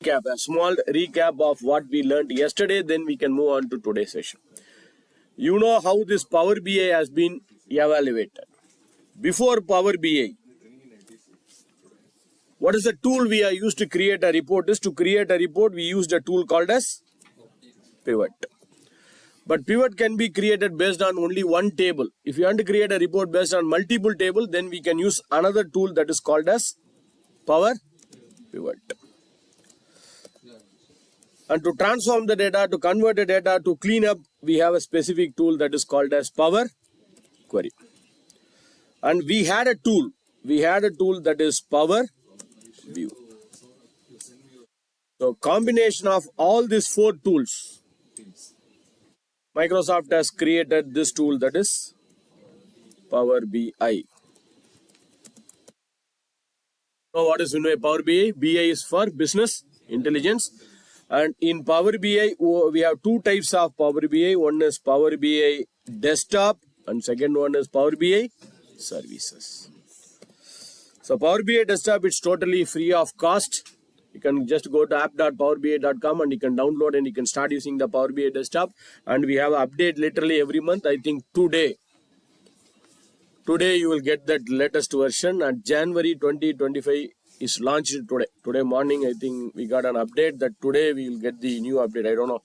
A small recap of what we learned yesterday, then we can move on to today's session. You know how this Power BI has been evaluated. Before Power BI, what is the tool we are used to create a report? To create a report, we used a tool called as pivot. But pivot can be created based on only one table. If you want to create a report based on multiple tables, then we can use another tool that is called as Power Pivot. And to transform the data, to convert the data, to clean up, we have a specific tool that is called as Power Query. And we had a tool that is Power View. So combination of all these four tools, Microsoft has created this tool that is Power BI. So what is Power BI? BI is for business intelligence. And in Power BI, we have two types of Power BI. One is Power BI Desktop and second one is Power BI Services. So Power BI Desktop is totally free of cost. You can just go to app.powerbi.com and you can download and you can start using the Power BI Desktop. And we have an update literally every month. I think today you will get that latest version, and January 2025 is launched today. Today morning, I think we got an update that today we will get the new update. I don't know.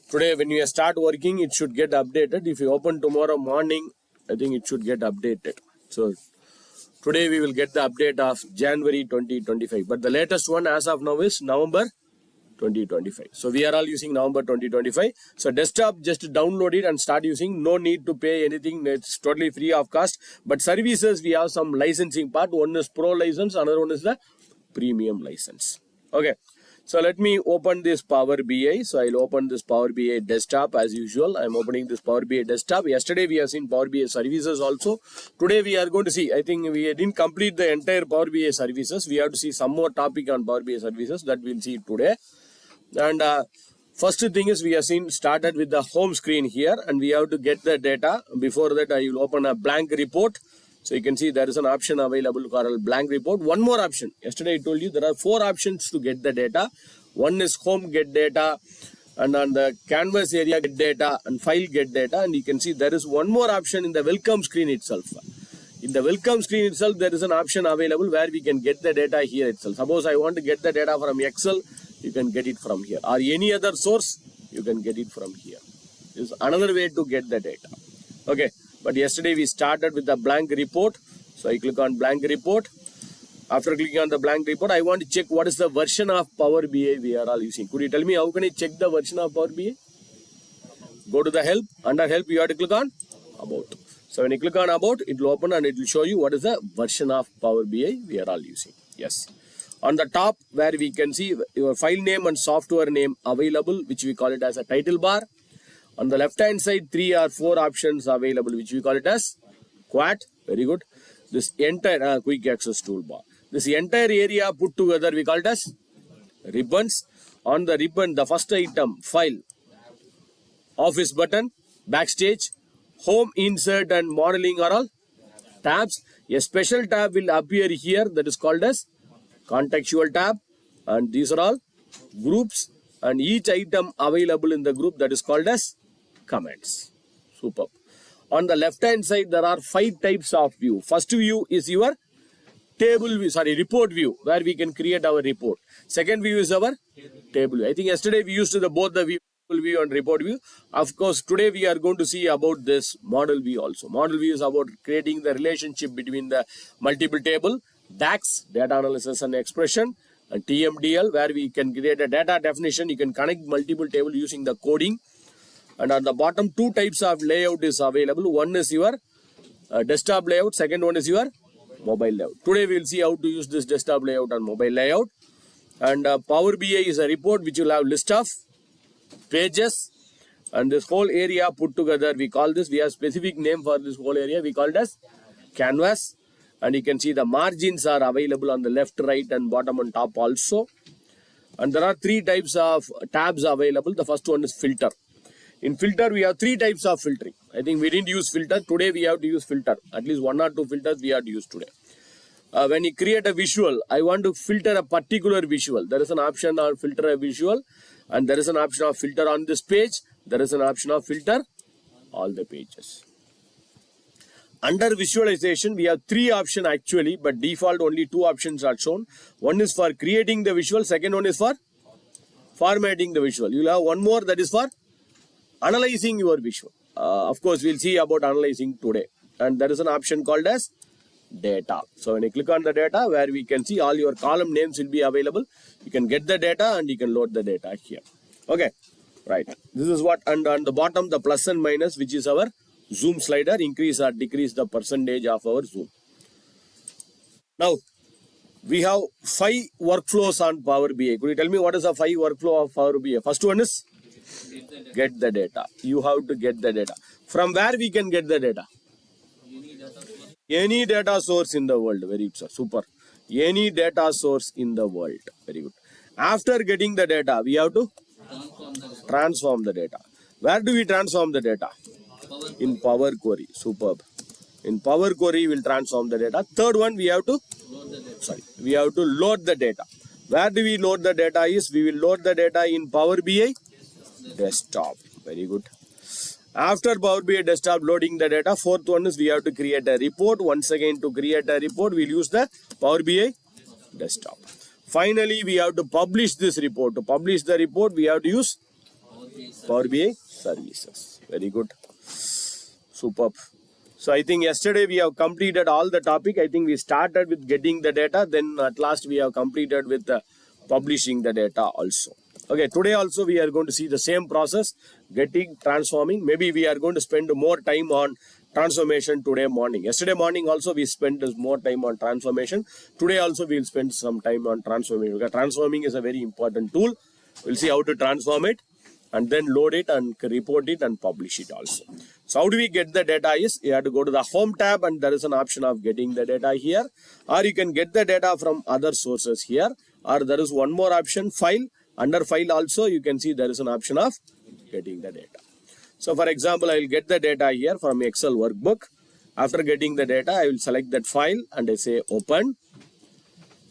Today, when you start working, it should get updated. If you open tomorrow morning, I think it should get updated. So today we will get the update of January 2025. But the latest one as of now is November 2025. So we are all using November 2025. So desktop, just download it and start using. No need to pay anything. It's totally free of cost. But services, we have some licensing part. One is pro license, another one is the premium license. Okay. So let me open this Power BI. So I'll open this Power BI Desktop as usual. I'm opening this Power BI Desktop. Yesterday we have seen Power BI Services also. Today we are going to see, I think we didn't complete the entire Power BI Services. We have to see some more topic on Power BI Services that we'll see today. And first thing is we have seen started with the home screen here, and we have to get the data. Before that, I will open a blank report. So you can see there is an option available called blank report. One more option. Yesterday I told you there are four options to get the data. One is home get data, and on the canvas area get data, and file get data. And you can see there is one more option in the welcome screen itself. In the welcome screen itself, there is an option available where we can get the data here itself. Suppose I want to get the data from Excel, you can get it from here. Or any other source, you can get it from here. This is another way to get the data. Okay. But yesterday we started with the blank report. So I click on blank report. After clicking on the blank report, I want to check what is the version of Power BI we are all using. Could you tell me how can I check the version of Power BI? Go to the help. Under help, you have to click on about. So when you click on about, it will open and it will show you what is the version of Power BI we are all using. Yes. On the top, where we can see your file name and software name available, which we call it as a title bar. On the left hand side, 3 or 4 options available, which we call it as quad. Very good. This entire quick access toolbar. This entire area put together, we call it as ribbons. On the ribbon, the first item, file, office button, backstage, home, insert and modeling are all tabs. A special tab will appear here that is called as contextual tab, and these are all groups, and each item available in the group that is called as comments. Superb. On the left hand side, there are 5 types of view. First view is your report view, where we can create our report. Second view is our table view. I think yesterday we used both the view and report view. Of course, today we are going to see about this model view also. Model view is about creating the relationship between the multiple table, DAX, data analysis and expression, and TMDL, where we can create a data definition. You can connect multiple tables using the coding. And on the bottom, 2 types of layout is available. One is your desktop layout. Second one is your mobile layout. Today we will see how to use this desktop layout and mobile layout. And Power BI is a report which will have list of pages. And this whole area put together, we call this, we have specific name for this whole area. We call it as canvas. And you can see the margins are available on the left, right and bottom and top also. And there are 3 types of tabs available. The first one is filter. In filter, we have 3 types of filtering. I think we didn't use filter. Today we have to use filter. At least 1 or 2 filters we have to use today. when you create a visual, I want to filter a particular visual. There is an option on filter a visual, and there is an option of filter on this page. There is an option of filter all the pages. Under visualization, we have 3 options actually, but default only 2 options are shown. One is for creating the visual, second one is for formatting the visual. You will have one more, that is for analyzing your visual. Of course, we'll see about analyzing today. And there is an option called as data. So when you click on the data, where we can see all your column names will be available. You can get the data and you can load the data here. Okay, right. This is what, and on the bottom, the plus and minus, which is our zoom slider, increase or decrease the percentage of our zoom. Now, we have 5 workflows on Power BI. Could you tell me what is the 5 workflow of Power BI? First one is get the data. You have to get the data. From where we can get the data? Any data source in the world. Very good, sir. Super. Any data source in the world. Very good. After getting the data, we have to transform the data. Where do we transform the data? In Power Query. Superb. In Power Query, we will transform the data. Third one, we have to load the data. Where do we load the data is, we will load the data in Power BI desktop. Very good. After Power BI desktop loading the data, fourth one is we have to create a report. Once again, to create a report, we'll use the Power BI desktop. Finally, we have to publish this report. To publish the report, we have to use Power BI services. Very good. Superb. So I think yesterday we have completed all the topic. I think we started with getting the data. Then at last we have completed with publishing the data also. Okay, today also we are going to see the same process, getting, transforming. Maybe we are going to spend more time on transformation today morning. Yesterday morning also we spent more time on transformation. Today also we will spend some time on transformation. Because transforming is a very important tool. We'll see how to transform it and then load it and report it and publish it also. So how do we get the data is, you have to go to the home tab and there is an option of getting the data here, or you can get the data from other sources here, or there is one more option, file. Under file also you can see there is an option of getting the data. So for example, I will get the data here from Excel workbook. After getting the data, I will select that file and I say open,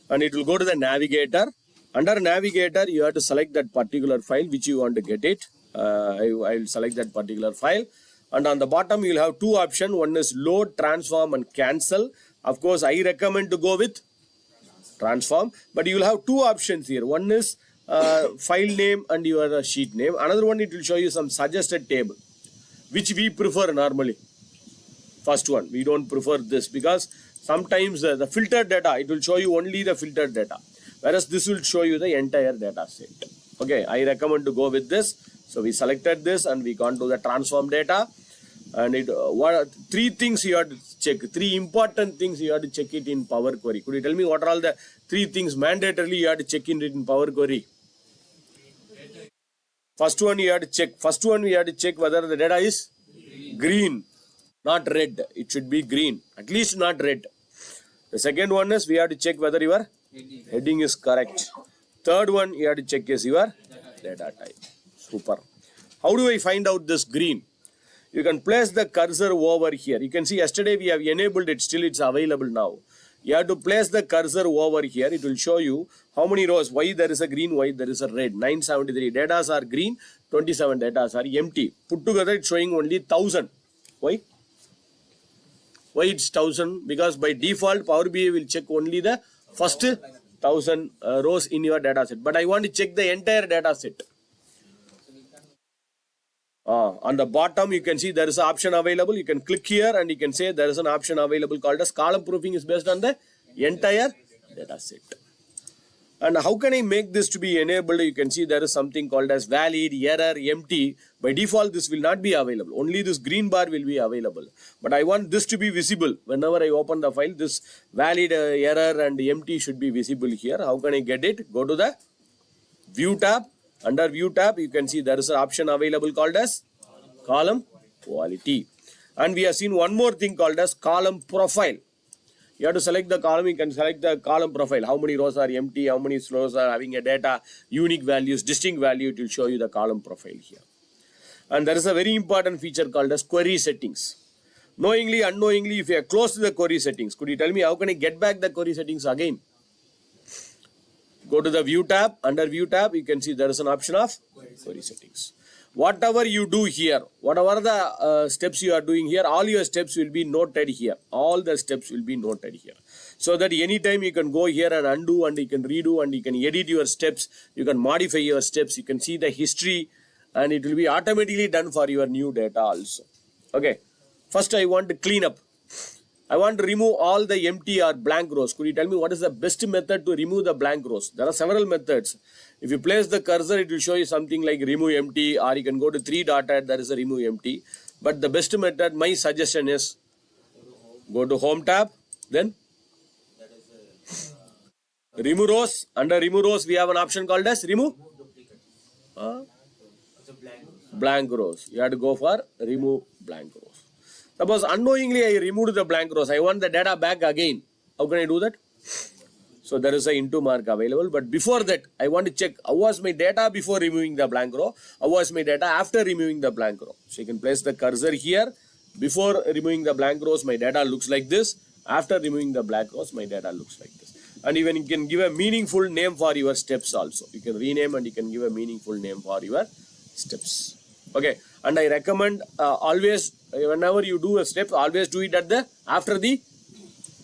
and it will go to the navigator. Under navigator, you have to select that particular file which you want to get it. I will select that particular file. And on the bottom, you will have 2 options. One is load, transform and cancel. Of course, I recommend to go with transform. But you will have 2 options here. One is file name and your sheet name. Another one, it will show you some suggested table, which we prefer normally. First one, we don't prefer this because sometimes the filtered data, it will show you only the filtered data. Whereas this will show you the entire data set. Okay, I recommend to go with this. So we selected this and we gone to the transform data. And it what 3 things you have to check. 3 important things you have to check it in Power Query. Could you tell me what are all the 3 things mandatorily you have to check in Power Query? First one you have to check. First one we have to check whether the data is green, not red. It should be green, at least not red. The second one is we have to check whether your heading is correct. Third one you have to check is your data type. Super. How do I find out this green? You can place the cursor over here. You can see yesterday we have enabled it, still it's available now. You have to place the cursor over here. It will show you how many rows, why there is a green, why there is a red. 973 data are green, 27 data are empty. Put together it's showing only 1000. Why? Why it's 1000? Because by default Power BI will check only the first 1000 rows in your data set. But I want to check the entire data set. On the bottom you can see there is an option available. You can click here and you can say there is an option available called as column proofing is based on the entire data set. And how can I make this to be enabled? You can see there is something called as valid, error, empty. By default this will not be available. Only this green bar will be available. But I want this to be visible. Whenever I open the file, this valid, error and empty should be visible here. How can I get it? Go to the view tab. Under view tab, you can see there is an option available called as column quality. And we have seen one more thing called as column profile. You have to select the column, you can select the column profile. How many rows are empty, how many rows are having a data, unique values, distinct value, it will show you the column profile here. And there is a very important feature called as query settings. Knowingly, unknowingly, if you have closed the query settings, could you tell me how can I get back the query settings again? Go to the view tab. Under view tab, you can see there is an option of query settings. Whatever you do here, whatever the steps you are doing here, all your steps will be noted here. All the steps will be noted here. So that anytime you can go here and undo and you can redo and you can edit your steps, you can modify your steps, you can see the history and it will be automatically done for your new data also. Okay. First I want to clean up. I want to remove all the empty or blank rows. Could you tell me what is the best method to remove the blank rows? There are several methods. If you place the cursor, it will show you something like remove empty, or you can go to 3 dotted, there is a remove empty. But the best method, my suggestion is go to home tab, then remove rows. Under remove rows, we have an option called as remove blank rows. You have to go for remove blank rows. Suppose unknowingly I removed the blank rows. I want the data back again. How can I do that? So there is a into mark available. But before that, I want to check how was my data before removing the blank row. How was my data after removing the blank row. So you can place the cursor here. Before removing the blank rows, my data looks like this. After removing the blank rows, my data looks like this. And even you can give a meaningful name for your steps also. You can rename and you can give a meaningful name for your steps. Okay. And I recommend always, whenever you do a step, always do it at the after the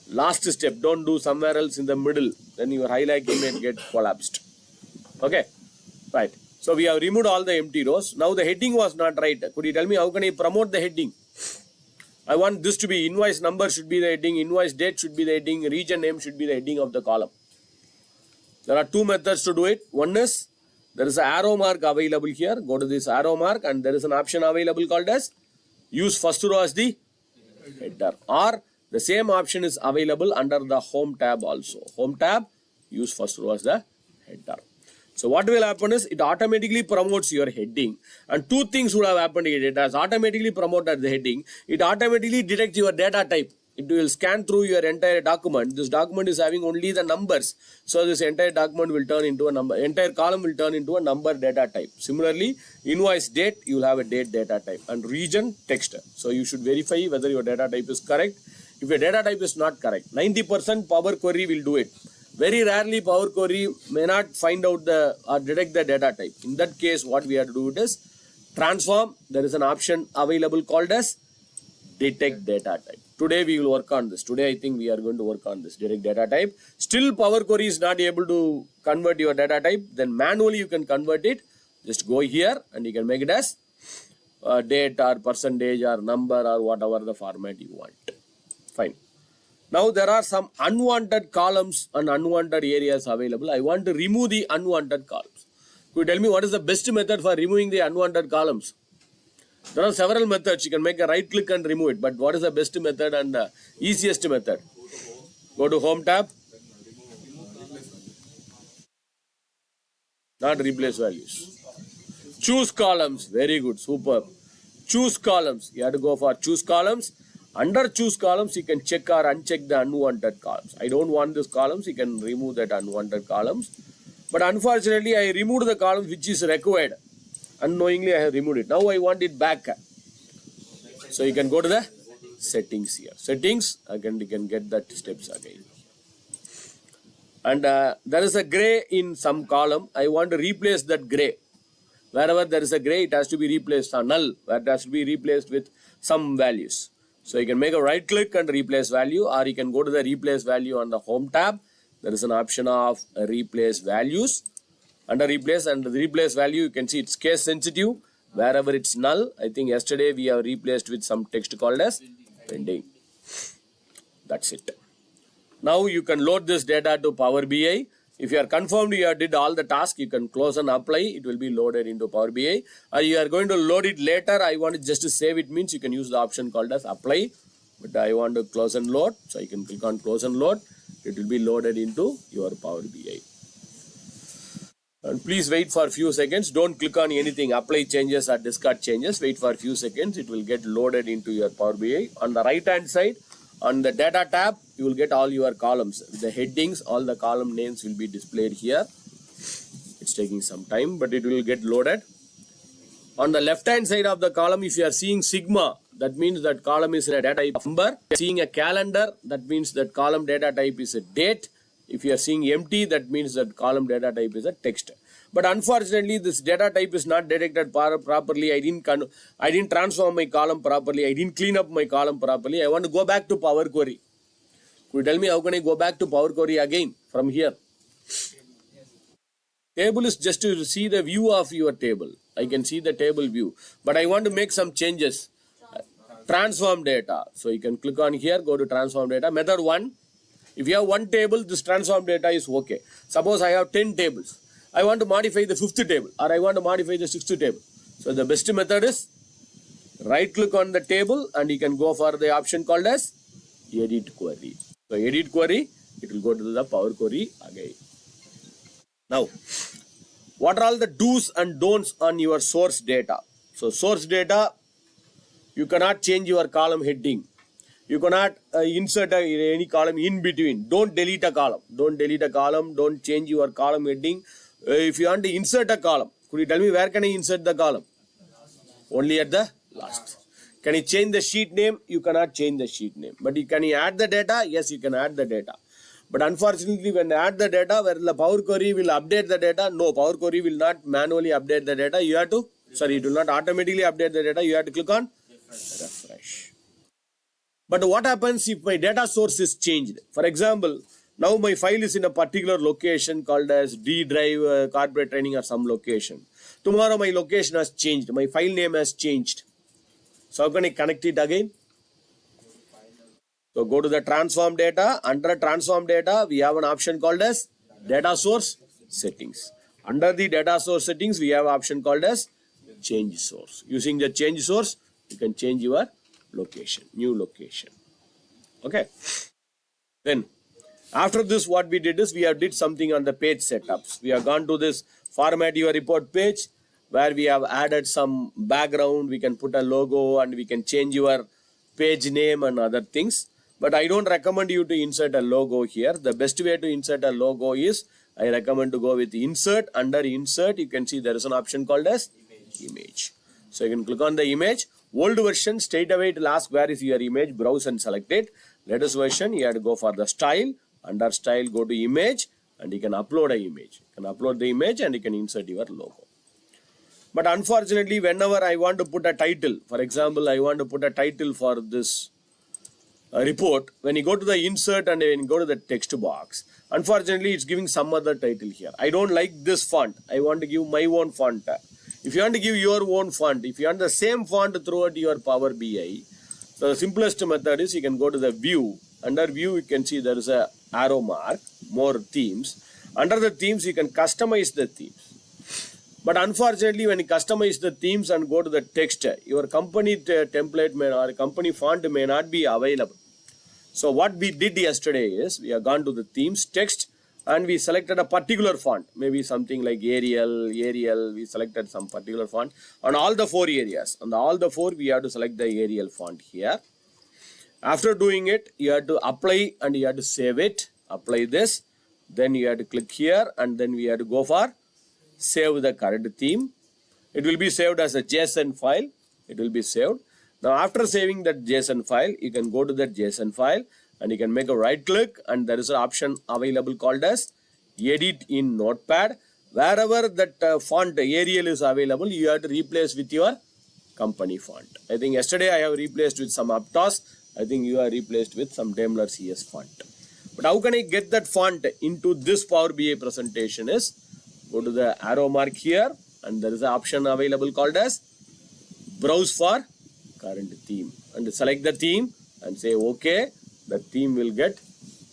last step. Don't do somewhere else in the middle. Then your highlighting may get collapsed. Okay. Right. So we have removed all the empty rows. Now the heading was not right. Could you tell me how can I promote the heading? I want this to be invoice number should be the heading, invoice date should be the heading, region name should be the heading of the column. There are 2 methods to do it. One is there is an arrow mark available here. Go to this arrow mark and there is an option available called as use first row as the header, or the same option is available under the home tab also. Home tab, use first row as the header. So what will happen is it automatically promotes your heading, and 2 things would have happened here. It has automatically promoted the heading. It automatically detects your data type. It will scan through your entire document. This document is having only the numbers. So this entire document will turn into a number. Entire column will turn into a number data type. Similarly, invoice date, you will have a date data type, and region text. So you should verify whether your data type is correct. If your data type is not correct, 90% Power Query will do it. Very rarely Power Query may not find out or detect the data type. In that case, what we have to do is transform. There is an option available called as detect data type. Today we will work on this. Today I think we are going to work on this detect data type. Still Power Query is not able to convert your data type. Then manually you can convert it. Just go here and you can make it as date or percentage or number or whatever the format you want. Fine. Now there are some unwanted columns and unwanted areas available. I want to remove the unwanted columns. Could you tell me what is the best method for removing the unwanted columns? There are several methods. You can make a right click and remove it. But what is the best method and the easiest method? Go to home tab. Not replace values. Choose columns. Very good. Superb. Choose columns. You have to go for choose columns. Under choose columns, you can check or uncheck the unwanted columns. I don't want these columns. You can remove that unwanted columns. But unfortunately, I removed the columns which is required. Unknowingly, I have removed it. Now I want it back. So you can go to the settings here. Settings, again you can get that steps again. And there is a gray in some column. I want to replace that gray. Wherever there is a gray, it has to be replaced or null, where it has to be replaced with some values. So you can make a right click and replace value, or you can go to the replace value on the home tab. There is an option of replace values. Under replace and the replace value, you can see it's case sensitive. Wherever it's null, I think yesterday we have replaced with some text called as pending. That's it. Now you can load this data to Power BI. If you are confirmed you have did all the tasks, you can close and apply. It will be loaded into Power BI. Or you are going to load it later. I want it just to save it, means you can use the option called as apply. But I want to close and load. So you can click on close and load. It will be loaded into your Power BI. And please wait for a few seconds. Don't click on anything. Apply changes or discard changes. Wait for a few seconds. It will get loaded into your Power BI. On the right hand side, on the data tab, you will get all your columns. The headings, all the column names will be displayed here. It's taking some time, but it will get loaded. On the left hand side of the column, if you are seeing sigma, that means that column is in a data type number. Seeing a calendar, that means that column data type is a date. If you are seeing empty, that means that column data type is a text. But unfortunately, this data type is not detected properly. I didn't transform my column properly. I didn't clean up my column properly. I want to go back to Power Query. Could you tell me how can I go back to Power Query again from here? Table is just to see the view of your table. I can see the table view. But I want to make some changes. Transform data. So you can click on here, go to transform data. Method 1. If you have one table, this transform data is okay. Suppose I have 10 tables. I want to modify the 5th table or I want to modify the 6th table. So the best method is right click on the table and you can go for the option called as edit query. So edit query, it will go to the Power Query again. Now, what are all the do's and don'ts on your source data? So source data, you cannot change your column heading. You cannot insert any column in between. Don't delete a column. Don't delete a column. Don't change your column heading. If you want to insert a column, could you tell me where can I insert the column? Only at the last. Can you change the sheet name? You cannot change the sheet name. But can you add the data? Yes, you can add the data. But unfortunately, when you add the data, where the Power Query will update the data, no, Power Query will not manually update the data. You have to, it will not automatically update the data. You have to click on refresh. But what happens if my data source is changed? For example, now my file is in a particular location called as D drive, corporate training or some location. Tomorrow my location has changed. My file name has changed. So how can I connect it again? So go to the transform data. Under transform data, we have an option called as data source settings. Under the data source settings, we have an option called as change source. Using the change source, you can change your location, new location. Okay. Then after this, what we did is we have did something on the page setups. We have gone to this format your report page where we have added some background. We can put a logo and we can change your page name and other things. But I don't recommend you to insert a logo here. The best way to insert a logo is I recommend to go with insert. Under insert, you can see there is an option called as image. So you can click on the image. Old version, straight away it will ask where is your image. Browse and select it. Latest version, you have to go for the style. Under style, go to image and you can upload an image. You can upload the image and you can insert your logo. But unfortunately, whenever I want to put a title, for example, I want to put a title for this report, when you go to the insert and when you go to the text box, unfortunately, it's giving some other title here. I don't like this font. I want to give my own font. If you want to give your own font, if you want the same font throughout your Power BI, so the simplest method is you can go to the view. Under view, you can see there is a arrow mark, more themes. Under the themes, you can customize the themes. But unfortunately, when you customize the themes and go to the text, your company template or company font may not be available. So what we did yesterday is we have gone to the themes text and we selected a particular font, maybe something like Arial, we selected some particular font on all the 4 areas. On all the 4, we have to select the Arial font here. After doing it, you have to apply and you have to save it. Apply this. Then you have to click here and then we have to go for save the current theme. It will be saved as a JSON file. It will be saved. Now after saving that JSON file, you can go to that JSON file and you can make a right click and there is an option available called as edit in notepad. Wherever that font Arial is available, you have to replace with your company font. I think yesterday I have replaced with some Aptos. I think you are replaced with some Daimler CS font. But how can I get that font into this Power BI presentation is go to the arrow mark here and there is an option available called as browse for current theme and select the theme and say OK. The theme will get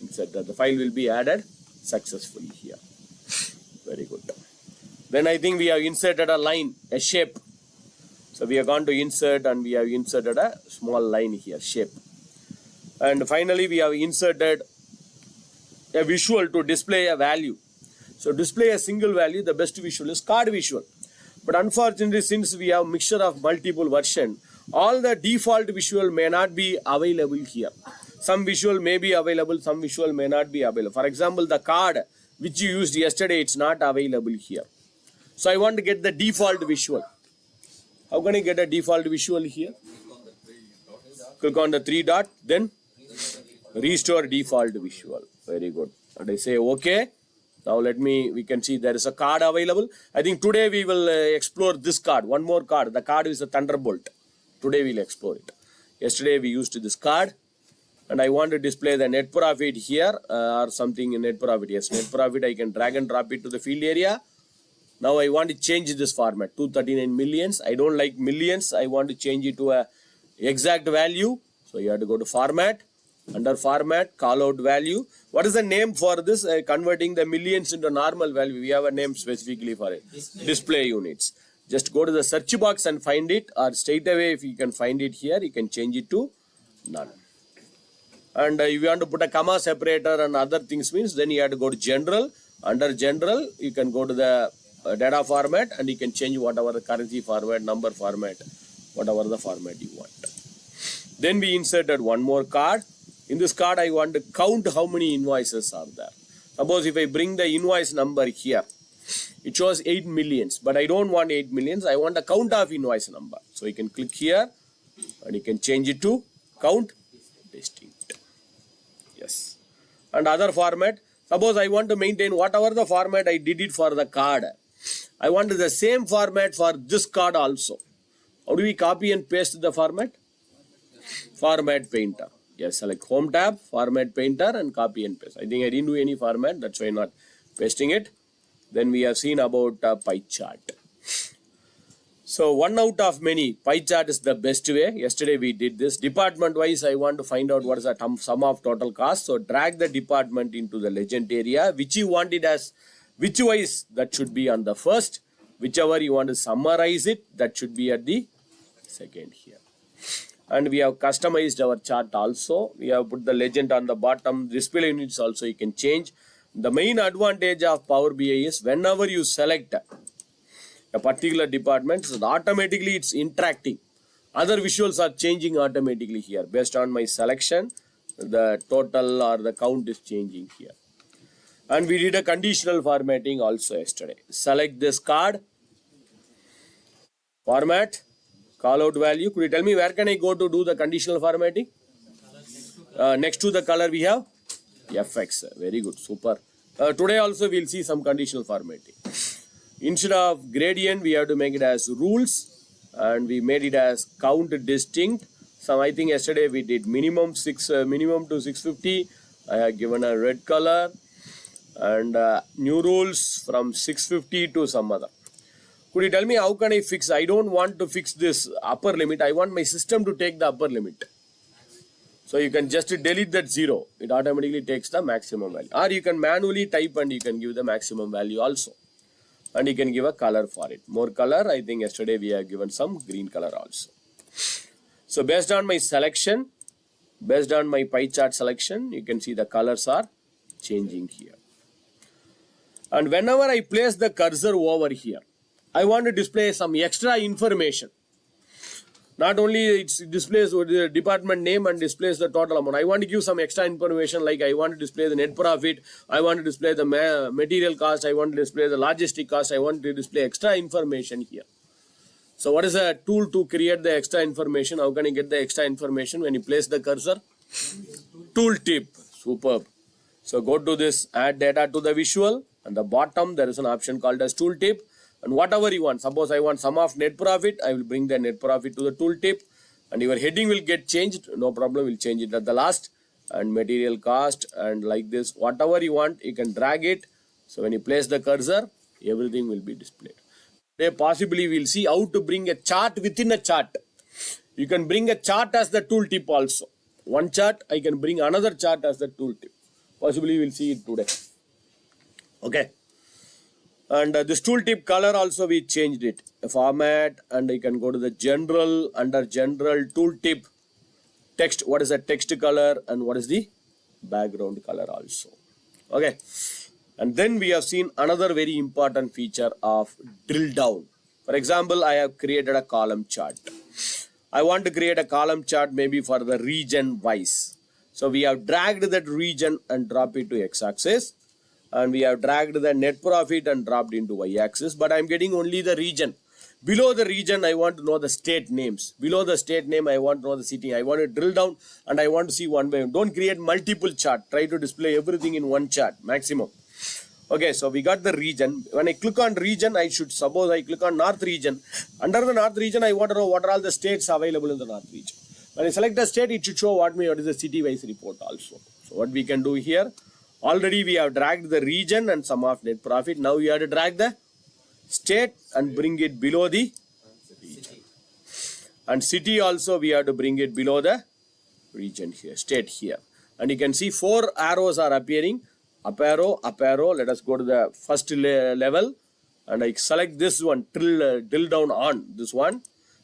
inserted. The file will be added successfully here. Very good. Then I think we have inserted a line, a shape. So we have gone to insert and we have inserted a small line here, shape. And finally we have inserted a visual to display a value. So display a single value, the best visual is card visual. But unfortunately, since we have mixture of multiple version, all the default visual may not be available here. Some visual may be available, some visual may not be available. For example, the card which you used yesterday, it's not available here. So I want to get the default visual. How can I get a default visual here? Click on the three dot, then restore default visual. Very good. And I say okay. Now we can see there is a card available. I think today we will explore this card. One more card. The card is a Thunderbolt. Today we'll explore it. Yesterday we used this card. And I want to display the net profit here or something in net profit. Yes, net profit I can drag and drop it to the field area. Now I want to change this format. 239 millions. I don't like millions. I want to change it to a exact value. So you have to go to format. Under format, call out value. What is the name for this? Converting the millions into normal value. We have a name specifically for it. Display units. Just go to the search box and find it, or straight away if you can find it here, you can change it to none. And if you want to put a comma separator and other things means, then you have to go to general. Under general, you can go to the data format and you can change whatever the currency format, number format, whatever the format you want. Then we inserted one more card. In this card, I want to count how many invoices are there. Suppose if I bring the invoice number here, it shows 8 millions, but I don't want 8 millions. I want a count of invoice number. So you can click here and you can change it to count distinct. Yes. And other format, suppose I want to maintain whatever the format I did it for the card. I want the same format for this card also. How do we copy and paste the format? Format painter. Yes, select home tab, format painter and copy and paste. I think I didn't do any format, that's why I'm not pasting it. Then we have seen about pie chart. So one out of many, pie chart is the best way. Yesterday we did this. Department wise, I want to find out what is the sum of total cost. So drag the department into the legend area. Which you want it as, which wise, that should be on the first. Whichever you want to summarize it, that should be at the second here. And we have customized our chart also. We have put the legend on the bottom. Display units also you can change. The main advantage of Power BI is whenever you select a particular department, so automatically it's interacting. Other visuals are changing automatically here. Based on my selection, the total or the count is changing here. And we did a conditional formatting also yesterday. Select this card. Format. Call out value. Could you tell me where can I go to do the conditional formatting? Next to the color we have FX. Very good. Super. Today also we'll see some conditional formatting. Instead of gradient, we have to make it as rules. And we made it as count distinct. Some I think yesterday we did minimum to 650. I have given a red color. And new rules from 650 to some other. Could you tell me how can I fix? I don't want to fix this upper limit. I want my system to take the upper limit. So you can just delete that 0. It automatically takes the maximum value. Or you can manually type and you can give the maximum value also. And you can give a color for it. More color, I think yesterday we have given some green color also. So based on my selection, based on my pie chart selection, you can see the colors are changing here. And whenever I place the cursor over here, I want to display some extra information. Not only it displays the department name and displays the total amount. I want to give some extra information like I want to display the net profit. I want to display the material cost. I want to display the logistic cost. I want to display extra information here. So what is a tool to create the extra information? How can you get the extra information when you place the cursor? Tooltip. Superb. So go to this add data to the visual. And the bottom there is an option called as tooltip. And whatever you want, suppose I want sum of net profit, I will bring the net profit to the tooltip and your heading will get changed. No problem, we'll change it at the last. And material cost and like this, whatever you want, you can drag it. So when you place the cursor, everything will be displayed. Today possibly we'll see how to bring a chart within a chart. You can bring a chart as the tooltip also. One chart, I can bring another chart as the tooltip. Possibly we'll see it today. Okay. And this tooltip color also we changed it. A format and you can go to the general, under general tooltip text. What is the text color and what is the background color also. Okay. And then we have seen another very important feature of drill down. For example, I have created a column chart. I want to create a column chart maybe for the region wise. So we have dragged that region and drop it to x-axis. And we have dragged the net profit and dropped into y-axis. But I am getting only the region. Below the region, I want to know the state names. Below the state name, I want to know the city. I want to drill down and I want to see one by one. Don't create multiple chart. Try to display everything in one chart, maximum. Okay, so we got the region. When I click on region, suppose I click on north region. Under the north region, I want to know what are all the states available in the north region. When I select the state, it should show what is the city-wise report also. So what we can do here, already we have dragged the region and sum of net profit. Now we have to drag the state and bring it below the region. And city also we have to bring it below the region here, state here. And you can see 4 arrows are appearing. Up arrow, up arrow. Let us go to the first level. And I select this one, drill down on this one.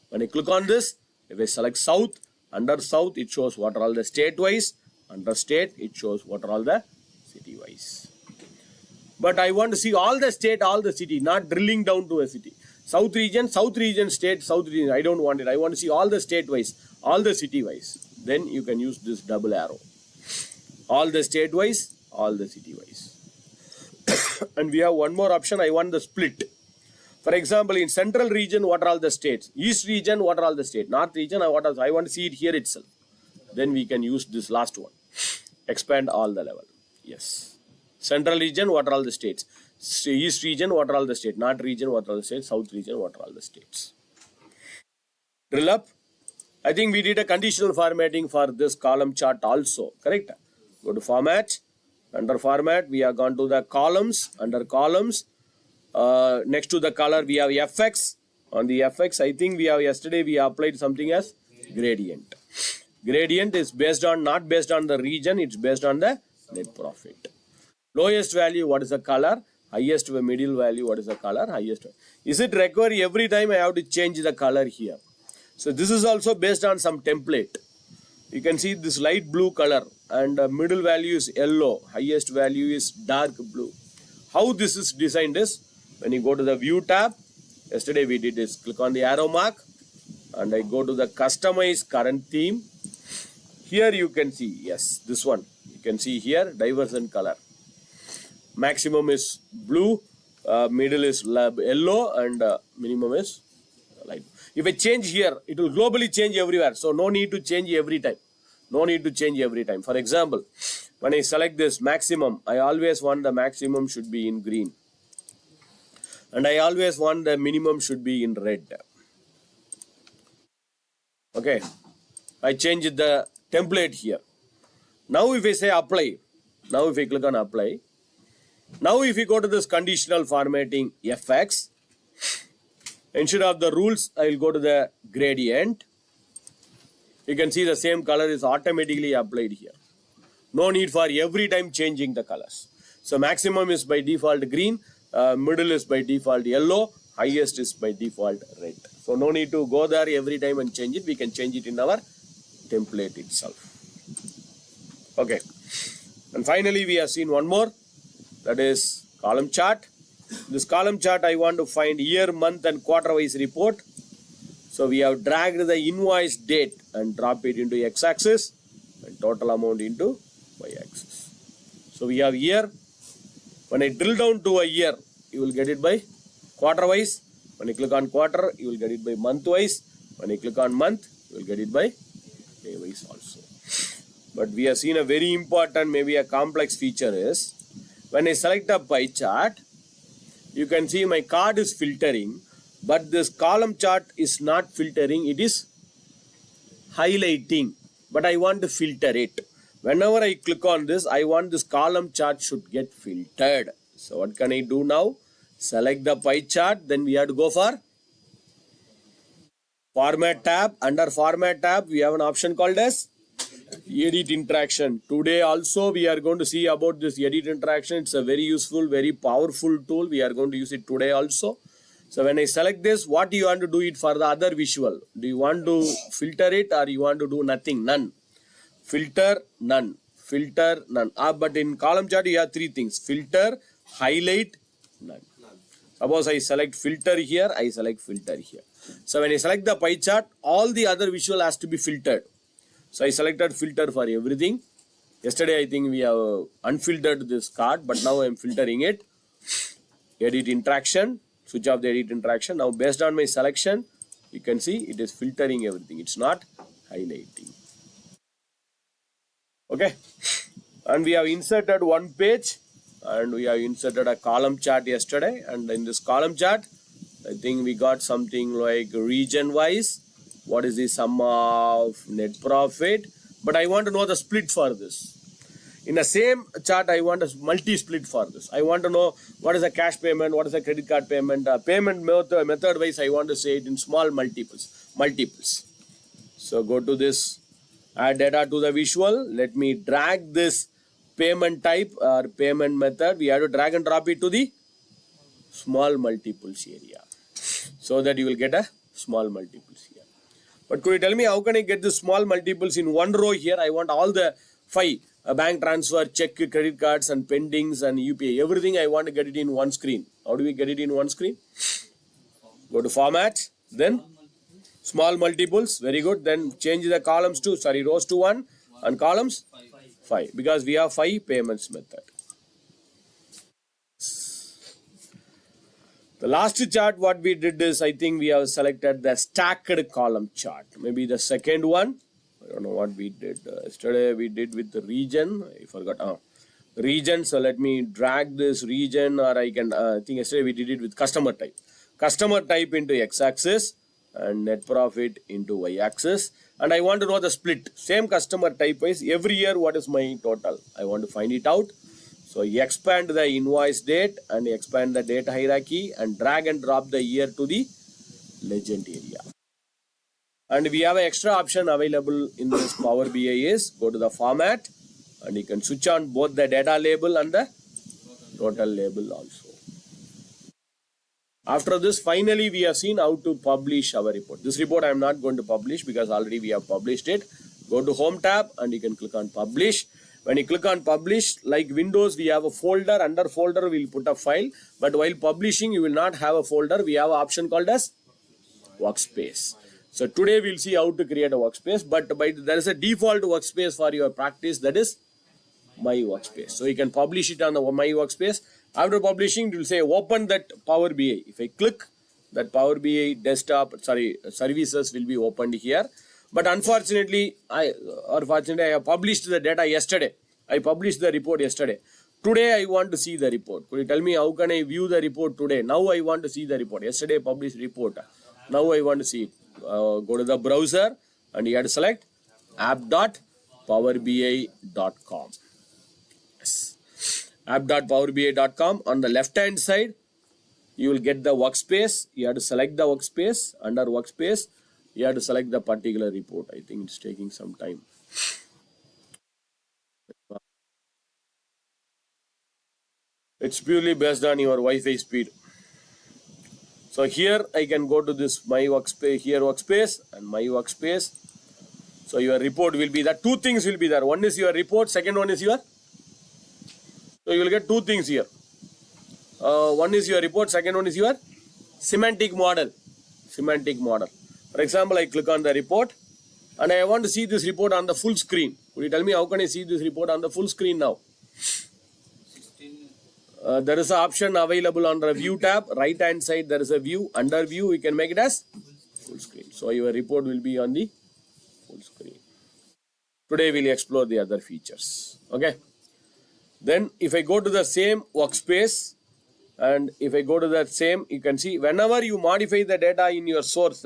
When I click on this, if I select south, under south it shows what are all the state wise. Under state it shows what are all the city wise. But I want to see all the state, all the city, not drilling down to a city. South region, state, south region. I don't want it. I want to see all the state wise, all the city wise. Then you can use this double arrow. All the state wise, all the city wise. And we have one more option. I want the split. For example, in central region, what are all the states? East region, what are all the states? North region, I want to see it here itself. Then we can use this last one. Expand all the level. Yes. Central region, what are all the states? East region, what are all the states? North region, what are all the states? South region, what are all the states? Drill up. I think we did a conditional formatting for this column chart also. Correct? Go to format. Under format, we have gone to the columns. Under columns, next to the color, we have FX. On the FX, I think yesterday we applied something as gradient. Gradient is not based on the region, it's based on the net profit. Lowest value, what is the color? Highest middle value, what is the color? Highest. Is it required every time I have to change the color here? So this is also based on some template. You can see this light blue color and middle value is yellow, highest value is dark blue. How this is designed is, when you go to the view tab, yesterday we did this, click on the arrow mark and I go to the customize current theme. Here you can see, yes, this one. You can see here, divergent color. Maximum is blue, middle is yellow and minimum is light. If I change here, it will globally change everywhere. So no need to change every time. No need to change every time. For example, when I select this maximum, I always want the maximum should be in green. And I always want the minimum should be in red. Okay. I change the template here. Now if I say apply, now if I click on apply, now if you go to this conditional formatting FX, instead of the rules, I will go to the gradient. You can see the same color is automatically applied here. No need for every time changing the colors. So maximum is by default green, middle is by default yellow, highest is by default red. So no need to go there every time and change it. We can change it in our template itself. Okay. And finally, we have seen one more. That is column chart. This column chart, I want to find year, month and quarter wise report. So we have dragged the invoice date and drop it into x-axis and total amount into y-axis. So we have year. When I drill down to a year, you will get it by quarter wise. When you click on quarter, you will get it by month wise. When you click on month, you will get it by day wise also. But we have seen a very important, maybe a complex feature is, when I select a pie chart, you can see my card is filtering, but this column chart is not filtering, it is highlighting, but I want to filter it. Whenever I click on this, I want this column chart should get filtered. So what can I do now? Select the pie chart, then we have to go for format tab. Under format tab, we have an option called as edit interaction. Today also we are going to see about this edit interaction. It's a very useful, very powerful tool. We are going to use it today also. So when I select this, what do you want to do it for the other visual? Do you want to filter it or you want to do nothing? None. Filter, none. Filter, none. But in column chart you have three things. Filter, highlight, none. Suppose I select filter here, I select filter here. So when I select the pie chart, all the other visual has to be filtered. So I selected filter for everything. Yesterday I think we have unfiltered this card, but now I am filtering it. Edit interaction. switch off the edit interaction. Now based on my selection, you can see it is filtering everything. It's not highlighting. Okay, and we have inserted one page and we have inserted a column chart yesterday, and in this column chart I think we got something like region wise, what is the sum of net profit, but I want to know the split for this. In the same chart I want a multi-split for this. I want to know what is the cash payment, what is the credit card payment, payment method wise I want to say it in small multiples. So go to this, add data to the visual. Let me drag this payment type or payment method. We have to drag and drop it to the small multiples area so that you will get a small multiples here. But could you tell me how can I get the small multiples in one row here? I want all the 5 bank transfer, check, credit cards and pendings and UPI. Everything I want to get it in one screen. How do we get it in one screen? Go to format, then small multiples, very good. Then change the columns to, rows to 1 and columns 5 because we have 5 payments method. The last chart what we did is, I think we have selected the stacked column chart. Maybe the second one. I don't know what we did. Yesterday we did with the region. I forgot. Region. So let me drag this region, or I can, I think yesterday we did it with customer type. Customer type into x-axis and net profit into y-axis. And I want to know the split. Same customer type wise. Every year what is my total? I want to find it out. So expand the invoice date and expand the date hierarchy and drag and drop the year to the legend area. And we have an extra option available in this Power BI is go to the format and you can switch on both the data label and the total label also. After this, finally we have seen how to publish our report. This report I am not going to publish because already we have published it. Go to Home tab and you can click on Publish. When you click on Publish, like Windows, we have a folder. Under folder, we will put a file. But while publishing, you will not have a folder. We have an option called as Workspace. So today we will see how to create a workspace. But there is a default workspace for your practice, that is My Workspace. So you can publish it on the My Workspace. After publishing, it will say open that Power BI. If I click, that Power BI desktop, services will be opened here. But unfortunately, I have published the data yesterday. I published the report yesterday. Today I want to see the report. Could you tell me how can I view the report today? Now I want to see the report. Yesterday I published report. Now I want to see it. Go to the browser and you have to select app.powerbi.com. Yes. App.powerbi.com. On the left hand side, you will get the workspace. You have to select the workspace. Under workspace, you have to select the particular report. I think it's taking some time. It's purely based on your Wi-Fi speed. So here I can go to this My Workspace, here Workspace and My Workspace. So your report will be there. 2 things will be there. One is your report. Second one is your. So you will get 2 things here. One is your report. Second one is your semantic model. Semantic model. For example, I click on the report and I want to see this report on the full screen. Could you tell me how can I see this report on the full screen now? There is an option available on the view tab. Right hand side there is a view. Under view we can make it as full screen. So your report will be on the full screen. Today we will explore the other features. Okay. Then if I go to the same workspace and if I go to that same, you can see whenever you modify the data in your source,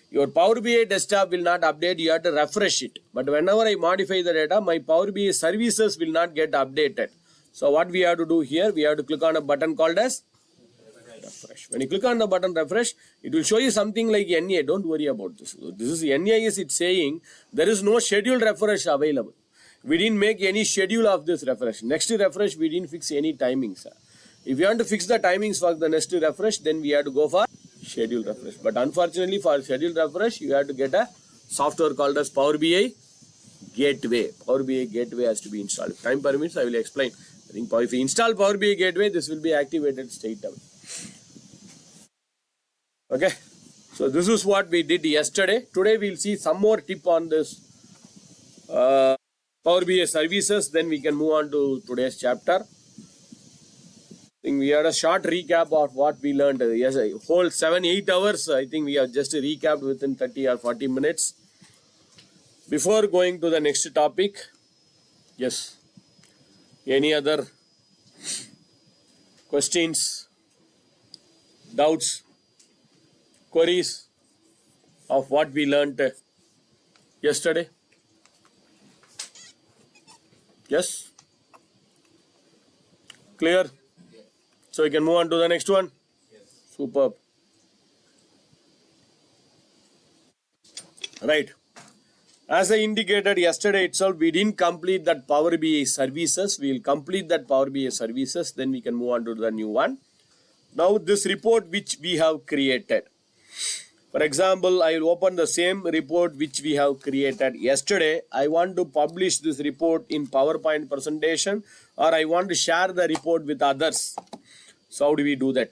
your Power BI desktop will not update. You have to refresh it. But whenever I modify the data, my Power BI services will not get updated. So what we have to do here, we have to click on a button called as refresh. When you click on the button refresh, it will show you something like NA. Don't worry about this. This is NAS. It's saying there is no scheduled refresh available. We didn't make any schedule of this refresh. Next refresh, we didn't fix any timings. If you want to fix the timings for the next refresh, then we have to go for scheduled refresh. But unfortunately, for scheduled refresh, you have to get a software called as Power BI Gateway. Power BI Gateway has to be installed. If time permits, I will explain. I think if you install Power BI Gateway, this will be activated straight away. Okay. So this is what we did yesterday. Today we will see some more tip on this Power BI services. Then we can move on to today's chapter. think we had a short recap of what we learned. Yes, a whole 7-8 hours. I think we have just recapped within 30 or 40 minutes. Before going to the next topic, yes, any other questions, doubts, queries of what we learned yesterday? Yes? Clear? So we can move on to the next one? Superb. Right. As I indicated yesterday itself, we didn't complete that Power BI services. We will complete that Power BI services, then we can move on to the new one. Now this report which we have created. For example, I will open the same report which we have created yesterday. I want to publish this report in PowerPoint presentation, or I want to share the report with others. So how do we do that?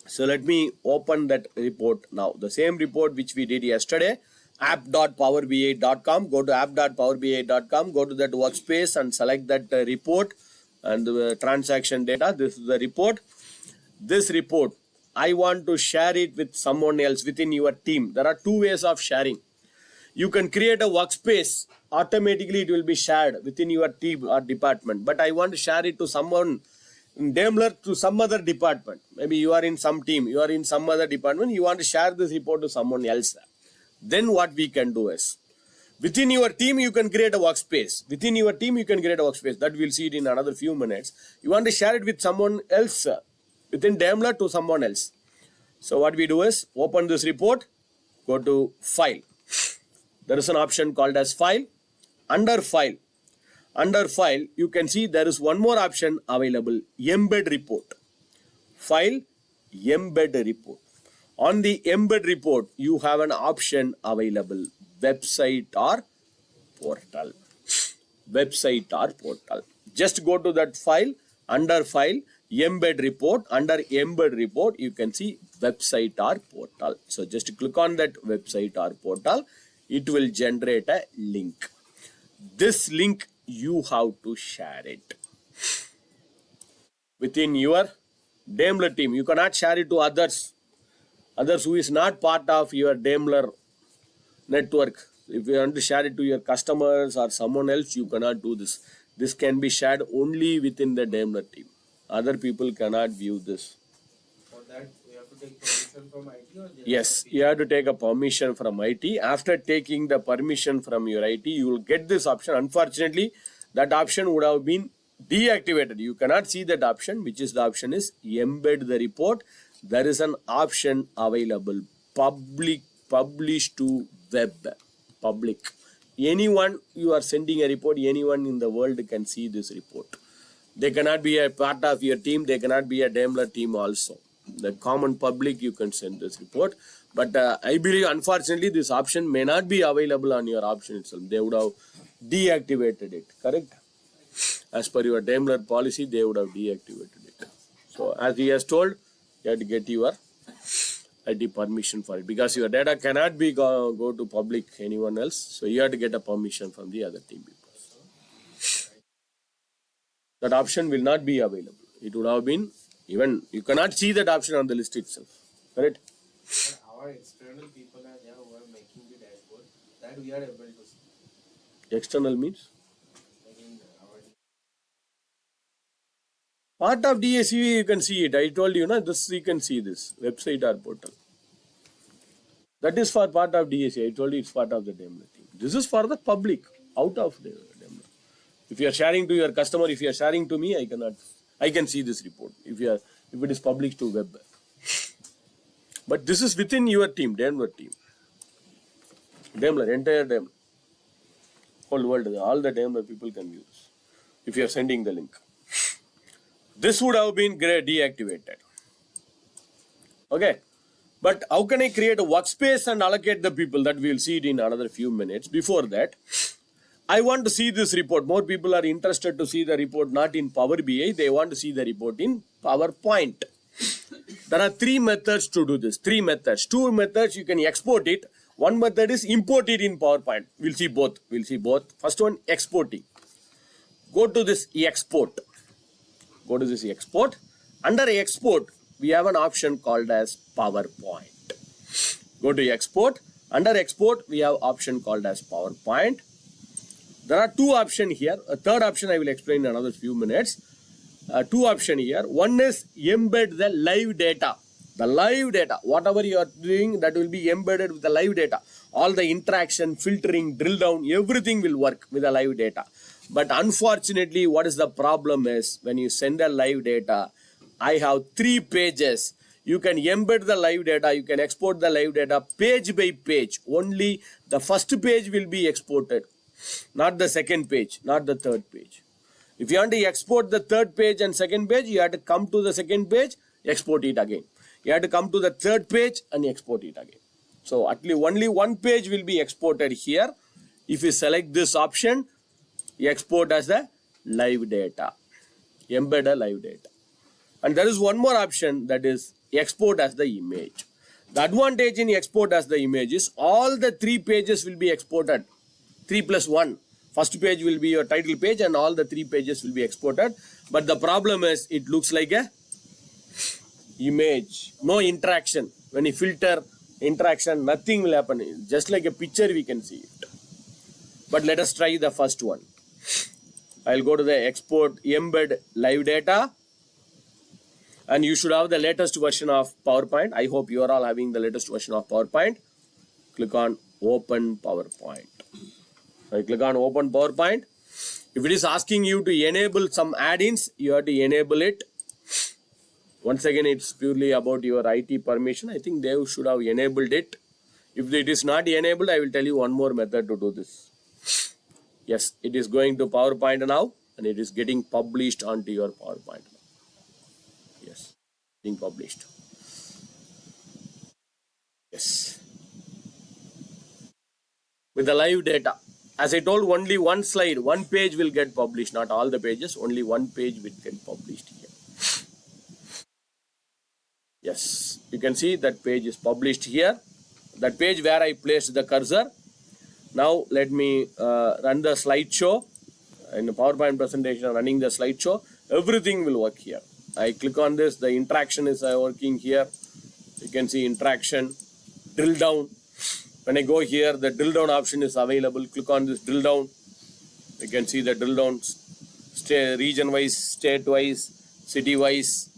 So let me open that report now. The same report which we did yesterday, app.powerbi.com. Go to app.powerbi.com, go to that workspace and select that report and the transaction data. This is the report. This report, I want to share it with someone else within your team. There are two ways of sharing. You can create a workspace. Automatically it will be shared within your team or department. But I want to share it to someone in Daimler, to some other department. Maybe you are in some team, you are in some other department. You want to share this report to someone else. Then what we can do is, within your team you can create a workspace. Within your team you can create a workspace. That we'll see it in another few minutes. You want to share it with someone else. Within Daimler to someone else. So what we do is open this report, go to file. There is an option called as file. Under file, you can see there is one more option available, embed report. File, embed report. On the embed report, you have an option available, website or portal. Website or portal. Just go to that file, under file, embed report. Under embed report, you can see website or portal. So just click on that website or portal. It will generate a link. This link you have to share it within your Daimler team. You cannot share it to others who is not part of your Daimler network. If you want to share it to your customers or someone else, you cannot do this. This can be shared only within the Daimler team. Other people cannot view this. For that, we have to take permission from IT, or yes, you have to take a permission from IT. After taking the permission from your IT, you will get this option. Unfortunately, that option would have been deactivated. You cannot see that option, which is the option is embed the report. There is an option available, publish to web, public. Anyone you are sending a report, anyone in the world can see this report. They cannot be a part of your team. They cannot be a Daimler team also. The common public, you can send this report. But I believe, unfortunately, this option may not be available on your option itself. They would have deactivated it, correct? As per your Daimler policy, they would have deactivated it. So, as he has told, you have to get your IT permission for it. Because your data cannot be go to public, anyone else. So, you have to get a permission from the other team people. That option will not be available. It would have been, even you cannot see that option on the list itself. Correct? But our external people are there who are making the dashboard, that we are able to see. External means? Like in our Part of DACV you can see it. I told you, this you can see this website or portal. That is for part of DAC. I told you it's part of the Daimler team. This is for the public, out of the Daimler. If you are sharing to your customer, if you are sharing to me, I can see this report. If it is published to web. But this is within your team, Daimler team. Daimler, entire Daimler. Whole world, all the Daimler people can view this. If you are sending the link. This would have been deactivated. Okay. But how can I create a workspace and allocate the people? That we will see it in another few minutes. Before that, I want to see this report. More people are interested to see the report not in Power BI. They want to see the report in PowerPoint. There are three methods to do this. Three methods. Two methods you can export it. One method is import it in PowerPoint. We'll see both. First one, exporting. Go to this export. Go to this export. Under export, we have an option called as PowerPoint. Go to export. Under export, we have option called as PowerPoint. There are two options here. A third option I will explain in another few minutes. Two options here. One is embed the live data. The live data, whatever you are doing, that will be embedded with the live data. All the interaction, filtering, drill down, everything will work with the live data. But unfortunately, what is the problem is when you send a live data, I have 3 pages. You can embed the live data, you can export the live data page by page. Only the first page will be exported, not the second page, not the third page. If you want to export the third page and second page, you have to come to the second page, export it again. You have to come to the third page and export it again. So at least only one page will be exported here. If you select this option, you export as the live data, embed a live data. And there is one more option, that is export as the image. The advantage in export as the image is all the 3 pages will be exported. 3 plus 1. First page will be your title page and all the 3 pages will be exported. But the problem is it looks like a image. No interaction. When you filter interaction, nothing will happen. Just like a picture we can see it. But let us try the first one. I'll go to the export embed live data. And you should have the latest version of PowerPoint. I hope you are all having the latest version of PowerPoint. Click on Open PowerPoint. I click on Open PowerPoint. If it is asking you to enable some add-ins, you have to enable it. Once again, it's purely about your IT permission. I think they should have enabled it. If it is not enabled, I will tell you one more method to do this. Yes, it is going to PowerPoint now and it is getting published onto your PowerPoint. Yes, being published. Yes. With the live data. As I told, only one slide, one page will get published. Not all the pages, only one page will get published here. Yes, you can see that page is published here. That page where I placed the cursor. Now let me run the slideshow. In the PowerPoint presentation, running the slideshow. Everything will work here. I click on this, the interaction is working here. You can see interaction, drill down. When I go here, the drill down option is available. Click on this drill down. You can see the drill down, region wise, state wise, city wise.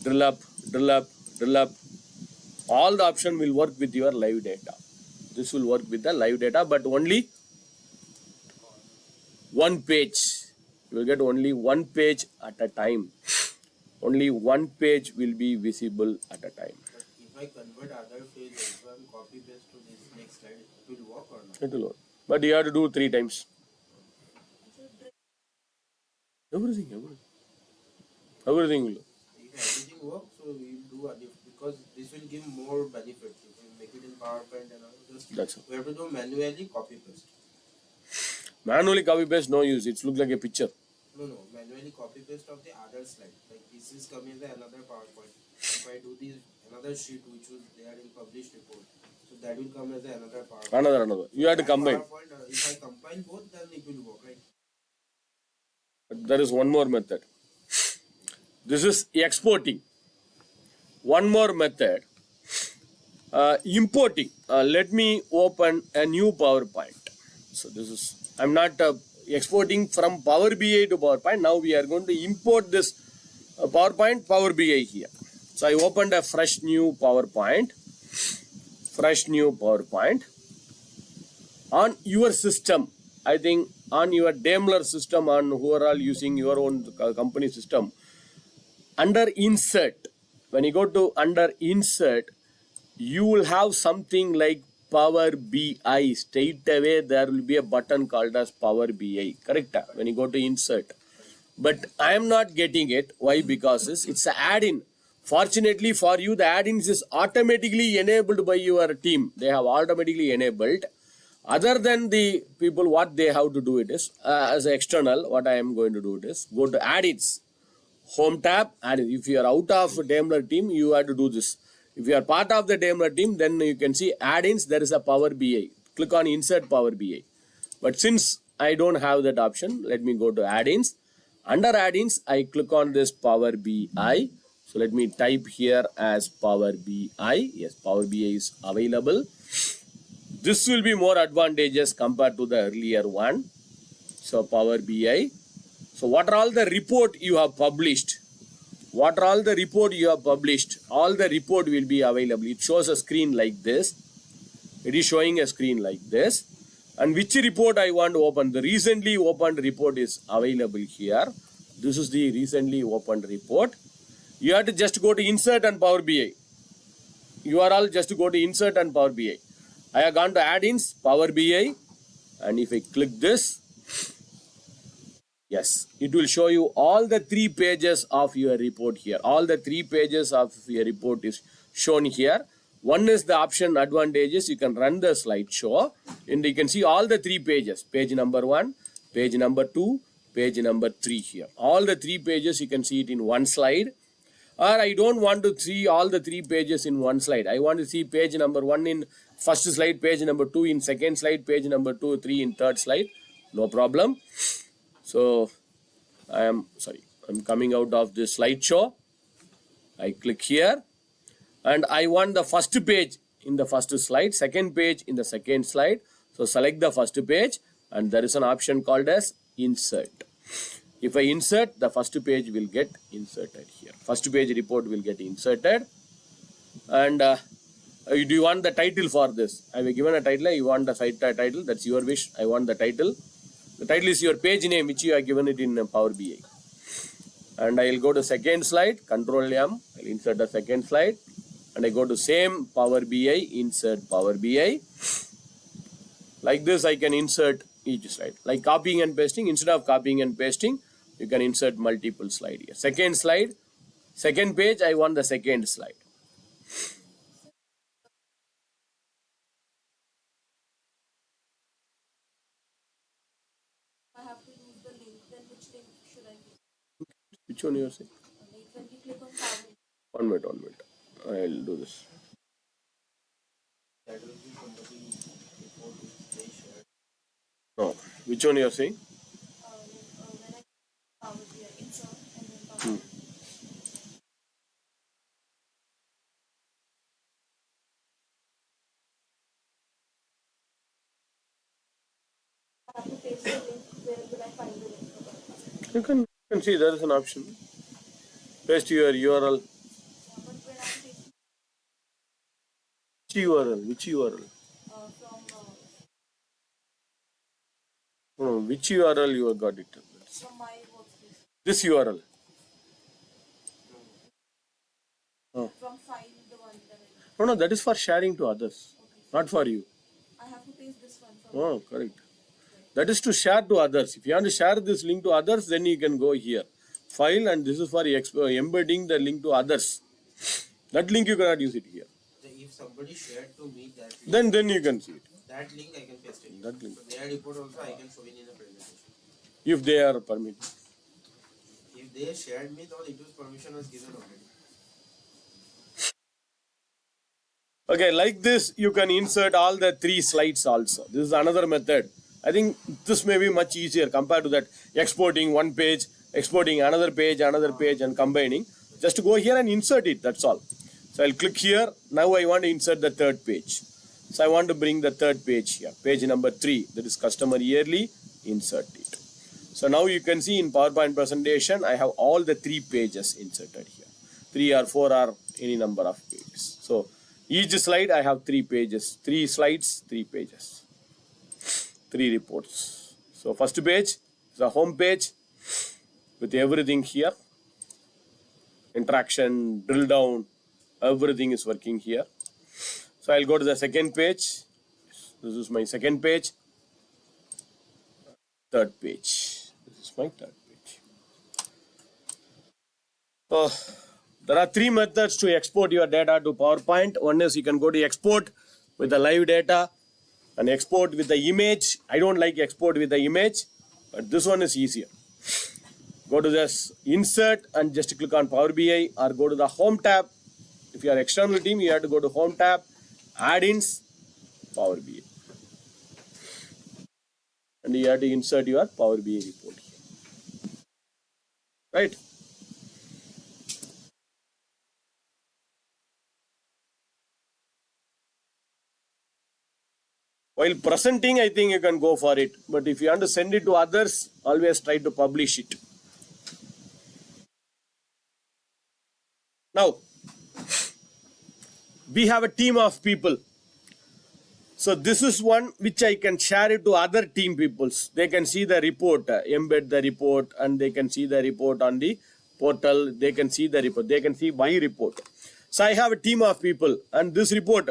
Drill up, drill up, drill up. All the option will work with your live data. This will work with the live data, but only one page. You will get only one page at a time. Only one page will be visible at a time. But if I convert other page also and copy paste to this next slide, it will work or not? It will work. But you have to do 3 times. Everything will work. If everything works, so we will do it because this will give more benefit. If we make it in PowerPoint and all, That's all. we have to do manually copy paste. Manually copy paste, no use. It looks like a picture. No, manually copy paste of the other slide. Like this is coming the another PowerPoint. If I do this another sheet which was there in published report, so that will come as another PowerPoint. Another. You have to combine. If I combine both, then it will work, right? But there is one more method. This is exporting. One more method. Importing. Let me open a new PowerPoint. So this is, I'm not exporting from Power BI to PowerPoint. Now we are going to import this PowerPoint, Power BI here. So I opened a fresh new PowerPoint. On your system, I think on your Daimler system, on who are all using your own company system, under insert, when you go to under insert, you will have something like Power BI. Straight away there will be a button called as Power BI. Correct? When you go to insert. But I am not getting it. Why? Because it's an add-in. Fortunately for you, the add-ins is automatically enabled by your team. They have automatically enabled. Other than the people, what they have to do it is, as an external, what I am going to do it is, go to add-ins. Home tab, and if you are out of Daimler team, you have to do this. If you are part of the Daimler team, then you can see add-ins, there is a Power BI. Click on insert Power BI. But since I don't have that option, let me go to add-ins. Under add-ins, I click on this Power BI. So let me type here as Power BI. Yes, Power BI is available. This will be more advantageous compared to the earlier one. So Power BI. So what are all the report you have published? What are all the report you have published? All the report will be available. It shows a screen like this. It is showing a screen like this. And which report I want to open? The recently opened report is available here. This is the recently opened report. You have to just go to insert and Power BI. You are all just go to insert and Power BI. I have gone to add-ins, Power BI, and if I click this, yes, it will show you all the 3 pages of your report here. All the 3 pages of your report is shown here. One is the option advantages. You can run the slideshow and you can see all the 3 pages. Page number 1, page number 2, page number 3 here. All the 3 pages you can see it in one slide. Or I don't want to see all the 3 pages in one slide. I want to see page number 1 in first slide, page number 2 in second slide, page number 2, 3 in third slide. No problem. So I'm coming out of this slideshow. I click here and I want the first page in the first slide, second page in the second slide. So select the first page and there is an option called as insert. If I insert, the first page will get inserted here. First page report will get inserted. And do you want the title for this? I have given a title. You want the site title. That's your wish. I want the title. The title is your page name, which you have given it in Power BI. And I will go to second slide, Control M. I will insert the second slide. And I go to same Power BI, insert Power BI. Like this, I can insert each slide. Like copying and pasting, instead of copying and pasting, you can insert multiple slide here. Second slide, second page, I want the second slide. I have to use the link, then which link should I use? Which one you are saying? Like when we click on Power. 1 minute, 1 minute. I'll do this. That will be somebody report which they shared. No, which one you are saying? When I Power BI, insert and then Power BI. I have to paste the link. Where will I find the link? You can see there is an option. Paste your URL. But when I paste Which URL? Which URL? from No, which URL you have got it? my workspace, This URL. from file, the one that I No, that is for sharing to others, not for you. I have to paste this one from. Oh, correct. That is to share to others. If you want to share this link to others, then you can go here. File, and this is for embedding the link to others. That link you cannot use it here. So if somebody shared to me that link, Then you can see it. that link I can paste it. That link. So their report also I can show in a presentation. If they are permitted. If they shared me, then it was permission was given already. Okay, like this, you can insert all the 3 slides also. This is another method. I think this may be much easier compared to that exporting one page, exporting another page, and combining. Just go here and insert it, that's all. So I'll click here. Now I want to insert the third page. So I want to bring the third page here, page number 3, that is customer yearly, insert it. So now you can see in PowerPoint presentation, I have all the 3 pages inserted here. 3 or 4 or any number of pages. So each slide I have 3 pages, 3 slides, 3 pages, 3 reports. So first page is a home page with everything here. Interaction, drill down, everything is working here. So I'll go to the second page. This is my second page. Third page. This is my third page. So there are 3 methods to export your data to PowerPoint. One is you can go to export with the live data and export with the image. I don't like export with the image, but this one is easier. Go to this insert and just click on Power BI or go to the home tab. If you are external team, you have to go to home tab, add-ins, Power BI. And you have to insert your Power BI report here. right? While presenting, I think you can go for it. But if you want to send it to others, always try to publish it. Now, we have a team of people. So this is one which I can share it to other team peoples. They can see the report, embed the report, and they can see the report on the portal. They can see the report. They can see my report. So I have a team of people, and this report,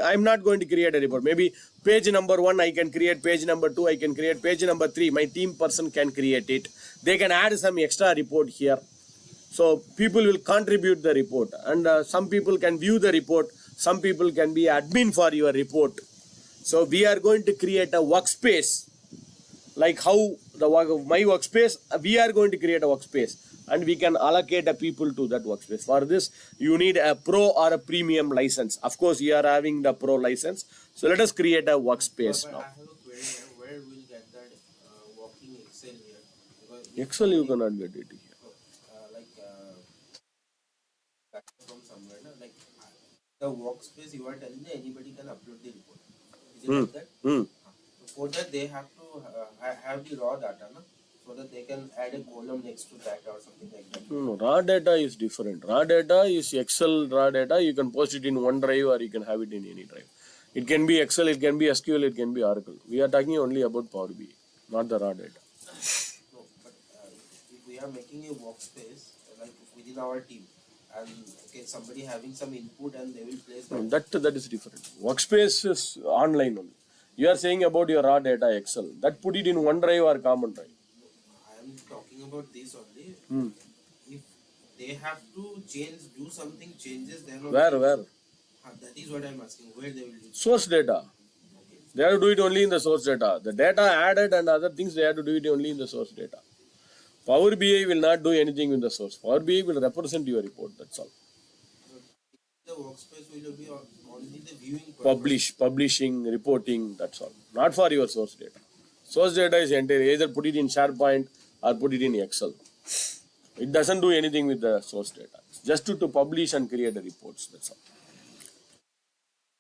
I'm not going to create a report. Maybe page number 1, I can create page number 2, I can create page number 3. My team person can create it. They can add some extra report here. So people will contribute the report, and some people can view the report. Some people can be admin for your report. So we are going to create a workspace, like how my workspace, we are going to create a workspace, and we can allocate a people to that workspace. For this, you need a pro or a premium license. Of course, you are having the pro license. So let us create a workspace But now. I have a query here. Where will get that working Excel here? Because if Excel, you somebody- cannot get it here. that from somewhere, na? Like the workspace you are telling me anybody can upload the report. Is it like that? So for that they have to have the raw data, na? So that they can add a column next to that or something like that. No, raw data is different. Raw data is Excel raw data. You can post it in OneDrive or you can have it in any drive. It can be Excel, it can be SQL, it can be Oracle. We are talking only about Power BI, not the raw data. No, but if we are making a workspace like within our team, and okay, somebody having some input and they will place No, that. that is different. Workspace is online only. You are saying about your raw data Excel. That put it in OneDrive or common drive. I am talking about this only. If they have to do something changes, then only. Where? That is what I am asking. Where they will do. Source data. They have to do it only in the source data. The data added and other things, they have to do it only in the source data. Power BI will not do anything with the source. Power BI will represent your report, that's all. The workspace will be only the viewing purpose. Publishing, reporting, that's all. Not for your source data. Source data is entire, either put it in SharePoint or put it in Excel. It doesn't do anything with the source data. It's just to publish and create the reports, that's all.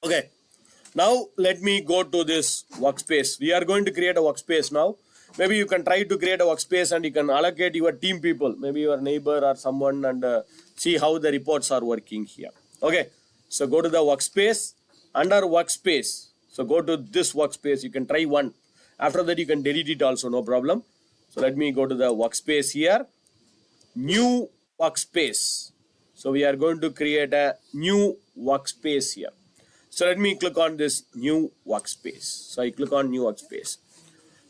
Okay. Now let me go to this workspace. We are going to create a workspace now. Maybe you can try to create a workspace and you can allocate your team people, maybe your neighbor or someone, and see how the reports are working here. Okay. So go to the workspace. Under workspace, so go to this workspace. You can try one. After that, you can delete it also, no problem. So let me go to the workspace here. New workspace. So we are going to create a new workspace here. So let me click on this new workspace. So I click on new workspace.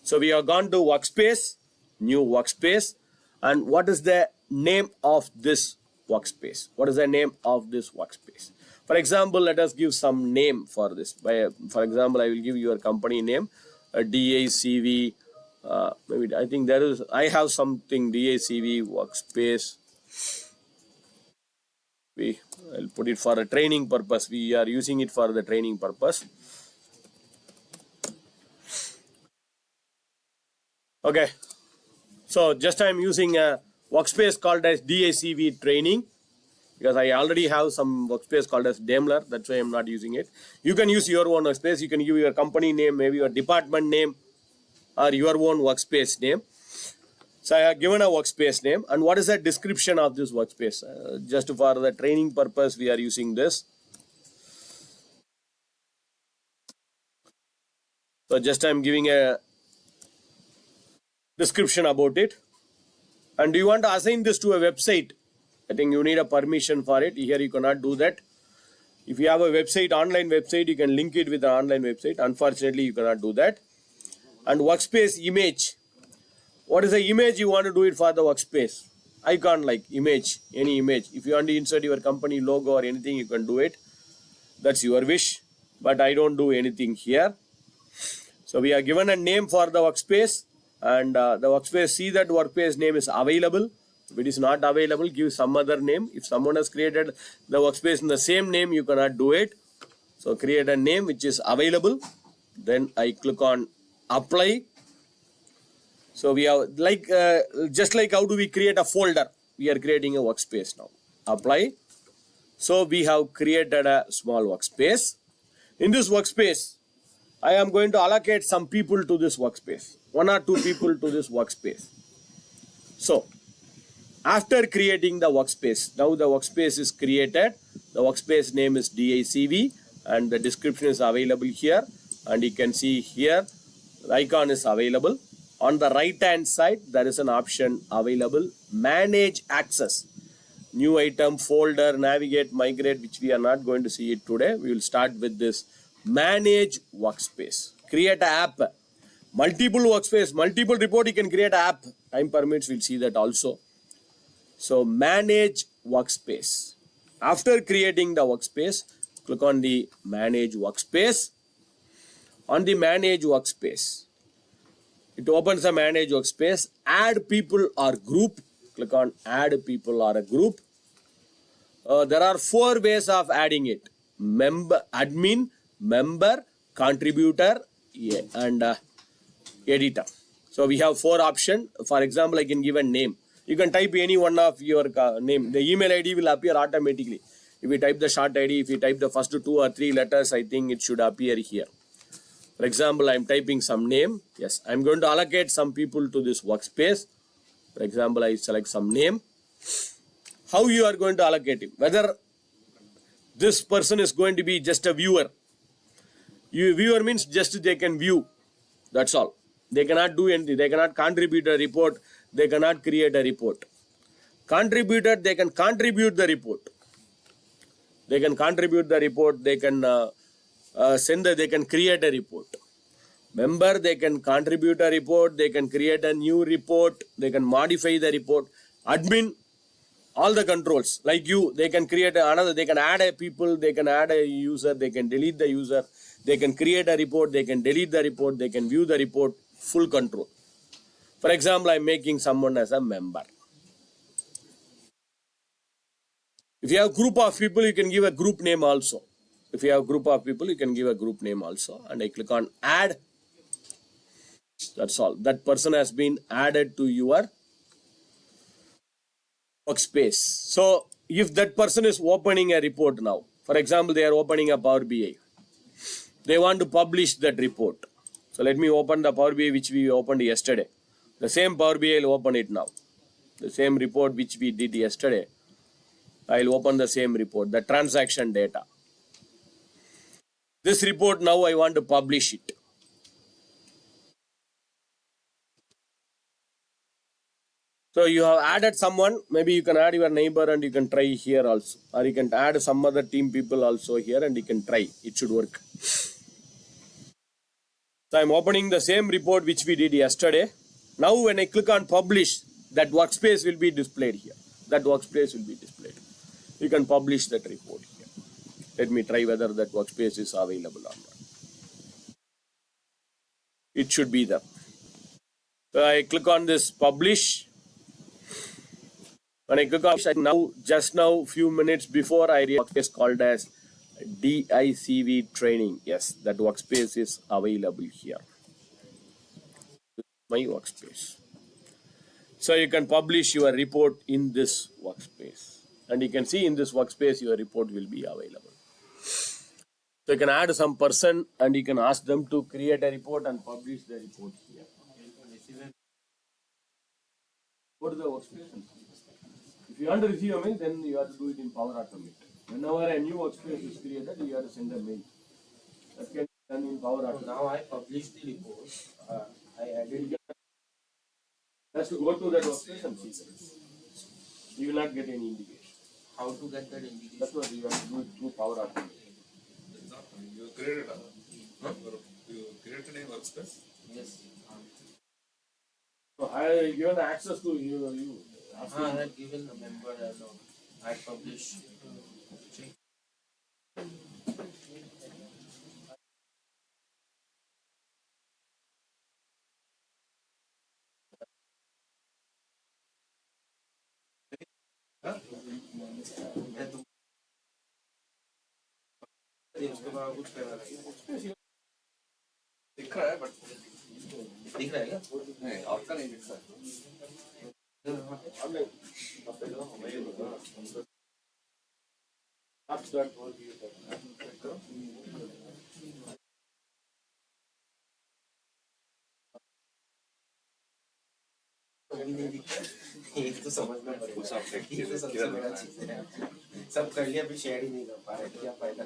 So we have gone to workspace, new workspace. And what is the name of this workspace? What is the name of this workspace? For example, let us give some name for this. For example, I will give your company name, DACV. Maybe I think I have something DACV workspace. I'll put it for a training purpose. We are using it for the training purpose. Okay. So just I'm using a workspace called as DACV training, because I already have some workspace called as Daimler. That's why I'm not using it. You can use your own workspace. You can give your company name, maybe your department name, or your own workspace name. So I have given a workspace name. And what is the description of this workspace? Just for the training purpose, we are using this. So just I'm giving a description about it. And do you want to assign this to a website? I think you need a permission for it. Here you cannot do that. If you have a website, online website, you can link it with an online website. Unfortunately, you cannot do that. And workspace image. What is the image you want to do it for the workspace? Icon like image, any image. If you want to insert your company logo or anything, you can do it. That's your wish. But I don't do anything here. So we are given a name for the workspace. And the workspace, see that workspace name is available. If it is not available, give some other name. If someone has created the workspace in the same name, you cannot do it. So create a name which is available. Then I click on apply. So we have just like how do we create a folder? we are creating a workspace now. Apply. So we have created a small workspace. In this workspace, I am going to allocate some people to this workspace, 1 or 2 people to this workspace. So after creating the workspace, now the workspace is created. The workspace name is DICV and the description is available here, and you can see here the icon is available. On the right hand side there is an option available, manage access, new item, folder, navigate, migrate, which we are not going to see it today. We will start with this manage workspace. Create an app, multiple workspace, multiple report, you can create an app. Time permits, we'll see that also. So manage workspace. After creating the workspace, click on the manage workspace. On the manage workspace, it opens the manage workspace. Add people or group. Click on add people or a group. There are 4 ways of adding it: member, admin, member, contributor, and editor. So we have 4 options. For example, I can give a name. You can type any one of your name. The email ID will appear automatically. If you type the short ID, if you type the first 2 or 3 letters, I think it should appear here. For example, I am typing some name. Yes, I am going to allocate some people to this workspace. For example, I select some name. How you are going to allocate him? Whether this person is going to be just a viewer. Viewer means just they can view. That's all. They cannot do anything. They cannot contribute a report. They cannot create a report. Contributor, they can contribute the report. They can contribute the report. They can they can create a report. Member, they can contribute a report. They can create a new report. They can modify the report. Admin, all the controls. Like you, they can create another. They can add a people. They can add a user. They can delete the user. They can create a report. They can delete the report. They can view the report. Full control. For example, I am making someone as a member. If you have a group of people, you can give a group name also. If you have a group of people, you can give a group name also. And I click on add. That's all. That person has been added to your workspace. So if that person is opening a report now, for example, they are opening a Power BI. They want to publish that report. So let me open the Power BI which we opened yesterday. The same Power BI, I'll open it now. The same report which we did yesterday, I'll open the same report, the transaction data. This report now I want to publish it. So you have added someone, maybe you can add your neighbor and you can try here also. Or you can add some other team people also here and you can try. It should work. So I'm opening the same report which we did yesterday. Now when I click on publish, that workspace will be displayed here. That workspace will be displayed. You can publish that report here. Let me try whether that workspace is available or not. It should be there. So I click on this publish. When I click on now, just now, few minutes before, I read workspace called as DICV training. Yes, that workspace is available here. My workspace. So you can publish your report in this workspace. And you can see in this workspace, your report will be available. So you can add some person and you can ask them to create a report and publish the report here. Go to the workspace and see. If you want to receive a mail, then you have to do it in Power Automate. Whenever a new workspace is created, you have to send a mail. That can be done in Power Automate. Now I published the report. I added. Just to go to that workspace and see that. You will not get any indication. How to get that indication? That's what you have to do it through Power Automate. You created you created a workspace? Yes. So I given access to you. I had given a member and I published. Check. उसके बाद कुछ करना नहीं दिख रहा है but दिख रहा है क्या? नहीं आपका नहीं दिख रहा है Online. Apps that work you एक तो समझना पड़ेगा, ये तो सबसे बड़ा चीज है। सब कर लिया फिर शेयर ही नहीं कर पा रहे, क्या फायदा।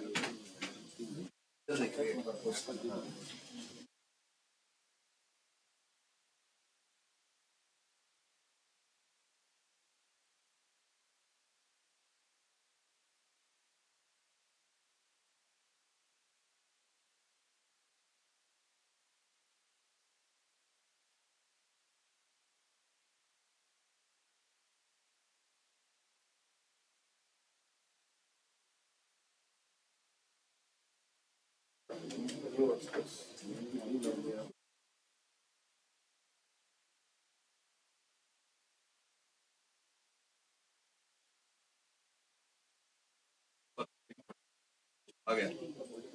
आ गया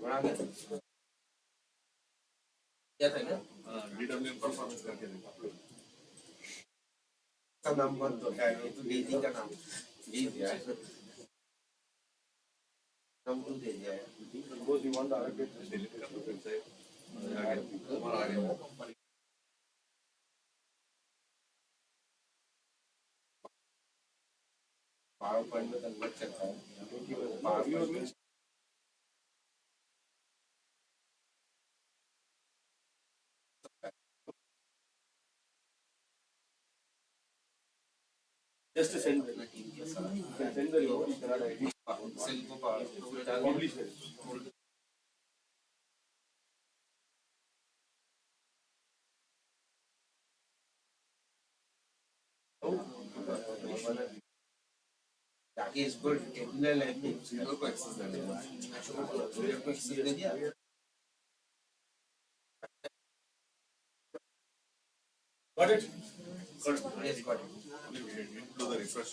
बड़ा गया क्या था ना, DWM परफॉर्मेंस करके देखो। सब नंबर तो है, ये तो डेजी का नाम जी दिया है, नंबर दे दिया है। suppose you want to allocate this delete कर दो फिर से आ गया तुम्हारा आ गया। पावर पॉइंट में कन्वर्ट करता है, पावर पॉइंट में just send अपना टीम के साथ you can send the link, you cannot ID. Cell को power Publish it. that is good. Technical language senior को एक्सेस दे देना। मेरे को एक्सेस दे दिया। Got it? Yes, got it. Do the refresh.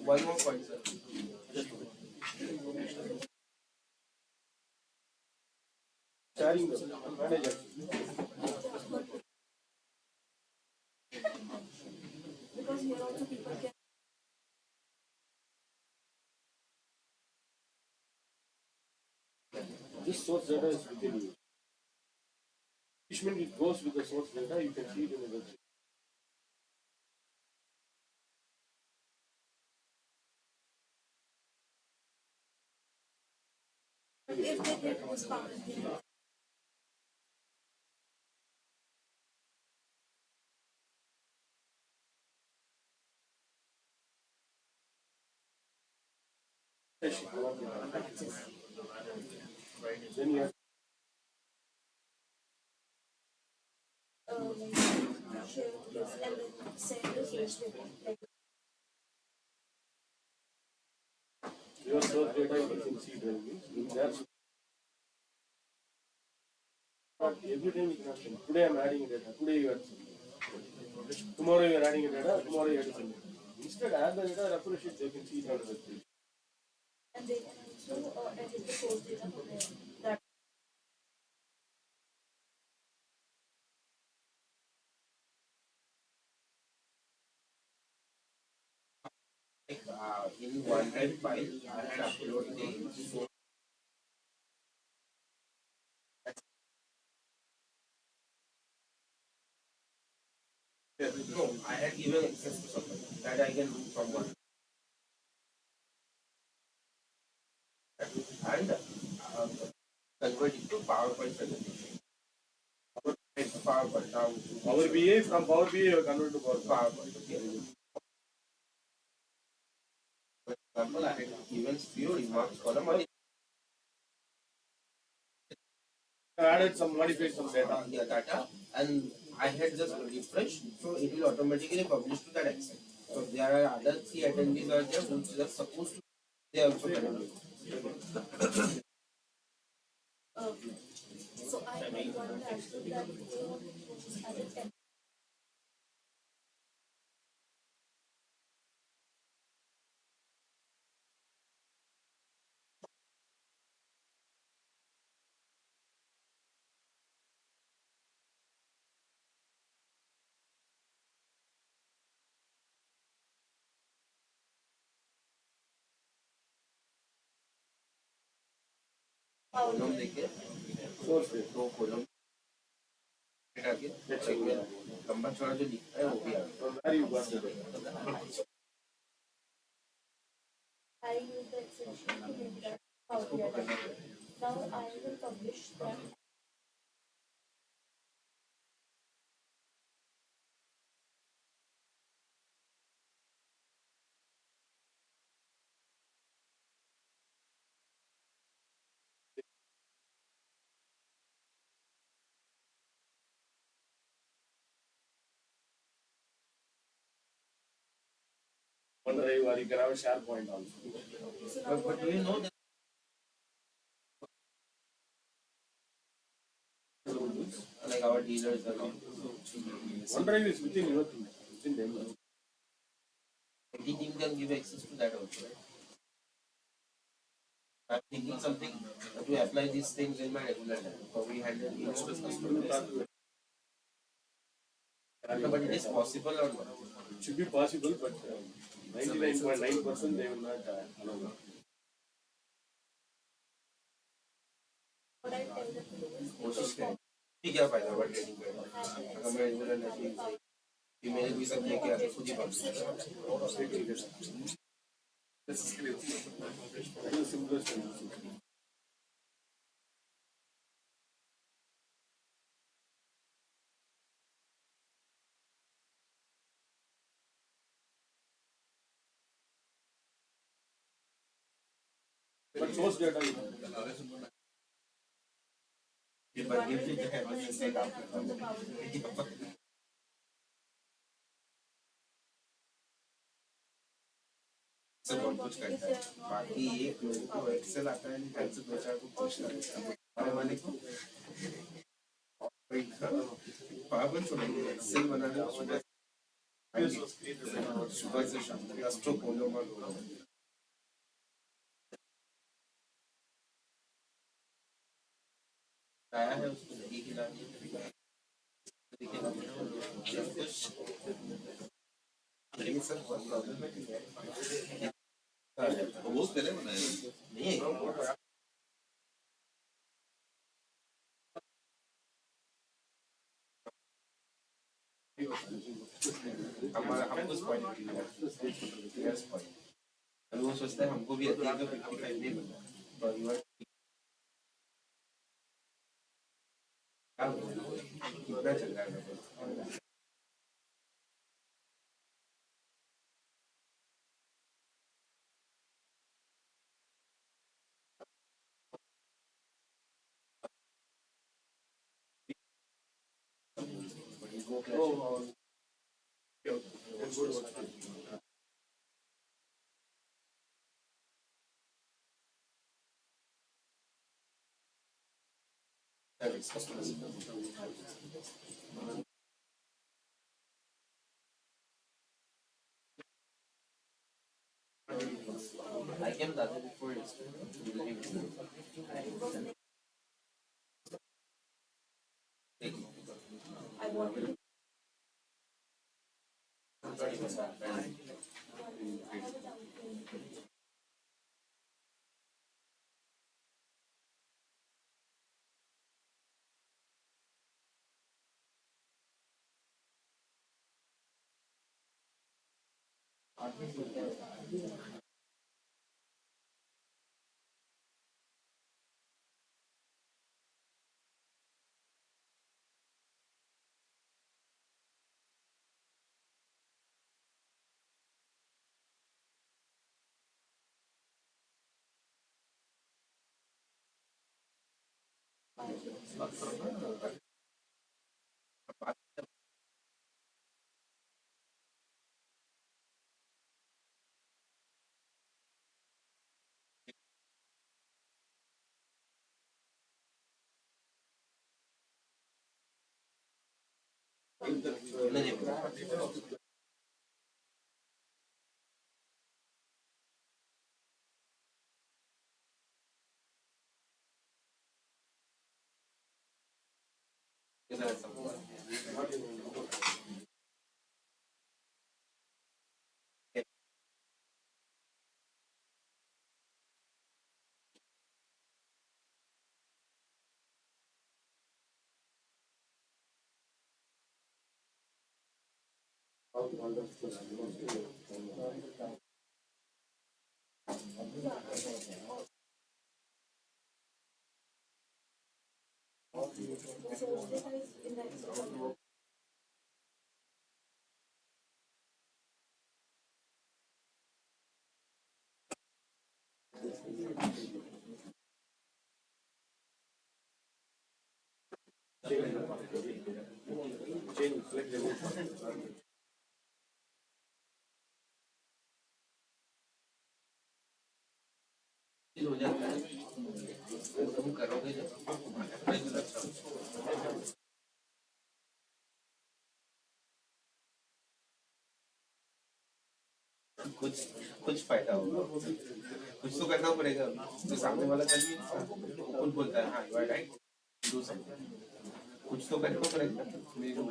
One more point, sir. Sharing the manager. Because here also people can This source data is within you. Which means it goes with the source data, you can see it in the website. if they get this power, Then you have share this and then send this newspaper. Like, your source data you can see there. That's not every time you can send. Today I'm adding data. Today you add something. Tomorrow you are adding data. Tomorrow you add something. Instead add the data, refresh it. They can see it on the website. and they can also edit the source data for their that. In OneDrive file, I had uploaded the source. No, I had given access to somebody that I can do from one. And convert it to PowerPoint presentation. PowerPoint now. Power BI, from Power BI you are converted to PowerPoint. Okay. For example, I had given few remarks for the money. Added some, modified some data. Yeah, data, and I had just refreshed, so it will automatically publish to that Excel. So there are other 3 attendees are there which are supposed to, they also cannot do it. So I want to ask you that they want to added column देके तो column हटा के लंबा चौड़ा जो दिखता है वो भी आ गया। I use the extension to make that Power BI. Now I will publish that. OneDrive or you can have a SharePoint also. So now But do you know that like our dealers are not OneDrive is within your team, within Daimler. any team can give access to that also, right? I'm thinking something to apply these things in my regular life. So we handle customers. But it is possible or not? It should be possible, but 99.9% they will not allow. what I tell them to do is कोशिश करें ठीक है फायदा but training करें अगर मैं regular नहीं कि मेरे भी सब लेके आके खुद ही पकड़ This is clear. That is the simplest thing. But source data, but give it to him and say सब बहुत कुछ करता है बाकी एक लोगों को एक्सेल आता है नहीं से दो चार को पूछना है हमारे वाले को पावन छोड़ेंगे एक्सेल बनाने सुबह से शाम तक 10 तो खोलो मत आया है उसको लगी खिला ये सब बहुत प्रॉब्लमेटिक है वो पहले बनाया नहीं है हमारा हमको पॉइंट यस पॉइंट वो सोचता है हमको भी अति तो 55 नहीं बना तो यू आर कितना चल रहा है I came that before I want to The source data is in the Excel. हो जाता है तुम करोगे जब कुछ कुछ फायदा होगा कुछ तो करना पड़ेगा तो सामने वाला कर भी वो खुद बोलता है हाँ you are right do something कुछ तो करना पड़ेगा नहीं तो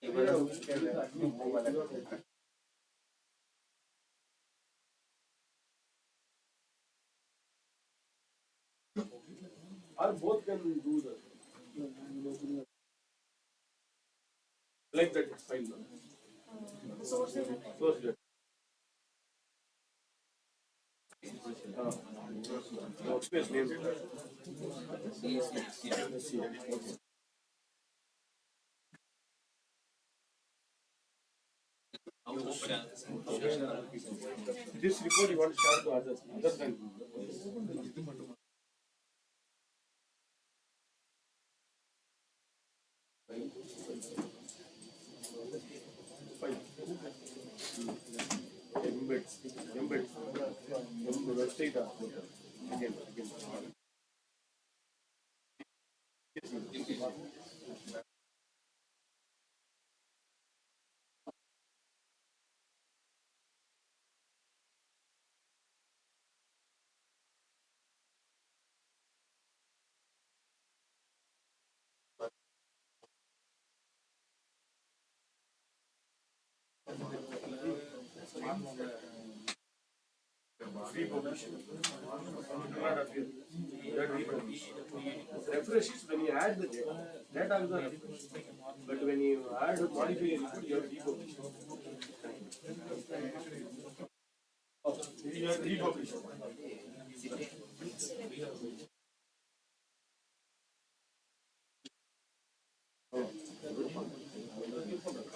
ये वाला वो वाला Or both can do that. Like that, it's fine. The source data. Source data. Workspace name. This report you want to share to others, other than fine. Embeds, website. Again. Republishing. That republish. Refresh is when you add the data. That also refresh. But when you add modify a report, you have to republish. You have to republish.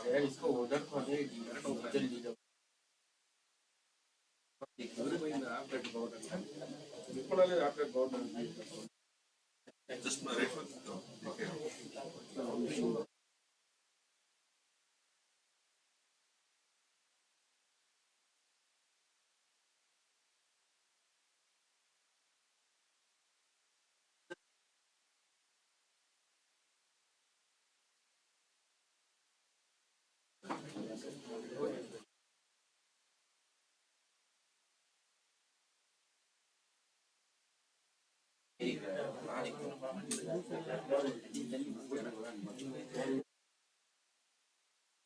यार इसको order करने जल्दी जाओ After government. Just my reference.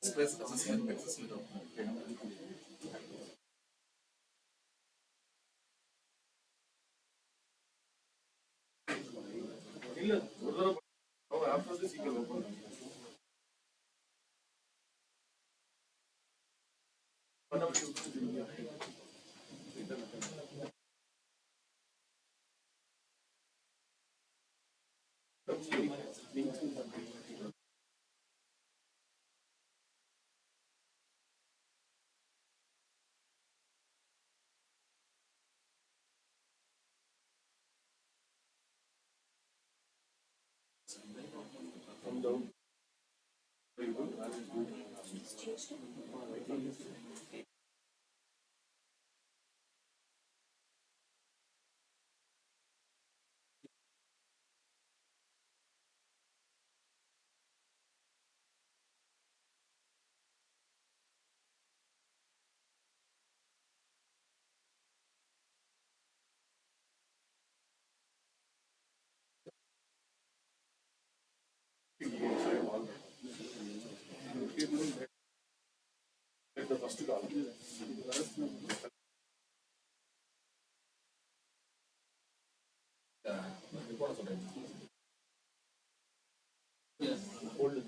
Stress assessment assessment. After this, you can open. Come down. It's changed. At the first call. Hold it.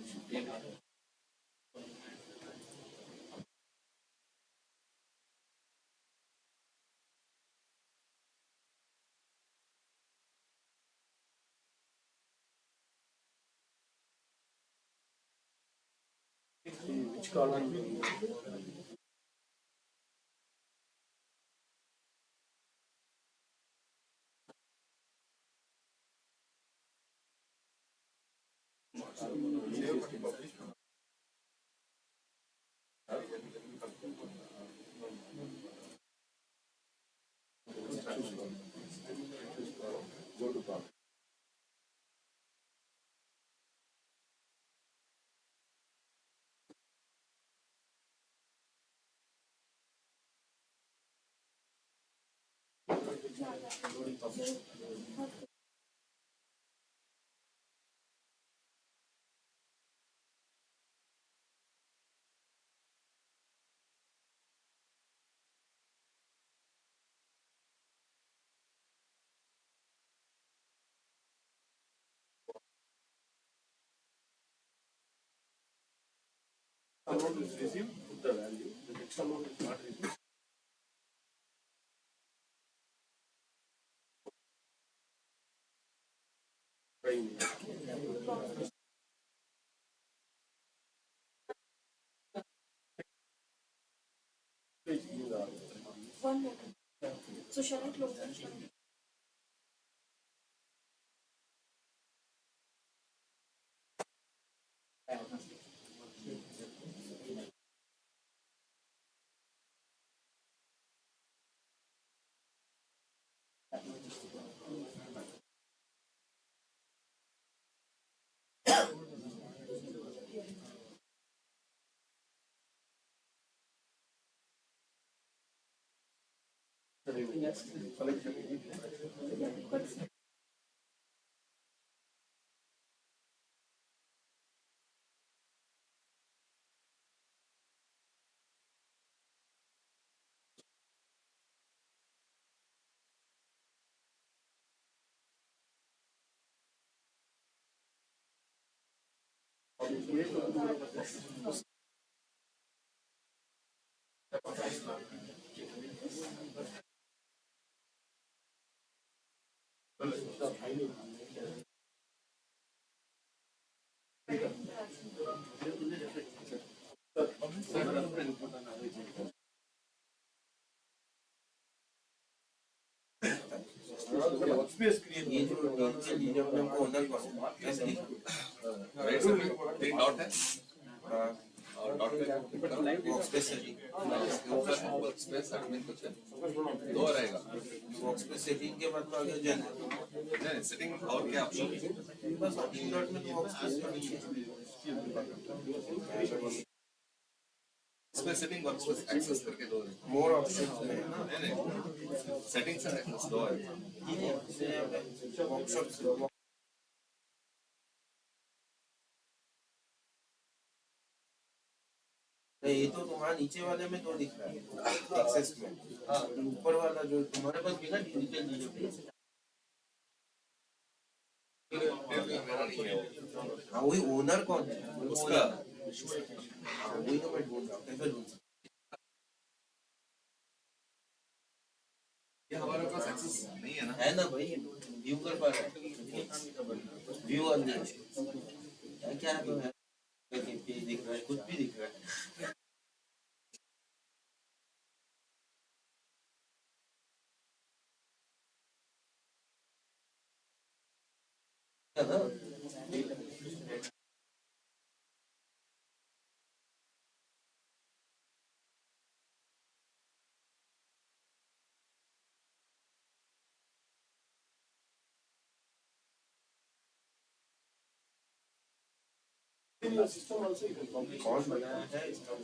Which column? Amount is received, put the value. The next amount is not received. One more. So shall I close it? Workspace create. ये जो ये जब हमको owner को कैसे लिखा right side में तीन डॉट है हाँ और डॉट पे वर्कस्पेस सेटिंग इसके ऊपर वर्क स्पेस एडमिन कुछ है दो रहेगा वर्कस्पेस सेटिंग के बाद तो आगे जनरल नहीं सेटिंग और क्या ऑप्शन बस तीन डॉट में तो वर्कस्पेस सेटिंग इसमें सेटिंग वर्क स्पेस एक्सेस करके दो है मोर ऑप्शंस में है ना नहीं सेटिंग्स एंड एक्सेस दो है वर्कशॉप्स ये तो तुम्हारा नीचे वाले में तो दिख रहा है एक्सेस में ऊपर वाला जो तुम्हारे पास भी ना डिजिटल मेरा नहीं है हाँ वही ओनर कौन है उसका हाँ वही तो मैं ढूंढ रहा हूँ कैसे ढूंढ सकता ये हमारे पास एक्सेस नहीं है ना है ना भाई व्यू कर पा रहा है व्यू ऑन क्या क्या तो है दिख रहा है कुछ भी दिख रहा है है ना In your system also you can publish. कौन बनाया है इसका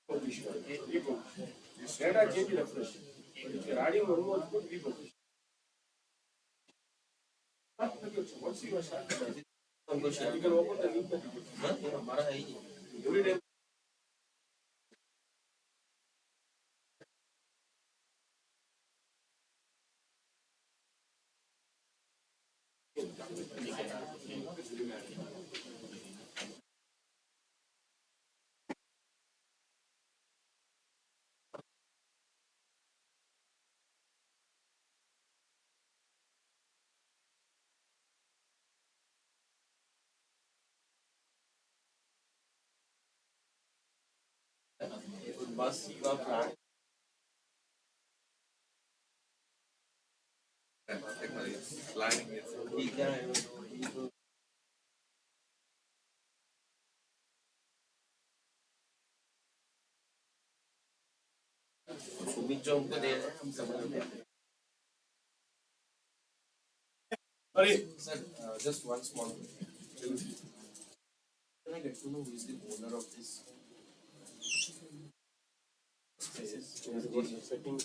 Publish. Republish. Data change refresh. If you're adding one more input, republish. Once you are started, हमको share you can open the link that you get. हाँ ये हमारा है ही नहीं Every day. bus you are planning. Sliding is. ठीक है सुमित जो हमको दे रहे हैं हम समझ लेते हैं Sorry. sir just one small thing can I get to know who is the owner of this space Setting.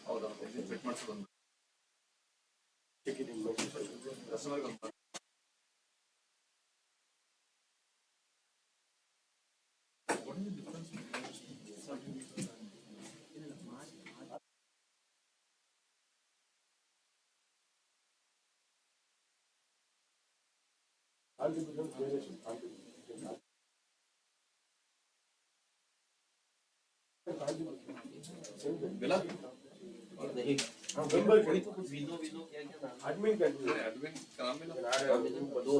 ಹೌದಾ ಚೆಕ್ ಮಾಡ್ಸೋದು Check it in. ಕಸ್ಟಮರ್ बिला नहीं हाँ वही तो कुछ विनो विनो क्या क्या नाम Admin can do it. Admin का नाम मिला दो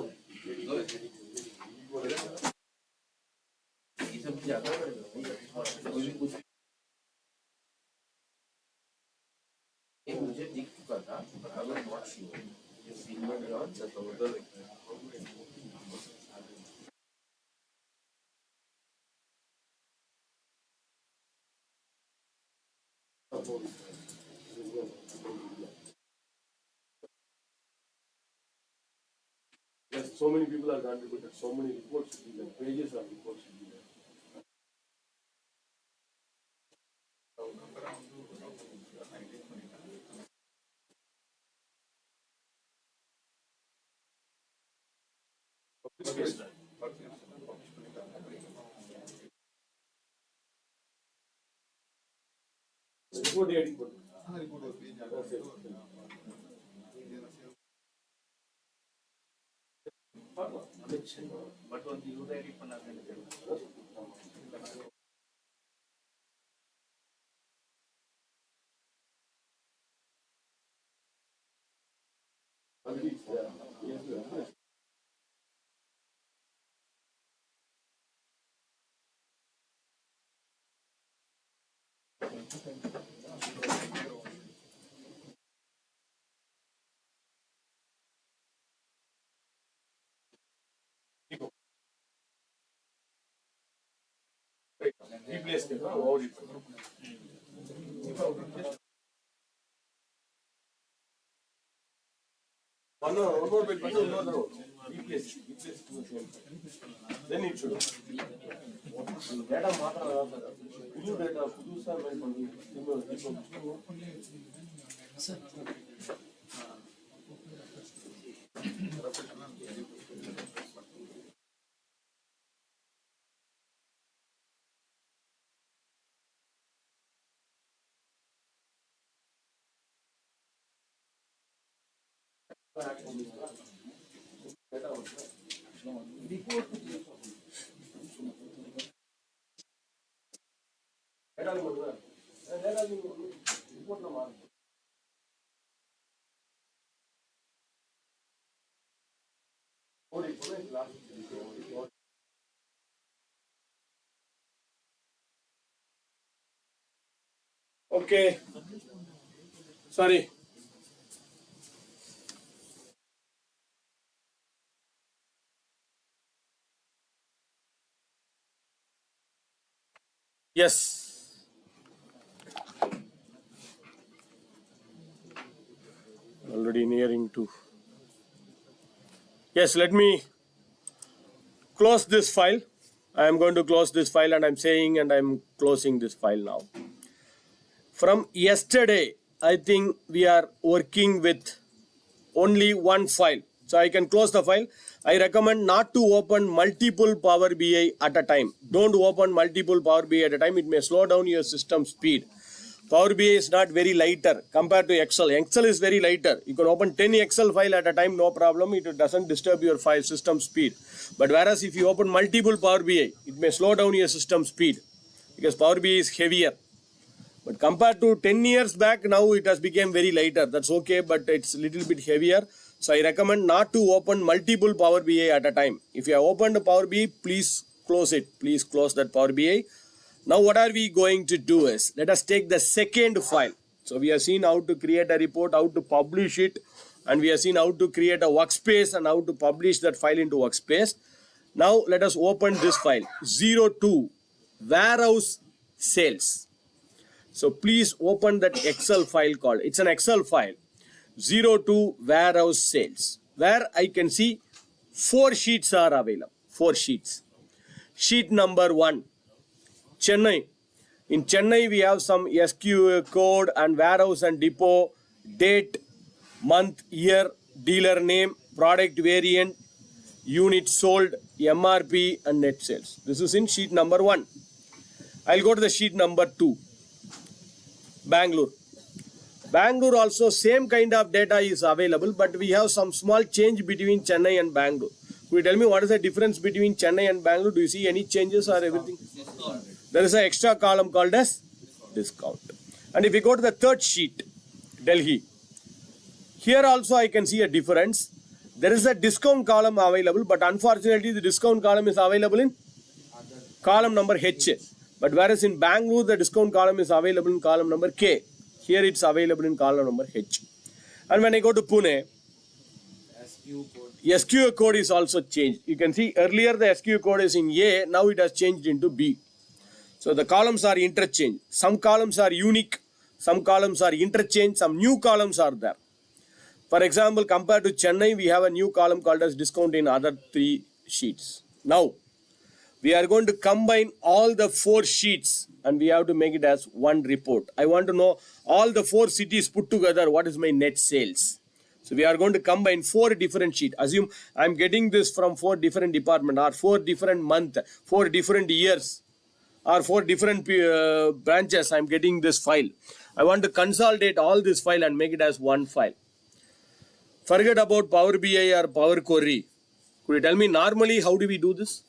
ये सब ज्यादा कोई भी कुछ ये मुझे दिख चुका था but I was not sure ये सिल्वर जॉन चतुर्दर Yes, so many people are contributed, so many reports should be there, pages of reports should be there. Report heading for but ಒಂದು ಯೂಸ್ ಐಡಿ பண்ணாங்க replace the audit. One more bit, replace to the same. Then it should. Data matter. New data, producer, Okay. Sorry. Yes. Already nearing to. Yes, let me close this file. I am going to close this file, and I'm saying, and I'm closing this file now. From yesterday, I think we are working with only one file. So I can close the file. I recommend not to open multiple Power BI at a time. Don't open multiple Power BI at a time. It may slow down your system speed. Power BI is not very lighter compared to Excel. Excel is very lighter. You can open 10 Excel file at a time, no problem. It doesn't disturb your file system speed. But whereas if you open multiple Power BI, it may slow down your system speed because Power BI is heavier. But compared to 10 years back, now it has become very lighter. That's okay, but it's a little bit heavier. So I recommend not to open multiple Power BI at a time. If you have opened a Power BI, please close it. Please close that Power BI. Now what are we going to do is, let us take the second file. So we have seen how to create a report, how to publish it, and we have seen how to create a workspace and how to publish that file into workspace. Now let us open this file, 02 warehouse sales. So please open that Excel file called, it's an Excel file, 02 warehouse sales, where I can see 4 sheets are available, 4 sheets. Sheet number 1, Chennai. In Chennai, we have some SQ code and warehouse and depot, date, month, year, dealer name, product variant, unit sold, MRP and net sales. This is in sheet number 1. I'll go to the sheet number 2. Bangalore. Bangalore also same kind of data is available, but we have some small change between Chennai and Bangalore. Could you tell me what is the difference between Chennai and Bangalore? Do you see any changes or everything? There is an extra column called as discount. And if we go to the third sheet, Delhi, here also I can see a difference. There is a discount column available, but unfortunately the discount column is available in column number H. But whereas in Bangalore, the discount column is available in column number K. Here it's available in column number H. And when I go to Pune, SQ code is also changed. You can see earlier the SQ code is in A, now it has changed into B. So the columns are interchanged. Some columns are unique, some columns are interchanged, some new columns are there. For example, compared to Chennai, we have a new column called as discount in other 3 sheets. Now, we are going to combine all the 4 sheets and we have to make it as one report. I want to know all the 4 cities put together, what is my net sales. So we are going to combine 4 different sheets. Assume I am getting this from 4 different departments or 4 different months, 4 different years or 4 different branches. I am getting this file. I want to consolidate all this file and make it as one file. Forget about Power BI or Power Query. Could you tell me normally how do we do this?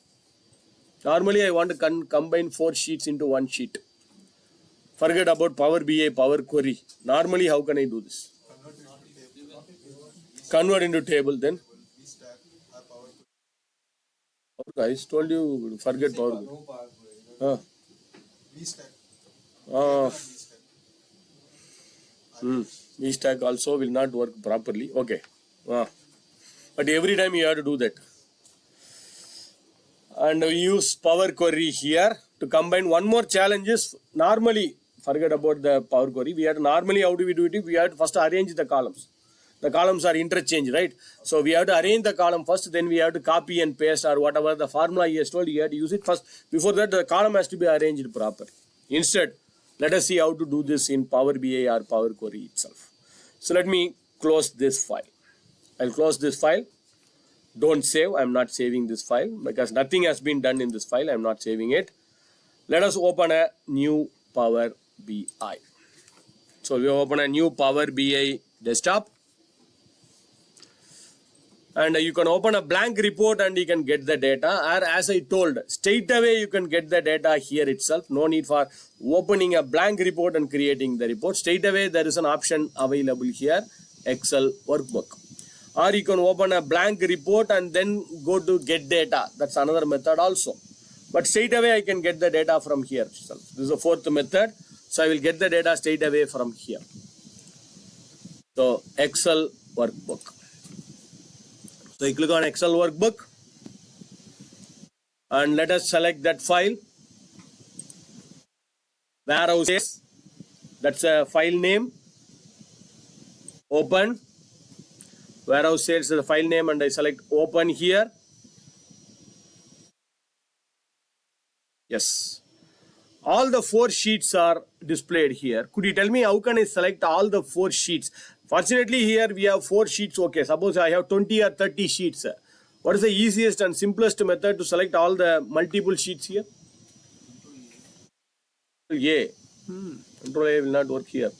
Normally I want to combine 4 sheets into one sheet. Forget about Power BI, Power Query. Normally how can I do this? Convert into table then. Guys told you forget Power BI. VStack also will not work properly. Okay. But every time you have to do that. And we use Power Query here to combine. One more challenge is normally, forget about the Power Query. We have to normally, how do we do it? We have to first arrange the columns. The columns are interchanged, right? So we have to arrange the column first, then we have to copy and paste or whatever the formula he has told, you have to use it first. Before that, the column has to be arranged properly. Instead, let us see how to do this in Power BI or Power Query itself. So let me close this file. I'll close this file. Don't save. I'm not saving this file because nothing has been done in this file. I'm not saving it. Let us open a new Power BI. So we open a new Power BI desktop. And you can open a blank report and you can get the data. Or as I told, straight away you can get the data here itself. No need for opening a blank report and creating the report. Straight away there is an option available here, Excel workbook. Or you can open a blank report and then go to get data. That's another method also. But straight away I can get the data from here itself. This is the 4th method. So I will get the data straight away from here. So Excel workbook. So you click on Excel workbook and let us select that file. Warehouse, that's a file name. Open. Warehouse sales is the file name and I select open here. Yes. All the 4 sheets are displayed here. Could you tell me how can I select all the 4 sheets? Fortunately, here we have 4 sheets. Okay, suppose I have 20 or 30 sheets. What is the easiest and simplest method to select all the multiple sheets here? A. Control A will not work here.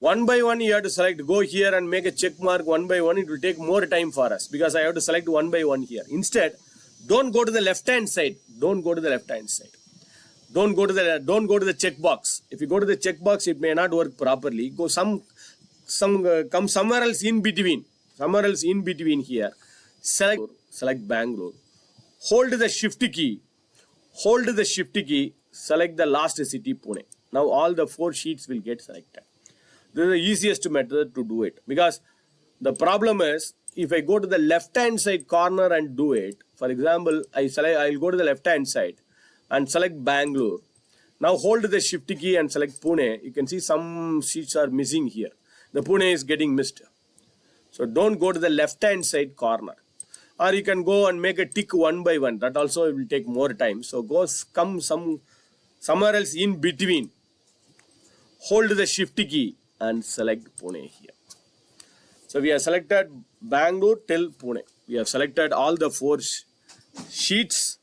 One by one you have to select. Go here and make a check mark one by one. It will take more time for us because I have to select one by one here. Instead, don't go to the left hand side. Don't go to the left hand side. Don't go to the checkbox. If you go to the checkbox, it may not work properly. Go come somewhere else in between. Somewhere else in between here. Select Bangalore. Hold the shift key. Hold the shift key. Select the last city, Pune. Now all the 4 sheets will get selected. This is the easiest method to do it because the problem is if I go to the left hand side corner and do it, for example, I'll go to the left hand side and select Bangalore. Now hold the shift key and select Pune. You can see some sheets are missing here. The Pune is getting missed. So don't go to the left hand side corner. Or you can go and make a tick one by one. That also will take more time. So come somewhere else in between. Hold the shift key and select Pune here. So we have selected Bangalore till Pune. We have selected all the 4 sheets.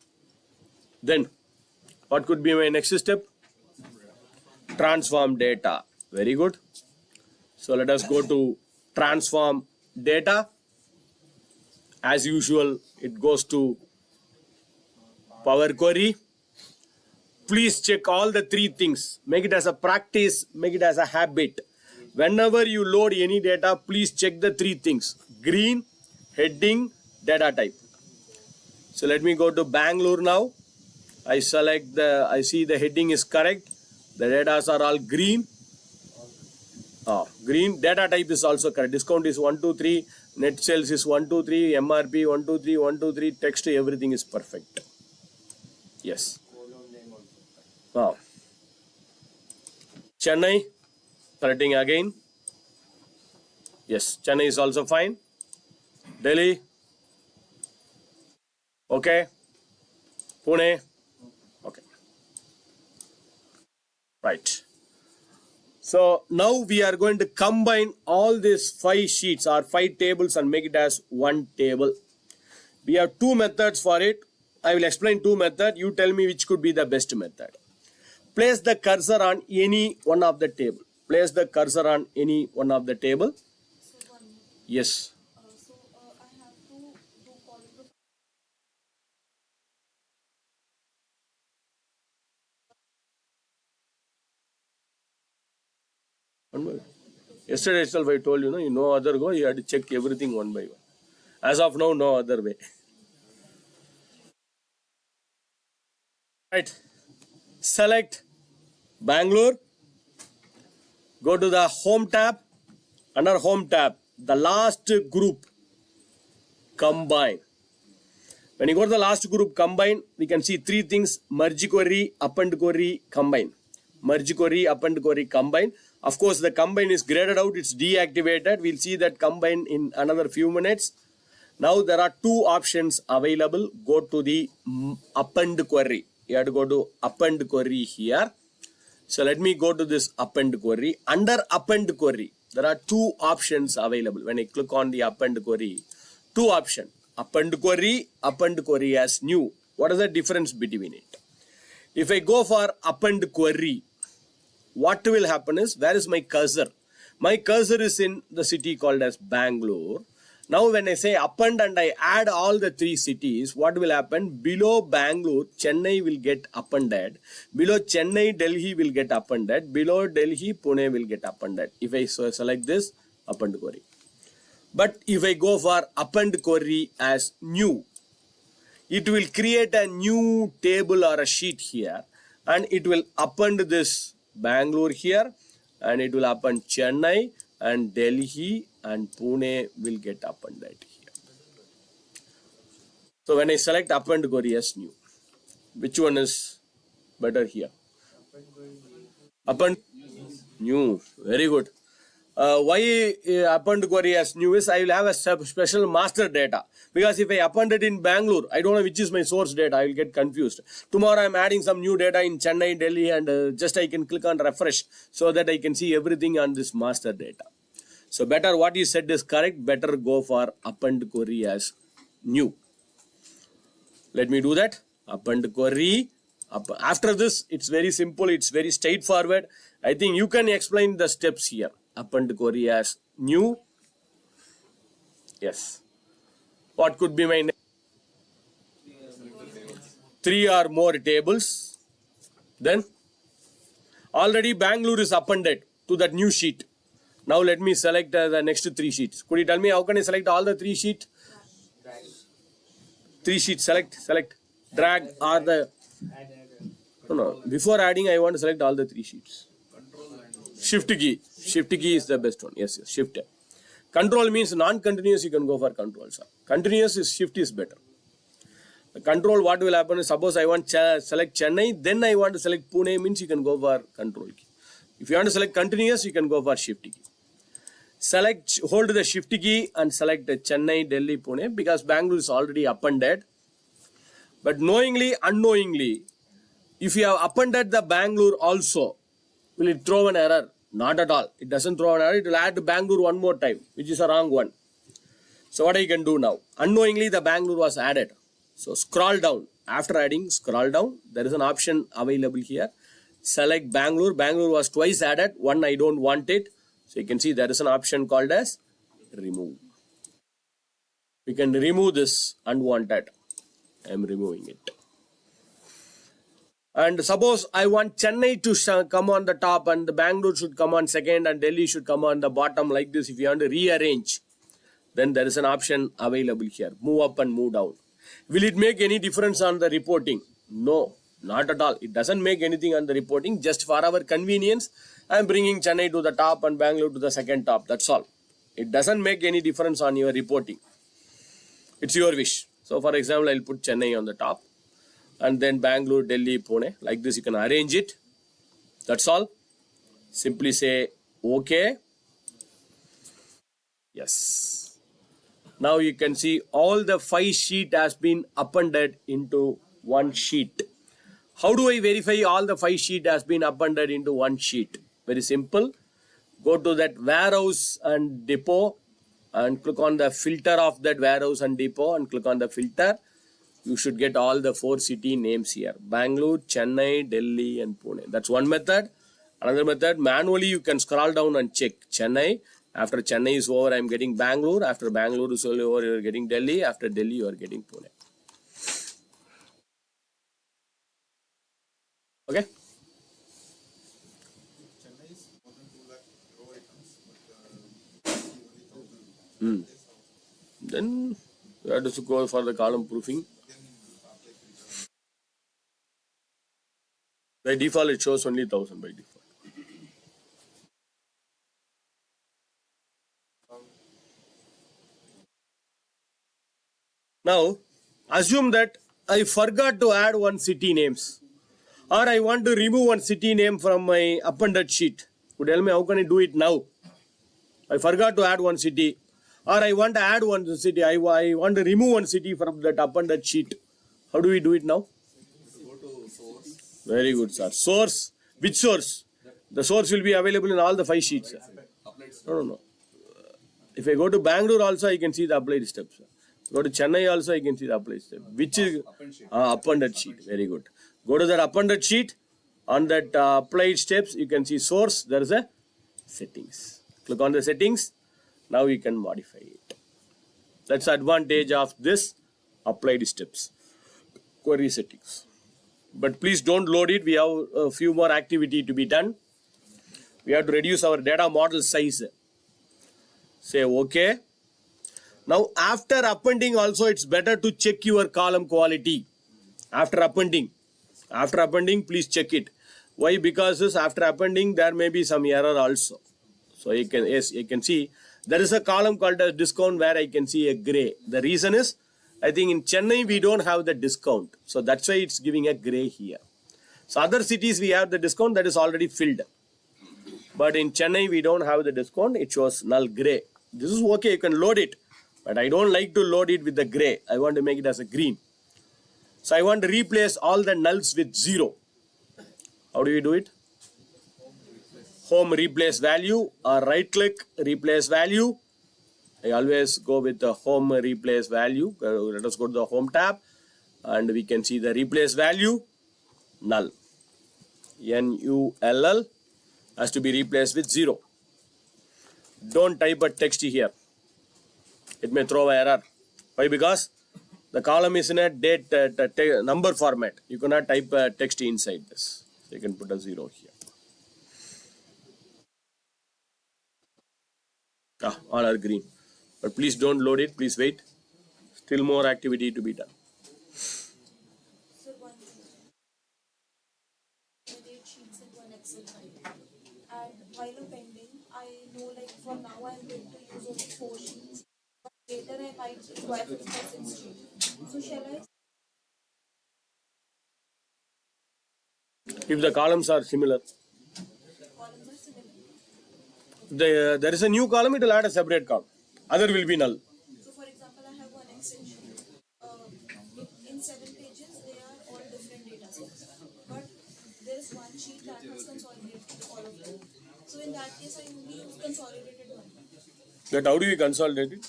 Then what could be my next step? Transform data. Very good. So let us go to transform data. As usual, it goes to Power Query. Please check all the 3 things. Make it as a practice. Make it as a habit. Whenever you load any data, please check the 3 things. Green, heading, data type. So let me go to Bangalore now. I see the heading is correct. The data are all green. Green. Data type is also correct. Discount is 123. Net sales is 123. MRP 123. 123. Text, everything is perfect. Yes. Chennai. Selecting again. Yes, Chennai is also fine. Delhi. Okay. Pune. Okay. Right. So now we are going to combine all these 5 sheets or 5 tables and make it as one table. We have 2 methods for it. I will explain 2 methods. You tell me which could be the best method. Place the cursor on any one of the table. Place the cursor on any one of the table. So one minute. Yes. I have to do polygraph. One by one. Yesterday itself I told you, no other go. You had to check everything one by one. As of now, no other way. Right. Select Bangalore. Go to the Home tab. Under Home tab, the last group, combine. When you go to the last group, combine, we can see 3 things: merge query, append query, combine. Merge query, append query, combine. Of course, the combine is graded out. It's deactivated. We'll see that combine in another few minutes. Now there are 2 options available. Go to the append query. You have to go to append query here. So let me go to this append query. Under append query, there are 2 options available. When I click on the append query, 2 options. Append query as new. What is the difference between it? If I go for append query, what will happen is, where is my cursor? My cursor is in the city called as Bangalore. Now when I say append and I add all the 3 cities, what will happen? Below Bangalore, Chennai will get appended. Below Chennai, Delhi will get appended. Below Delhi, Pune will get appended. If I select this, append query. But if I go for append query as new, it will create a new table or a sheet here, and it will append this Bangalore here, and it will append Chennai, and Delhi and Pune will get appended here. So when I select append query as new, which one is better here? Append new. Very good. Why append query as new is I will have a special master data, because if I append it in Bangalore, I don't know which is my source data. I will get confused. Tomorrow I am adding some new data in Chennai, Delhi, and just I can click on refresh so that I can see everything on this master data. So better what you said is correct. Better go for append query as new. Let me do that. Append query. After this, it's very simple. It's very straightforward. I think you can explain the steps here. Append query as new. Yes. What could be my name? 3 or more tables. Then already Bangalore is appended to that new sheet. Now let me select the next 3 sheets. Could you tell me how can I select all the 3 sheets? 3 sheets, select, drag or the, no, before adding I want to select all the 3 sheets. Shift key is the best one. Yes, shift. Control means non-continuous, you can go for control, sir. Continuous is shift is better. The control, what will happen is, suppose I want select Chennai, then I want to select Pune, means you can go for control key. If you want to select continuous, you can go for shift key. Hold the shift key and select Chennai, Delhi, Pune, because Bangalore is already appended. But knowingly, unknowingly, if you have appended the Bangalore also, will it throw an error? Not at all. It doesn't throw an error. It will add Bangalore one more time, which is a wrong one. So what I can do now? Unknowingly, the Bangalore was added. So scroll down. After adding, scroll down. There is an option available here. Select Bangalore. Bangalore was twice added. One, I don't want it. So you can see there is an option called as remove. We can remove this unwanted. I am removing it. And suppose I want Chennai to come on the top and the Bangalore should come on second and Delhi should come on the bottom like this. If you want to rearrange, then there is an option available here. Move up and move down. Will it make any difference on the reporting? No, not at all. It doesn't make anything on the reporting. Just for our convenience, I am bringing Chennai to the top and Bangalore to the second top. That's all. It doesn't make any difference on your reporting. It's your wish. So for example, I'll put Chennai on the top. And then Bangalore, Delhi, Pune. Like this, you can arrange it. That's all. Simply say OK. Yes. Now you can see all the 5 sheet has been appended into one sheet. How do I verify all the 5 sheet has been appended into one sheet? Very simple. Go to that warehouse and depot and click on the filter of that warehouse and depot and click on the filter. You should get all the 4 city names here. Bangalore, Chennai, Delhi and Pune. That's one method. Another method, manually you can scroll down and check Chennai. After Chennai is over, I am getting Bangalore. After Bangalore is over, you are getting Delhi. After Delhi, you are getting Pune. Okay? Chennai is more than 2 lakh row items, but only 1,000. Then you have to go for the column proofing. By default, it shows only 1,000 by default. Now, assume that I forgot to add one city names, or I want to remove one city name from my appended sheet. Could you tell me how can I do it now? I forgot to add one city, or I want to add one city. I want to remove one city from that appended sheet. How do we do it now? Go to source. Very good, sir. Source. Which source? The source will be available in all the 5 sheets. Applied No. If I go to Bangalore also, I can see the applied steps. Go to Chennai also, I can see the applied step. Which is appended sheet. Very good. Go to that appended sheet. On that applied steps, you can see source. There is a settings. Click on the settings. Now you can modify it. That's the advantage of this applied steps. Query settings. But please don't load it. We have a few more activity to be done. We have to reduce our data model size. Say OK. Now after appending also, it's better to check your column quality. After appending, please check it. Why? Because after appending, there may be some error also. So you can see there is a column called as discount where I can see a gray. The reason is, I think in Chennai we don't have the discount. So that's why it's giving a gray here. So other cities we have the discount that is already filled. But in Chennai, we don't have the discount. It shows null gray. This is okay. You can load it. But I don't like to load it with the gray. I want to make it as a green. So I want to replace all the nulls with 0. How do we do it? Home replace value or right click replace value. I always go with the home replace value. Let us go to the home tab and we can see the replace value null. NULL has to be replaced with 0. Don't type a text here. It may throw an error. Why? Because the column is in a date number format. You cannot type a text inside this. So you can put a 0 here. All are green. But please don't load it. Please wait. Still more activity to be done. So one edit sheets in one Excel file. And while pending, I know like for now I'm going to use only 4 sheets. But later I might require 56 sheets. So shall I? If the columns are similar, Columns are similar. there is a new column, it will add a separate column. Other will be null. So for example, I have one Excel sheet. In 7 pages, they are all different data sets. But there is one sheet that has consolidated all of them. So in that case, I only use consolidated one. But how do we consolidate it?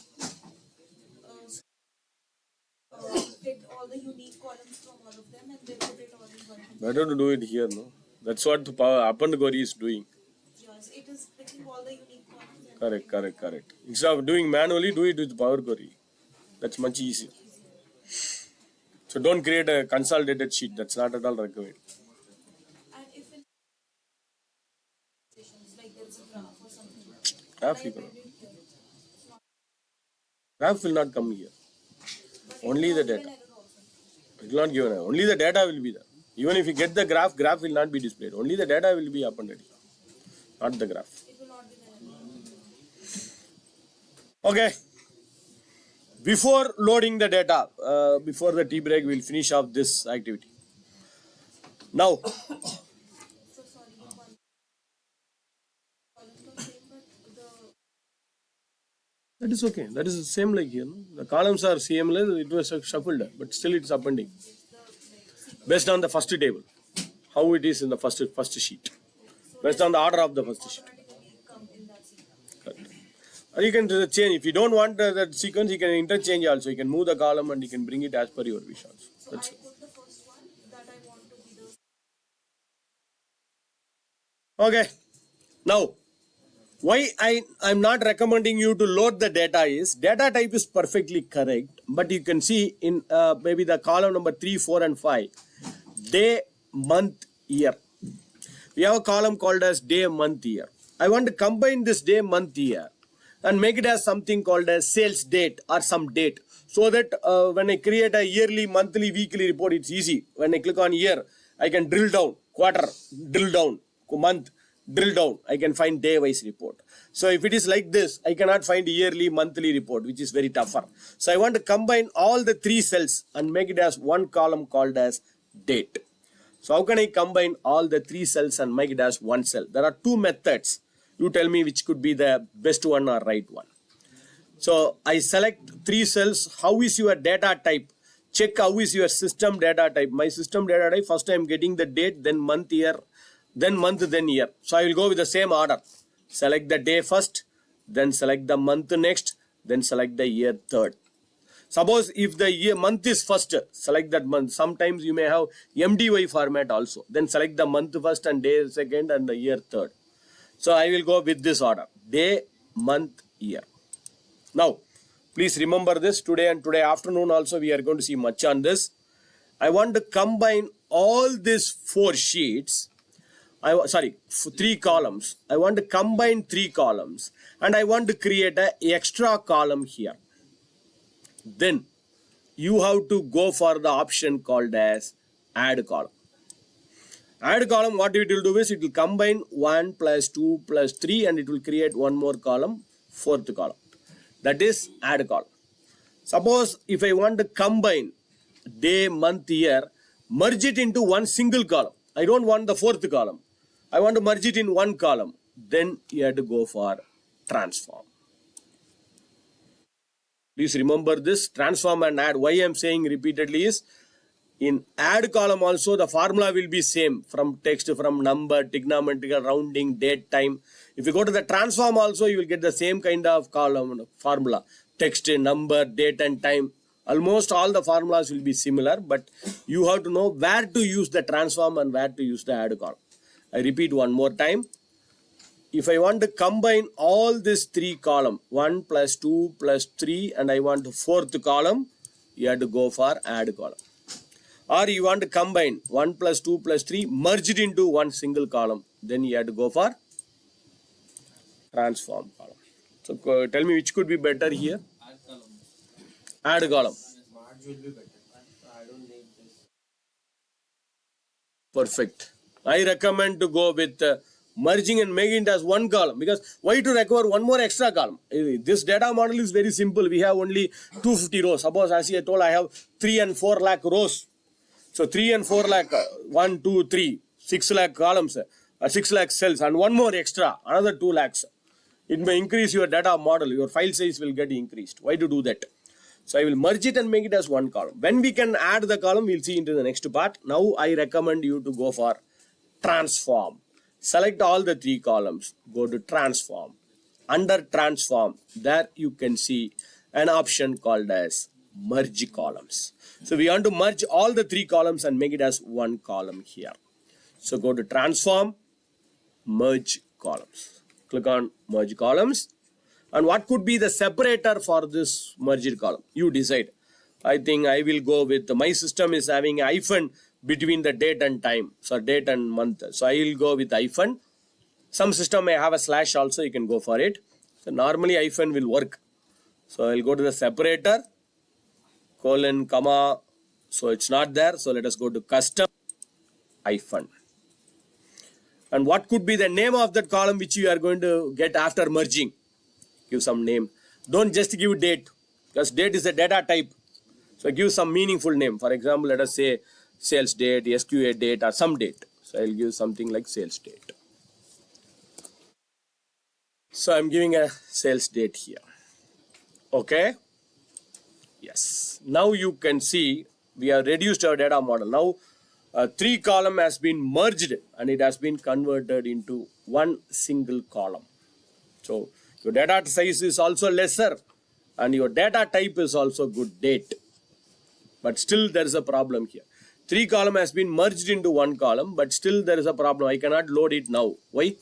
Get all the unique columns from all of them and then put it all in one. Better to do it here, no? That's what the append query is doing. Yes, it is picking all the unique columns. And Correct. Instead of doing manually, do it with Power Query. That's much easier. So don't create a consolidated sheet. That's not at all required. And if in like there is a graph or something, Graph, I you append can- it here. It's not, graph will not come here. but Only it the will data. give an error also. It will not give an error. Only the data will be there. Even if you get the graph will not be displayed. Only the data will be appended here, not the graph. It will not be there. Okay. Before loading the data, before the tea break, we'll finish off this activity. Now, So sorry, the one columns are same, but the that is okay. That is the same like here. No? The columns are similar. It was shuffled, but still it's appending based on the first table. How it is in the first sheet, based on the order of the first sheet. automatically come in that sequence. Correct. Or you can change. If you don't want that sequence, you can interchange also. You can move the column and you can bring it as per your wish also. So That's I put the first one that I want to be the. okay. Now, why I'm not recommending you to load the data is data type is perfectly correct, but you can see in maybe the column number 3, 4, and 5, day, month, year. We have a column called as day, month, year. I want to combine this day, month, year and make it as something called as sales date or some date, so that when I create a yearly, monthly, weekly report, it's easy. When I click on year, I can drill down, quarter, drill down, month, drill down, I can find day wise report. So if it is like this, I cannot find yearly, monthly report, which is very tougher. So I want to combine all the 3 cells and make it as one column called as date. So how can I combine all the 3 cells and make it as one cell? There are 2 methods. You tell me which could be the best one or right one. So I select 3 cells. How is your data type? Check how is your system data type. My system data type, first I am getting the date, then month, year, then month, then year. So I will go with the same order. Select the day first, then select the month next, then select the year third. Suppose if the month is first, select that month. Sometimes you may have MDY format also. Then select the month first and day second and the year third. So I will go with this order. Day, month, year. Now, please remember this. Today and today afternoon also we are going to see much on this. I want to combine all these 4 sheets. 3 columns. I want to combine 3 columns. And I want to create an extra column here. Then you have to go for the option called as add column. Add column, what it will do is it will combine 1 plus 2 plus 3 and it will create one more column, 4th column. That is add column. Suppose if I want to combine day, month, year, merge it into one single column. I don't want the 4th column. I want to merge it in one column. then you have to go for transform. Please remember this, transform and add. Why I am saying repeatedly is, in add column also the formula will be same, from text, from number, trigonometrical, rounding, date, time. If you go to the transform also, you will get the same kind of column formula, text, number, date and time. Almost all the formulas will be similar, but you have to know where to use the transform and where to use the add column. I repeat one more time. If I want to combine all these three column, 1 plus 2 plus 3, and I want the fourth column, you have to go for add column. Or you want to combine 1 plus 2 plus 3 merged into one single column, then you have to go for transform column. So tell me which could be better here? Add column. Add column. Merge will be better. I don't need this. Perfect. I recommend to go with merging and making it as one column, because why to recover one more extra column? This data model is very simple. We have only 250 rows. Suppose as I told, I have 3 and 4 lakh rows. So 3 and 4 lakh, 1, 2, 3, 6 lakh columns, 6 lakh cells, and one more extra, another 2 lakhs. It may increase your data model, your file size will get increased. Why to do that? So I will merge it and make it as one column. When we can add the column, we'll see into the next part. Now I recommend you to go for transform. Select all the three columns, go to transform. Under transform, there you can see an option called as merge columns. So we want to merge all the three columns and make it as one column here. So go to transform, merge columns. Click on merge columns. And what could be the separator for this merged column? You decide. I think I will go with, my system is having a hyphen between the date and time. So date and month. So I will go with hyphen. Some system may have a slash also, you can go for it. So normally hyphen will work. So I will go to the separator, colon, comma. So it's not there. So let us go to custom hyphen. And what could be the name of that column which you are going to get after merging? Give some name. Don't just give date, because date is a data type. So give some meaningful name. For example, let us say sales date, SQA date, or some date. So I'll give something like sales date. So I'm giving a sales date here. Okay. Yes. Now you can see we have reduced our data model. Now 3 column has been merged and it has been converted into one single column. So your data size is also lesser and your data type is also good, date. But still there is a problem here. 3 column has been merged into one column, but still there is a problem. I cannot load it now. Why?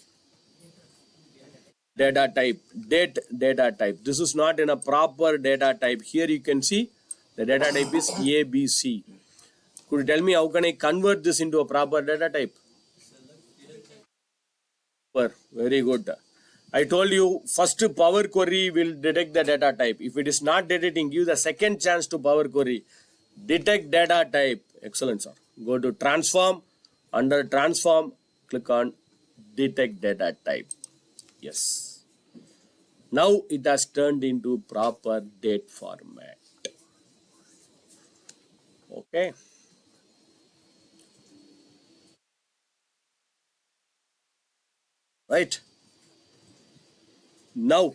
Data type, date, data type. This is not in a proper data type. Here you can see the data type is ABC. Could you tell me how can I convert this into a proper data type? Very good. I told you first Power Query will detect the data type. If it is not detecting, give the second chance to Power Query. Detect data type. Excellent, sir. Go to transform. Under transform, click on detect data type. Yes. Now it has turned into proper date format. Okay. Right. Now,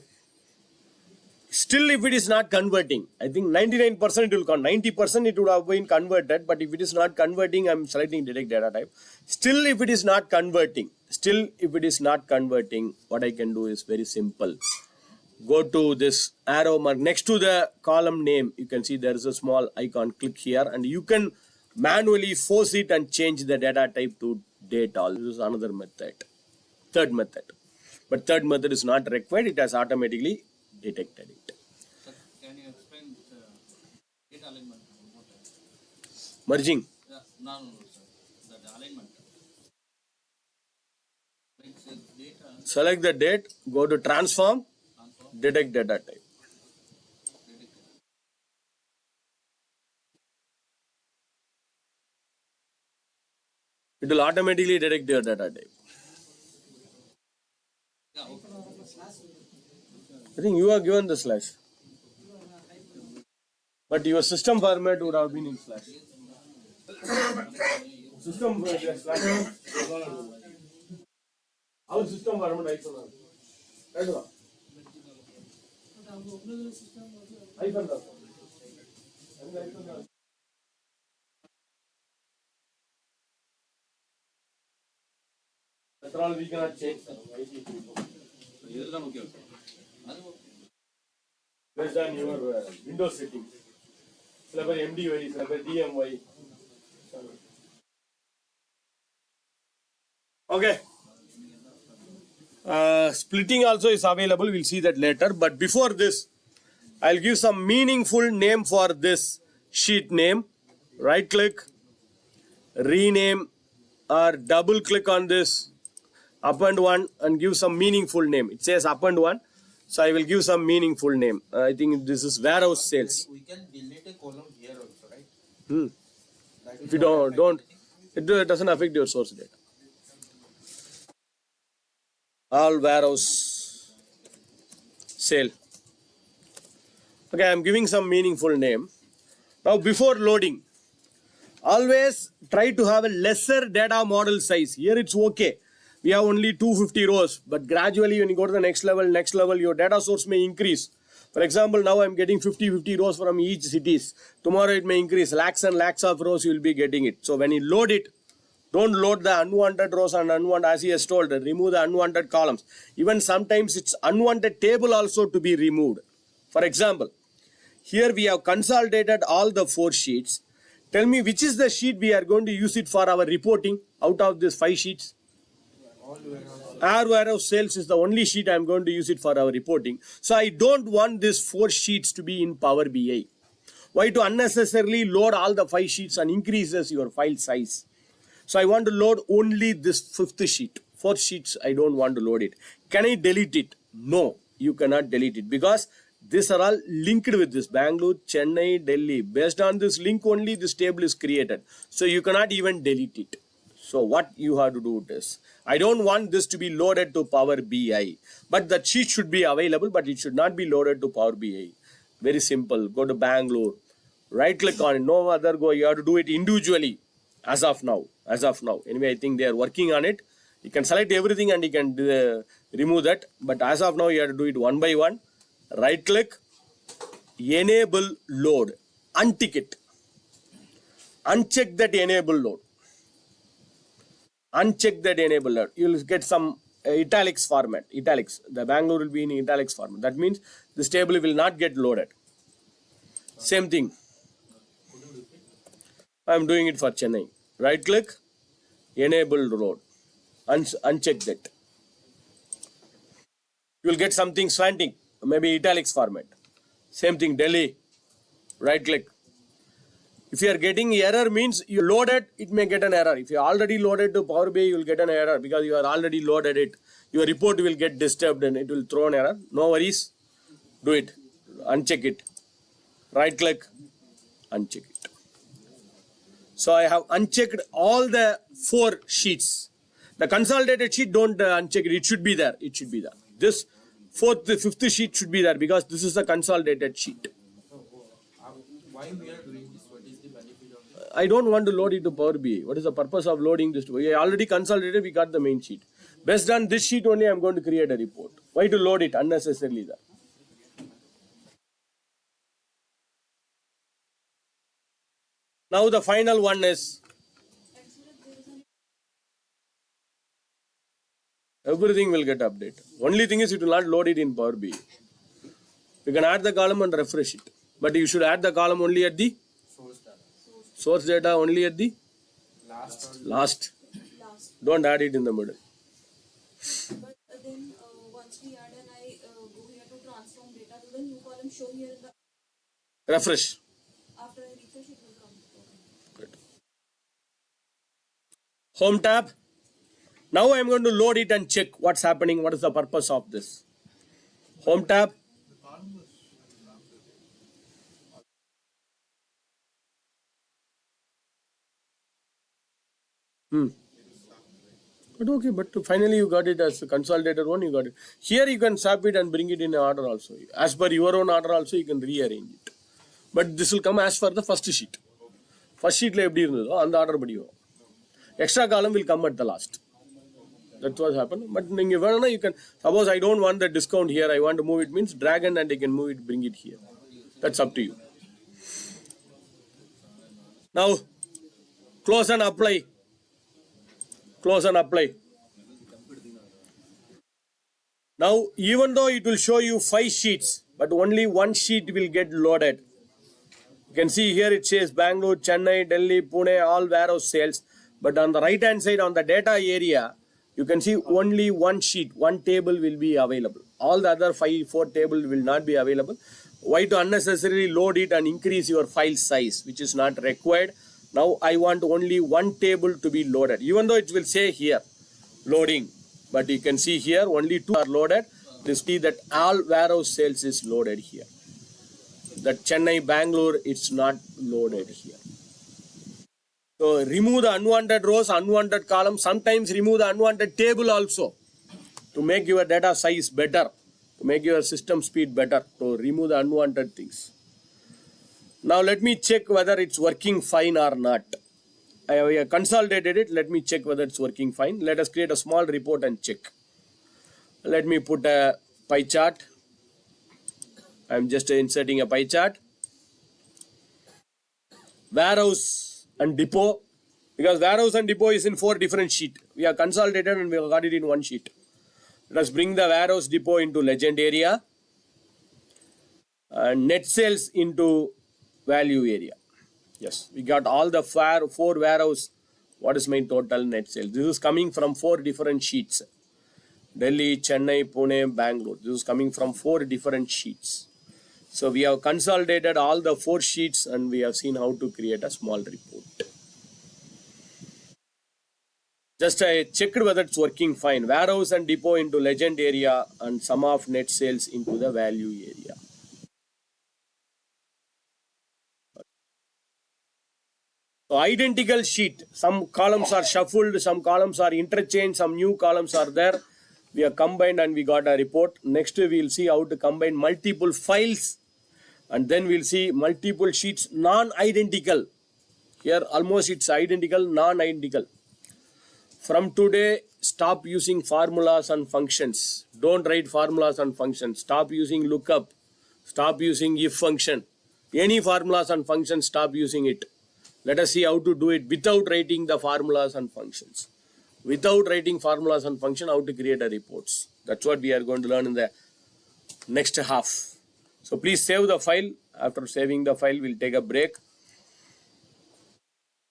still if it is not converting, I think 99% it will come. 90% it would have been converted, but if it is not converting, I'm selecting detect data type. Still if it is not converting, what I can do is very simple. Go to this arrow mark next to the column name. You can see there is a small icon. Click here and you can manually force it and change the data type to date all. This is another method. Third method. But third method is not required. It has automatically detected it. Sir, can you explain data alignment? Merging. No, sir. The alignment. Like say data. Select the date. Go to transform. Detect data type. It will automatically detect your data type. I think you are given the slash. But your system format would have been in slash. System slash. Our system varament iPhone. Right or iPhone. That's all we cannot change. Based on your Windows settings. Select MDY, select DMY. Okay. Splitting also is available. We'll see that later. But before this, I'll give some meaningful name for this sheet name. Right click, rename, or double click on this append one and give some meaningful name. It says append one, so I will give some meaningful name. I think this is warehouse sales. We can delete a column here also, right? That If will you not affect don't, anything. it doesn't affect your source data. All warehouse sale. Okay, I'm giving some meaningful name. Now before loading, always try to have a lesser data model size. Here it's okay. We have only 250 rows, but gradually when you go to the next level, your data source may increase. For example, now I'm getting 50 rows from each cities. Tomorrow it may increase. Lakhs and lakhs of rows you will be getting it. So when you load it, don't load the unwanted rows and unwanted, as he has told, remove the unwanted columns. Even sometimes it's unwanted table also to be removed. For example, here we have consolidated all the 4 sheets. Tell me which is the sheet we are going to use it for our reporting out of these 5 sheets. Our warehouse sales is the only sheet I am going to use it for our reporting. So I don't want these 4 sheets to be in Power BI. Why to unnecessarily load all the 5 sheets and increases your file size? So I want to load only this 5th sheet. 4th sheets I don't want to load it. Can I delete it? No, you cannot delete it because these are all linked with this Bangalore, Chennai, Delhi. Based on this link only this table is created. So you cannot even delete it. So what you have to do is, I don't want this to be loaded to Power BI. But the sheet should be available, but it should not be loaded to Power BI. Very simple. Go to Bangalore. Right click on it. No other go. You have to do it individually. As of now. Anyway, I think they are working on it. You can select everything and you can remove that. But as of now, you have to do it one by one. Right click. Enable load. Untick it. Uncheck that enable load. Uncheck that enable load. You will get some italics format. Italics. The Bangalore will be in italics format. That means this table will not get loaded. Same thing. I am doing it for Chennai. Right click. Enable load. Uncheck that. You will get something slanting. Maybe italics format. Same thing. Delhi. Right click. If you are getting error means you loaded, it may get an error. If you are already loaded to Power BI, you will get an error because you are already loaded it. Your report will get disturbed and it will throw an error. No worries. Do it. Uncheck it. Right click. Uncheck it. So I have unchecked all the 4 sheets. The consolidated sheet, don't uncheck it. It should be there. It should be there. This 4th, 5th sheet should be there because this is a consolidated sheet. Why we are doing this? What is the benefit of this? I don't want to load it to Power BI. What is the purpose of loading this? We already consolidated, we got the main sheet. Based on this sheet only, I'm going to create a report. Why to load it unnecessarily there? Now the final one is, everything will get updated. Only thing is it will not load it in Power BI. You can add the column and refresh it. But you should add the column only at the source data only at the last. Don't add it in the middle. But then once we add and I go here to transform data to the new column, show here in the Refresh. after I refresh it will come. Good. Home tab. Now I am going to load it and check what's happening. What is the purpose of this? Home tab. But okay, but finally you got it as a consolidated one, you got it. Here you can swap it and bring it in order also. As per your own order also, you can rearrange it. But this will come as for the first sheet. First sheet la eppadi irundho and order padi varum. Extra column will come at the last. That's what happened. But you can, suppose I don't want the discount here, I want to move it, means drag and I can move it, bring it here. That's up to you. Now, close and apply. Close and apply. Now, even though it will show you 5 sheets, but only one sheet will get loaded. You can see here it says Bangalore, Chennai, Delhi, Pune, all warehouse sales. But on the right hand side, on the data area, you can see only one sheet, one table will be available. All the other 4 tables will not be available. Why to unnecessarily load it and increase your file size, which is not required. Now I want only one table to be loaded, even though it will say here loading. But you can see here only 2 are loaded. You see that all warehouse sales is loaded here. That Chennai, Bangalore, it's not loaded here. So remove the unwanted rows, unwanted columns. Sometimes remove the unwanted table also to make your data size better, to make your system speed better, to remove the unwanted things. Now let me check whether it's working fine or not. I have consolidated it. Let me check whether it's working fine. Let us create a small report and check. Let me put a pie chart. I'm just inserting a pie chart. Warehouse and depot, because warehouse and depot is in 4 different sheets. We have consolidated and we have got it in one sheet. Let us bring the warehouse depot into legend area and net sales into value area. Yes, we got all the 4 warehouse. What is my total net sales? This is coming from 4 different sheets. Delhi, Chennai, Pune, Bangalore. This is coming from 4 different sheets. So we have consolidated all the 4 sheets and we have seen how to create a small report. Just I checked whether it's working fine. Warehouse and depot into legend area and sum of net sales into the value area. So identical sheet. Some columns are shuffled, some columns are interchanged, some new columns are there. We have combined and we got a report. Next we will see how to combine multiple files. And then we'll see multiple sheets non-identical. Here almost it's identical, non-identical. From today, stop using formulas and functions. Don't write formulas and functions. Stop using lookup. Stop using if function. Any formulas and functions, stop using it. Let us see how to do it without writing the formulas and functions. Without writing formulas and functions, how to create a reports. That's what we are going to learn in the next half. So please save the file. After saving the file, we'll take a break.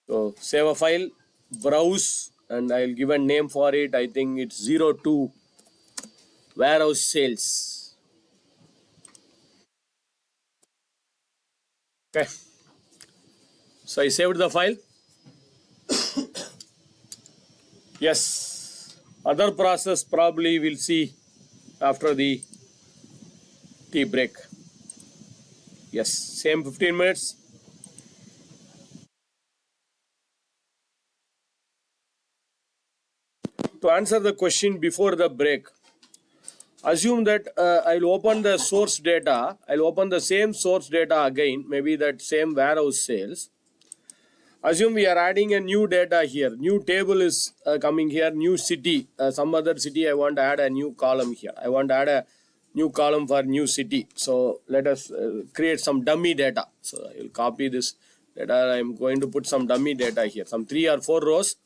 So save a file, browse, and I'll give a name for it. I think it's 02 warehouse sales. Okay. So I saved the file. Yes. Other process probably we'll see after the tea break. Yes, same 15 minutes. To answer the question before the break, assume that I'll open the source data. I'll open the same source data again, maybe that same warehouse sales. Assume we are adding a new data here. New table is coming here, new city, some other city. I want to add a new column here. I want to add a new column for new city. So let us create some dummy data. So I will copy this data. I'm going to put some dummy data here. Some 3 or 4 rows.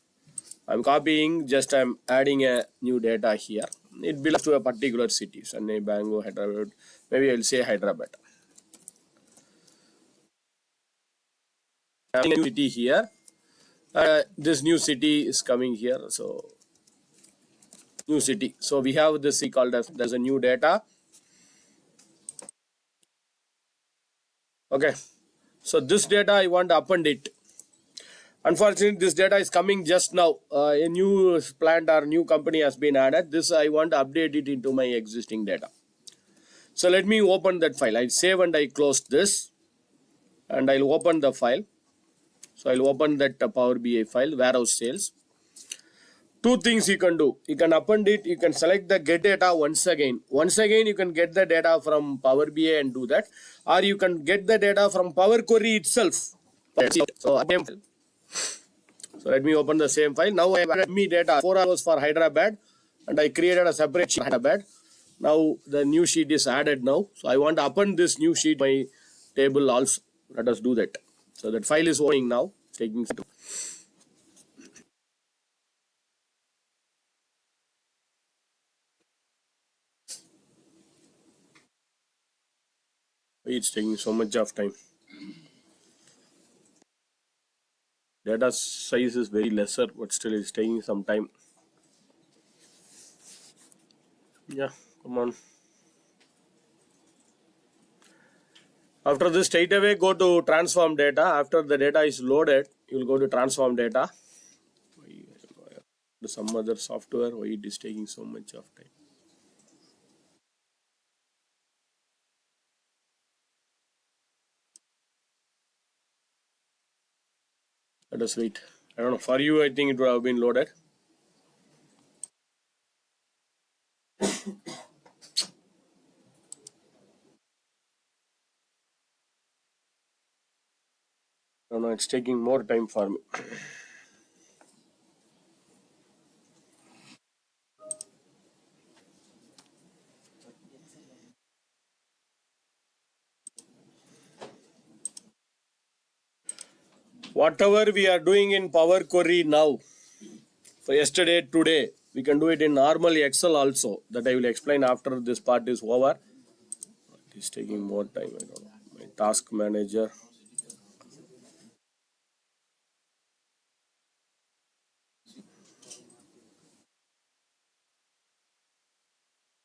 I'm copying, just I'm adding a new data here. It belongs to a particular city. Chennai, Bangalore, Hyderabad. Maybe I'll say Hyderabad. A new city here. This new city is coming here. So new city. So we have this called as there's a new data. Okay. So this data I want to append it. Unfortunately, this data is coming just now. A new plant or new company has been added. This I want to update it into my existing data. So let me open that file. I save and I close this. And I'll open the file. So I'll open that Power BI file, warehouse sales. 2 things you can do. You can append it. You can select the get data once again. Once again, you can get the data from Power BI and do that. Or you can get the data from Power Query itself. So let me open the same file. Now I have added me data 4 hours for Hyderabad, and I created a separate sheet Hyderabad. Now the new sheet is added now. So I want to append this new sheet my table also. Let us do that. So that file is opening now. Taking it's taking so much of time. Data size is very lesser, but still it's taking some time. Yeah, come on. After this, straight away go to transform data. After the data is loaded, you will go to transform data. Some other software, why it is taking so much of time. Let us wait. I don't know. For you, I think it would have been loaded. No, no, it's taking more time for me. Whatever we are doing in Power Query now, for yesterday, today, we can do it in normal Excel also. That I will explain after this part is over. It is taking more time. I don't know. My task manager.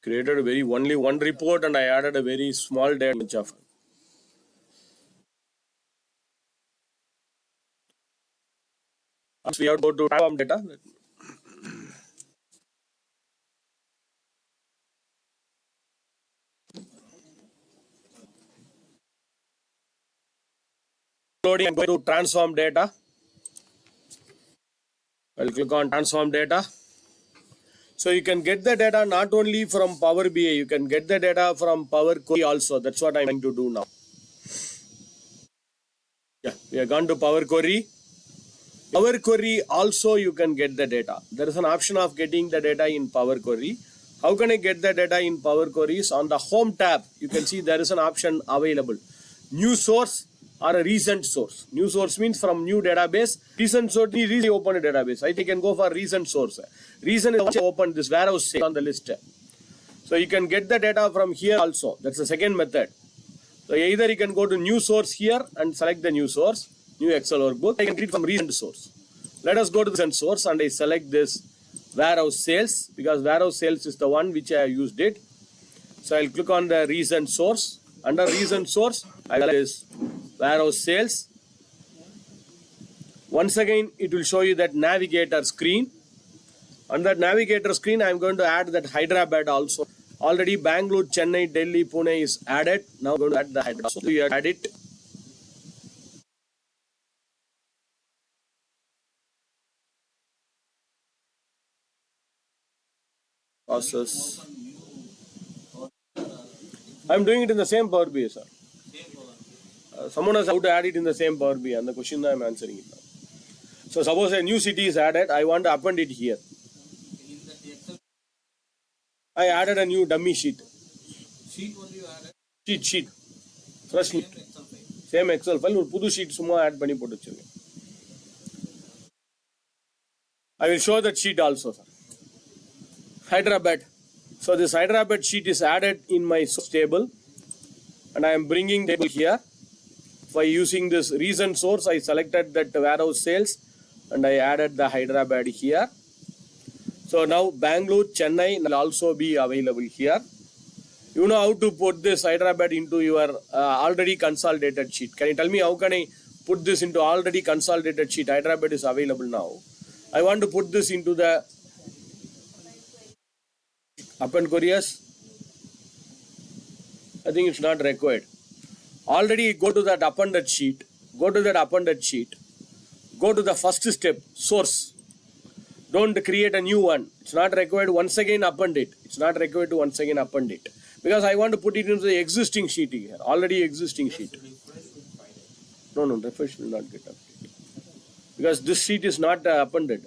Created only one report and I added a very small data. So we have to go to transform data. Loading and go to transform data. I'll click on transform data. So you can get the data not only from Power BI, you can get the data from Power Query also. That's what I'm going to do now. Yeah, we are gone to Power Query. Power Query also you can get the data. There is an option of getting the data in Power Query. How can I get the data in Power Queries? On the Home tab, you can see there is an option available. New source or a recent source. New source means from new database. Recent source means recently open a database. I think I can go for recent source. Recent is open this warehouse on the list. So you can get the data from here also. That's the second method. So either you can go to new source here and select the new source, new Excel workbook. I can read from recent source. Let us go to the recent source and I select this warehouse sales because warehouse sales is the one which I used it. So I'll click on the recent source. Under recent source, I select this warehouse sales. Once again, it will show you that navigator screen. On that navigator screen, I'm going to add that Hyderabad also. Already Bangalore, Chennai, Delhi, Pune is added. Now I'm going to add the Hyderabad. So we add it. Process. I'm doing it in the same Power BI, sir. Someone has how to add it in the same Power BI, and the question I'm answering it now. So suppose a new city is added, I want to append it here. I added a new dummy sheet. Sheet only you added? Sheet. Fresh sheet. Same Excel file. ஒரு புது sheet சும்மா add பண்ணி போட்டு வச்சிருக்கேன். I will show that sheet also, sir. Hyderabad. So this Hyderabad sheet is added in my source table, and I am bringing table here. By using this recent source, I selected that warehouse sales, and I added the Hyderabad here. So now Bangalore, Chennai will also be available here. You know how to put this Hyderabad into your already consolidated sheet. Can you tell me how can I put this into already consolidated sheet? Hyderabad is available now. I want to put this into the append queries. I think it's not required. Already go to that appended sheet. Go to that appended sheet. Go to the first step, source. Don't create a new one. It's not required. Once again append it. It's not required to once again append it. Because I want to put it into the existing sheet here. Already existing sheet. No, refresh will not get updated. Because this sheet is not appended.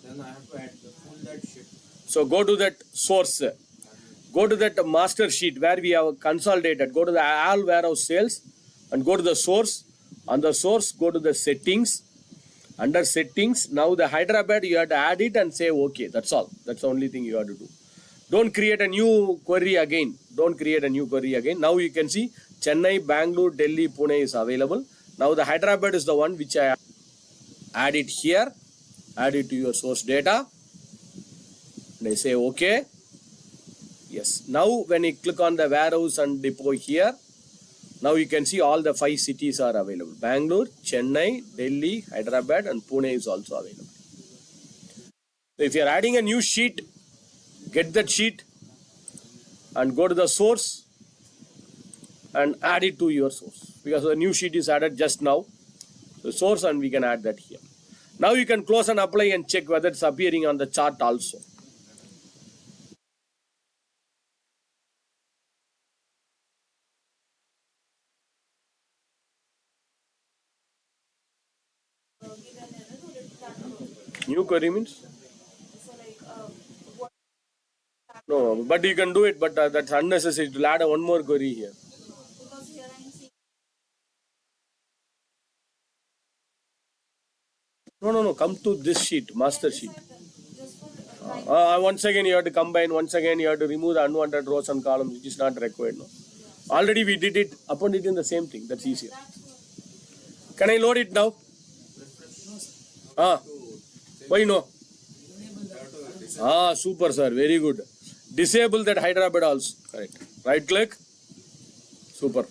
Then I have to add the full that sheet. So go to that source. Go to that master sheet where we have consolidated. Go to the all warehouse sales and go to the source. On the source, go to the settings. Under settings, now the Hyderabad, you have to add it and say okay. That's all. That's the only thing you have to do. Don't create a new query again. Don't create a new query again. Now you can see Chennai, Bangalore, Delhi, Pune is available. Now the Hyderabad is the one which I add it here. Add it to your source data. And I say okay. Yes. Now when you click on the warehouse and depot here, now you can see all the 5 cities are available. Bangalore, Chennai, Delhi, Hyderabad and Pune is also available. So if you are adding a new sheet, get that sheet and go to the source and add it to your source. Because the new sheet is added just now. The source and we can add that here. Now you can close and apply and check whether it's appearing on the chart also. Give an error or it that New query means? so like what No, but you can do it, but that's unnecessary. To add one more query here. because here I am seeing No. Come to this sheet, master sheet. just for right Once again, you have to combine. Once again, you have to remove the unwanted rows and columns, which is not required. No. Already we did it. Upon it in the same thing. That's easier. that's what Can I load it now? Why no? Super, sir. Very good. Disable that Hyderabad also. Correct. Right click. Super.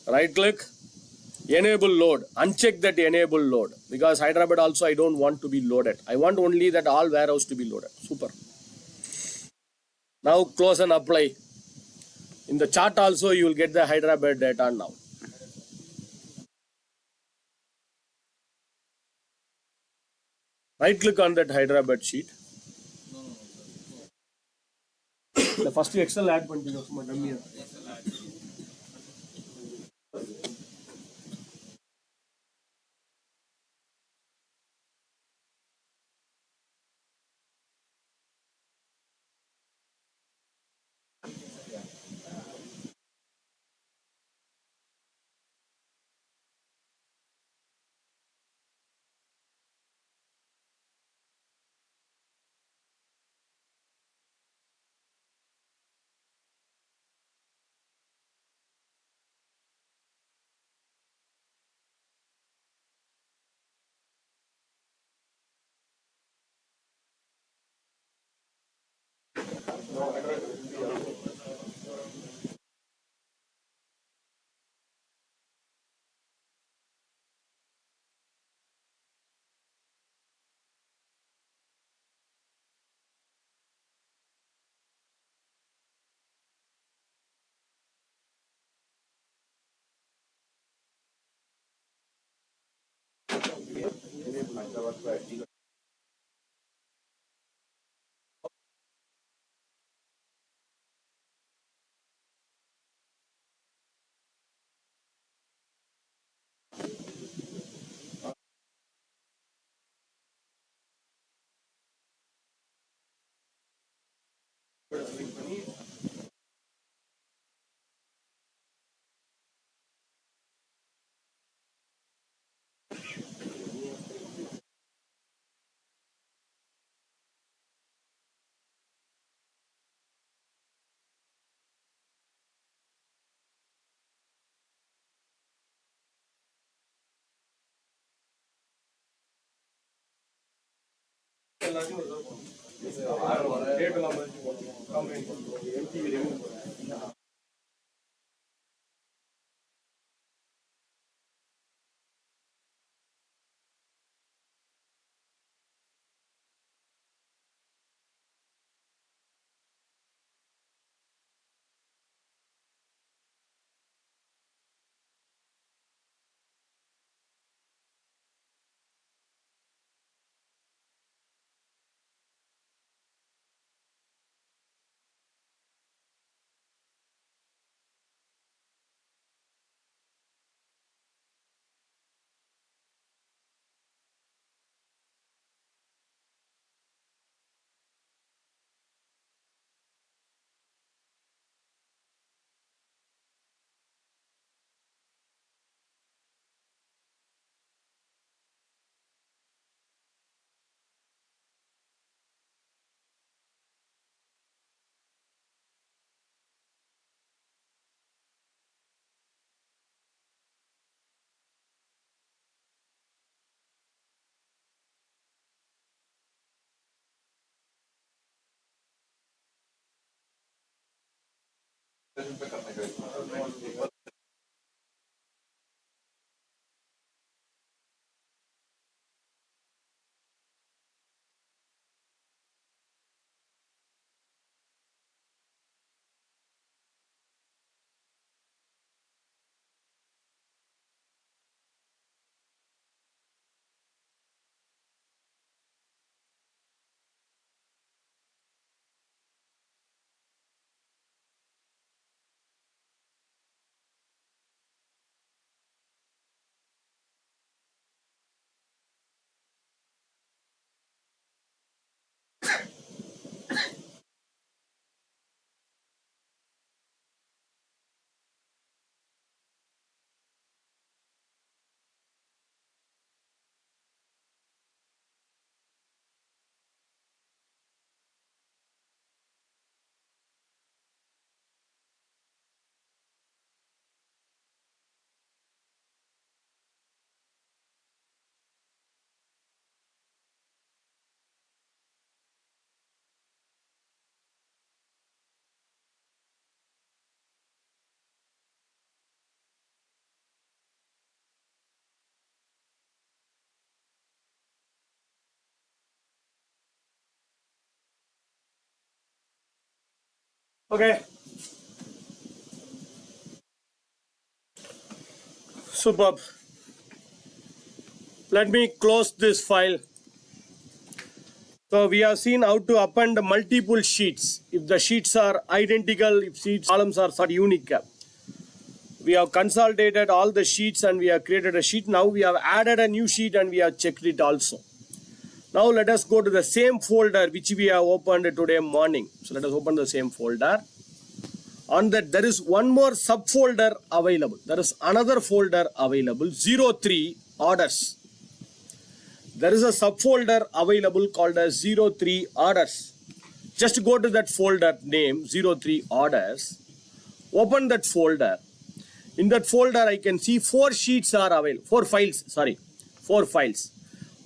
Right click. Enable load. Uncheck that enable load. Because Hyderabad also I don't want to be loaded. I want only that all warehouse to be loaded. Super. Now close and apply. In the chart also you will get the Hyderabad data now. Right click on that Hyderabad sheet. The first Excel add பண்ணிட்டீங்க சும்மா டம்மியா. Okay, superb. Let me close this file. So we have seen how to append multiple sheets. If the sheets are identical, if sheets columns are sort of unique. We have consolidated all the sheets and we have created a sheet. Now we have added a new sheet and we have checked it also. Now let us go to the same folder which we have opened today morning. So let us open the same folder. On that there is one more subfolder available. There is another folder available, 03 orders. There is a subfolder available called as 03 orders. Just go to that folder name 03 orders. Open that folder. In that folder I can see 4 sheets are available. 4 files, sorry. 4 files.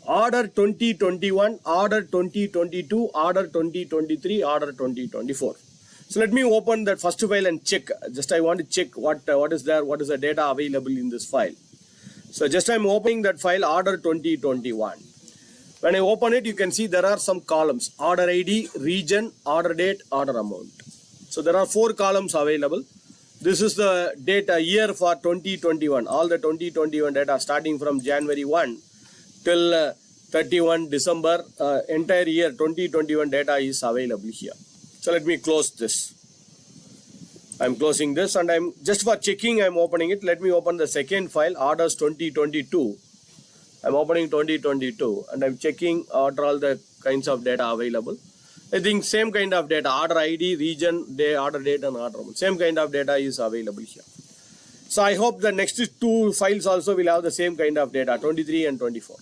Order 2021, order 2022, order 2023, order 2024. So let me open that first file and check. Just I want to check what is there, what is the data available in this file. So just I'm opening that file, order 2021. When I open it, you can see there are some columns. Order ID, region, order date, order amount. So there are 4 columns available. This is the data year for 2021. All the 2021 data starting from January 1 till 31 December. Entire year 2021 data is available here. So let me close this. I'm closing this and I'm just for checking I'm opening it. Let me open the second file, orders 2022. I'm opening 2022 and I'm checking what are all the kinds of data available. I think same kind of data, order ID, region, day, order date and order amount. Same kind of data is available here. So I hope the next 2 files also will have the same kind of data, 23 and 24.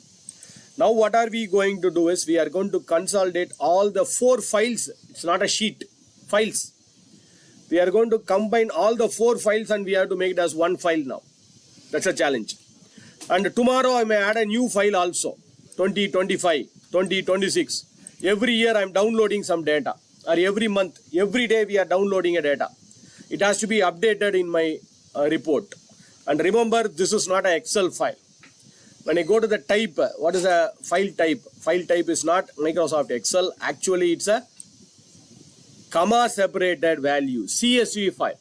Now what are we going to do is we are going to consolidate all the 4 files. It's not a sheet, files. We are going to combine all the 4 files and we have to make it as one file now. That's a challenge. And tomorrow I may add a new file also, 2025, 2026. Every year I am downloading some data, or every month, every day we are downloading a data. It has to be updated in my report. And remember, this is not an Excel file. When I go to the type, what is a file type? File type is not Microsoft Excel. Actually, it's a comma separated value, CSV file.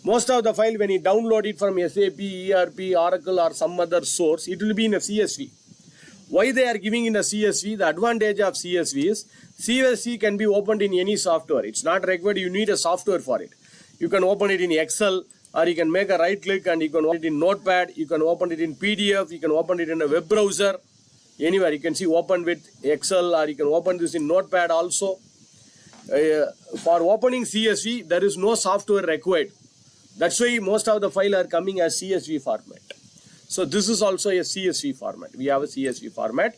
Most of the file, when you download it from SAP, ERP, Oracle or some other source, it will be in a CSV. Why they are giving in a CSV? The advantage of CSV is CSV can be opened in any software. It's not required you need a software for it. You can open it in Excel or you can make a right click and you can open it in Notepad. You can open it in PDF. You can open it in a web browser. Anywhere you can see open with Excel or you can open this in Notepad also. For opening CSV, there is no software required. That's why most of the file are coming as CSV format. So this is also a CSV format. We have a CSV format,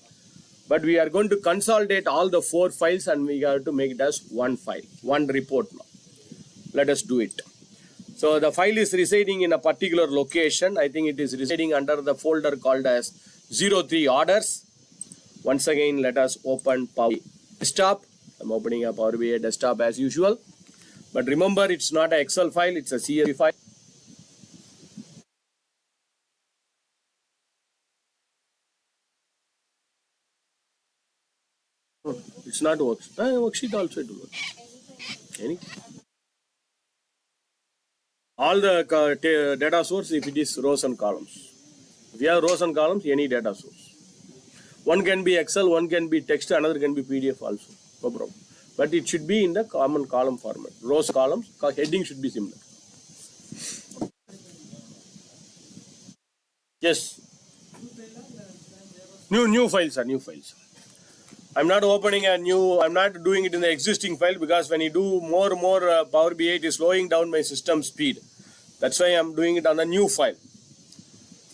but we are going to consolidate all the 4 files and we have to make it as one file, one report now. Let us do it. So the file is residing in a particular location. I think it is residing under the folder called as 03 orders. Once again, let us open Power BI Desktop. I'm opening up Power BI Desktop as usual. But remember, it's not an Excel file, it's a CSV file. It's not worksheet also it will work. Any? All the data source, if it is rows and columns. If you have rows and columns, any data source. One can be Excel, one can be text, another can be PDF also. No problem. But it should be in the common column format. Rows, columns, heading should be similar. Yes. New files, sir. New files. I'm not opening a new, I'm not doing it in the existing file because when you do more Power BI, it is slowing down my system speed. That's why I'm doing it on a new file.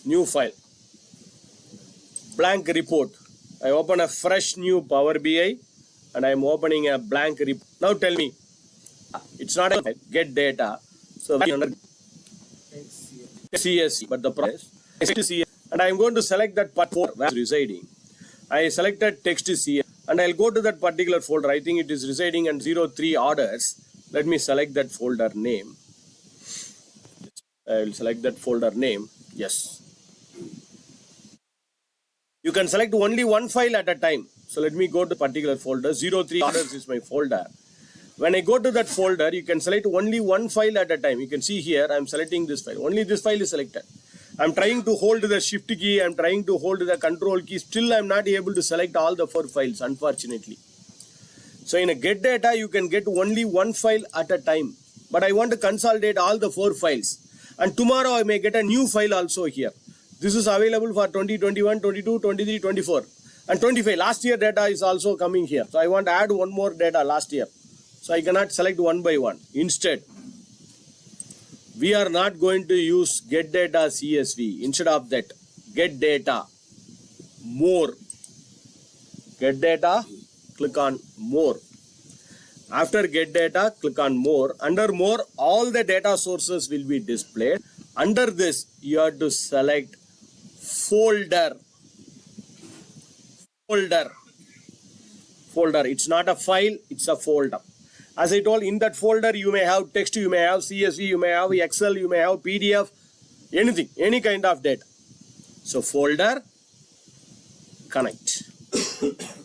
New file. Blank report. I open a fresh new Power BI and I'm opening a blank report. Now tell me, it's not a get data. So CSC, but the process is CSC. And I'm going to select that part where it's residing. I selected text CS and I'll go to that particular folder. I think it is residing in 03 orders. Let me select that folder name. I will select that folder name. Yes. You can select only one file at a time. So let me go to particular folder. 03 orders is my folder. When I go to that folder, you can select only one file at a time. You can see here, I'm selecting this file. Only this file is selected. I'm trying to hold the shift key. I'm trying to hold the control key. Still, I'm not able to select all the 4 files, unfortunately. So in a get data, you can get only one file at a time. But I want to consolidate all the 4 files. And tomorrow, I may get a new file also here. This is available for 2021, 22, 23, 24. And 25. Last year data is also coming here. So I want to add one more data last year. So I cannot select one by one. Instead, we are not going to use get data CSV. Instead of that, get data more. Get data, click on more. After get data, click on more. Under more, all the data sources will be displayed. Under this, you have to select folder. Folder. It's not a file, it's a folder. As I told, in that folder, you may have text, you may have CSV, you may have Excel, you may have PDF, anything, any kind of data. So folder, connect.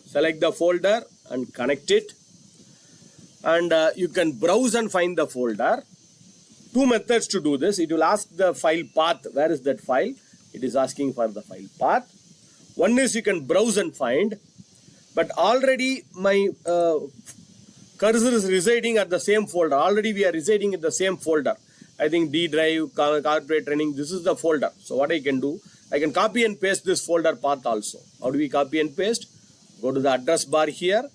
Select the folder and connect it. And you can browse and find the folder. 2 methods to do this. It will ask the file path. Where is that file? It is asking for the file path. One is you can browse and find. But already my cursor is residing at the same folder. Already we are residing in the same folder. I think D drive, corporate training, this is the folder. So what I can do, I can copy and paste this folder path also. How do we copy and paste? Go to the address bar here,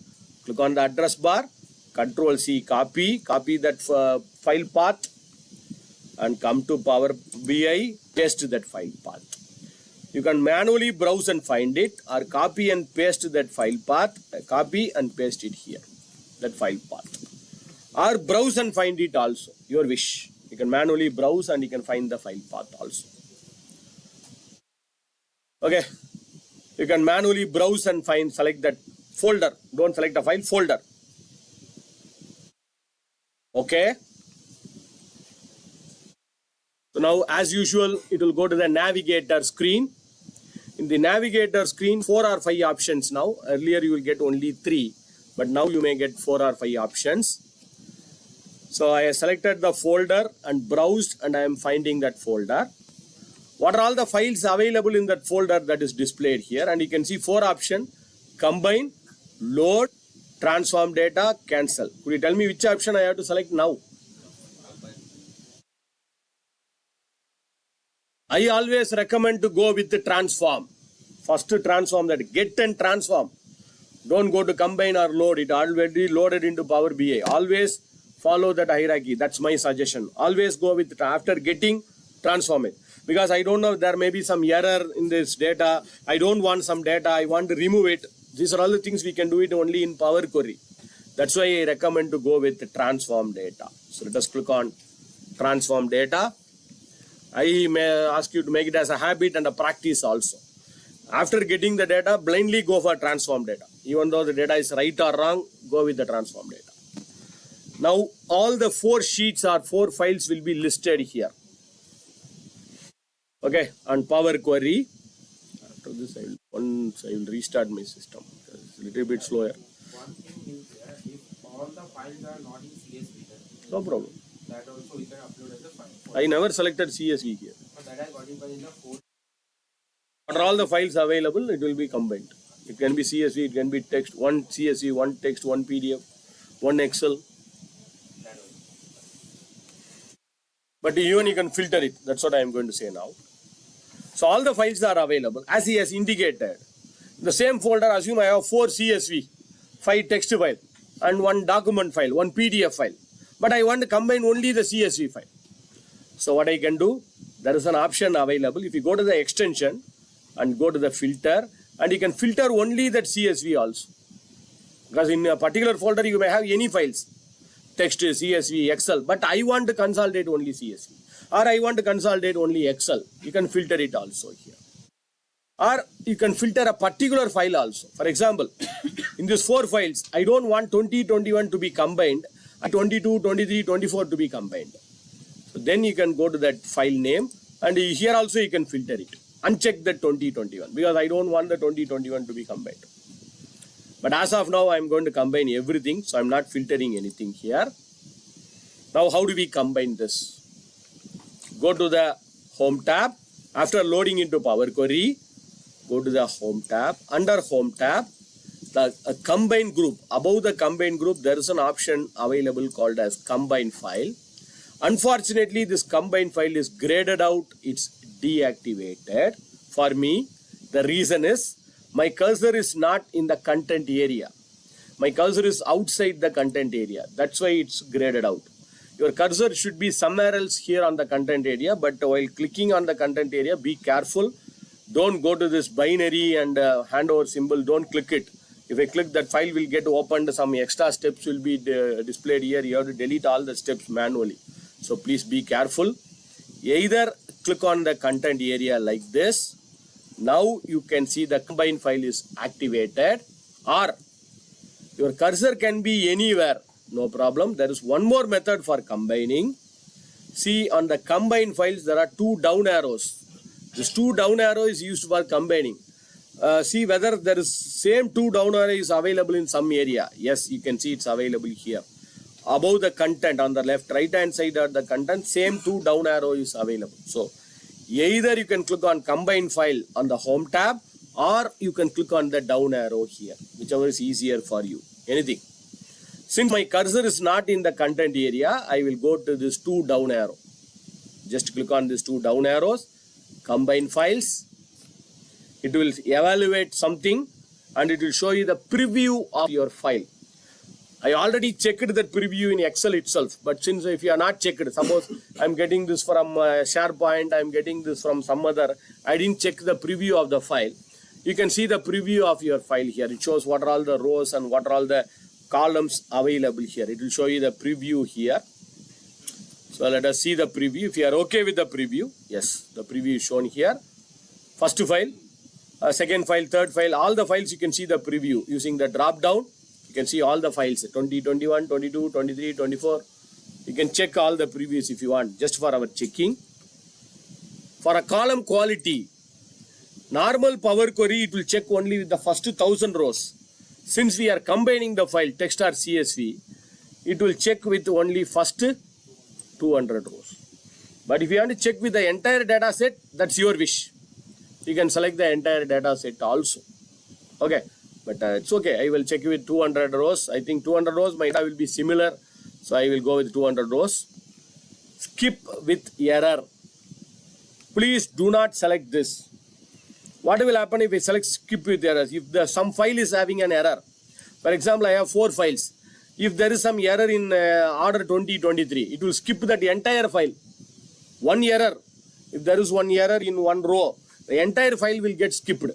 click on the address bar, Control C, copy that file path and come to Power BI, paste that file path. You can manually browse and find it or copy and paste that file path, copy and paste it here. That file path, or browse and find it also, your wish. You can manually browse and you can find the file path also. Okay, you can manually browse and find, select that folder. Don't select a file, folder. Okay. So now, as usual, it will go to the navigator screen. In the navigator screen, 4 or 5 options now. Earlier you will get only 3. But now you may get 4 or 5 options. So I have selected the folder and browsed and I am finding that folder. What are all the files available in that folder that is displayed here? And you can see 4 options: combine, load, transform data, cancel. Could you tell me which option I have to select now? I always recommend to go with the transform. First transform, that get and transform. Don't go to combine or load. It already loaded into Power BI. Always follow that hierarchy. That's my suggestion. Always go with after getting, transform it. Because I don't know, there may be some error in this data. I don't want some data. I want to remove it. These are all the things we can do it only in Power Query. That's why I recommend to go with the transform data. So let us click on transform data. I may ask you to make it as a habit and a practice also. After getting the data, blindly go for transform data. Even though the data is right or wrong, go with the transform data. Now all the 4 sheets or 4 files will be listed here. Okay, on Power Query. After this, I will restart my system. It's a little bit slower. One thing is if all the files are not in CSV, then No problem. that also we can upload as a file. I never selected CSV here. That I got it in the 4. What are all the files available? It will be combined. It can be CSV, it can be text, one CSV, one text, one PDF, one Excel. That also. But even you can filter it. That's what I am going to say now. So all the files are available as he has indicated. In the same folder, assume I have 4 CSV, 5 text file, and 1 document file, 1 PDF file. But I want to combine only the CSV file. So what I can do, there is an option available. If you go to the extension and go to the filter, and you can filter only that CSV also. Because in a particular folder you may have any files, text, CSV, Excel, but I want to consolidate only CSV. Or I want to consolidate only Excel. You can filter it also here. Or you can filter a particular file also. For example, in these 4 files, I don't want 2021 to be combined, and 22, 23, 24 to be combined. So then you can go to that file name, and here also you can filter it. Uncheck the 2021 because I don't want the 2021 to be combined. But as of now, I am going to combine everything, so I am not filtering anything here. Now, how do we combine this? Go to the Home tab. After loading into Power Query, go to the Home tab. Under Home tab, the Combine Group. Above the Combine Group, there is an option available called as Combine File. Unfortunately, this Combine file is graded out. It's deactivated. For me, the reason is my cursor is not in the content area. My cursor is outside the content area. That's why it's graded out. Your cursor should be somewhere else here on the content area, but while clicking on the content area, be careful. Don't go to this binary and handover symbol. Don't click it. If I click, that file will get opened. Some extra steps will be displayed here. You have to delete all the steps manually. So please be careful. Either click on the content area like this. Now you can see the combine file is activated, or your cursor can be anywhere. No problem. There is one more method for combining. See, on the combine files, there are 2 down arrows. This 2 down arrow is used for combining. See whether there is same 2 down arrow is available in some area. Yes, you can see it's available here. Above the content on the left, right hand side of the content, same 2 down arrow is available. So either you can click on combine file on the Home tab, or you can click on the down arrow here, whichever is easier for you. Anything. Since my cursor is not in the content area, I will go to this 2 down arrow. Just click on these 2 down arrows, combine files. It will evaluate something and it will show you the preview of your file. I already checked that preview in Excel itself, but since if you are not checked, suppose I am getting this from SharePoint, I am getting this from some other, I didn't check the preview of the file. You can see the preview of your file here. It shows what are all the rows and what are all the columns available here. It will show you the preview here. So let us see the preview. If you are okay with the preview, yes, the preview is shown here. First file, second file, third file, all the files you can see the preview using the drop down. You can see all the files 20, 21, 22, 23, 24. You can check all the previews if you want, just for our checking. For a column quality, normal Power Query, it will check only with the first 1000 rows. Since we are combining the file text or CSV, it will check with only first 200 rows. But if you want to check with the entire data set, that's your wish. You can select the entire data set also. Okay, but it's okay. I will check with 200 rows. I think 200 rows, my data will be similar. So I will go with 200 rows. Skip with error. Please do not select this. What will happen if I select skip with errors? If some file is having an error, for example, I have 4 files. If there is some error in order 2023, it will skip that entire file. One error. If there is one error in one row, the entire file will get skipped,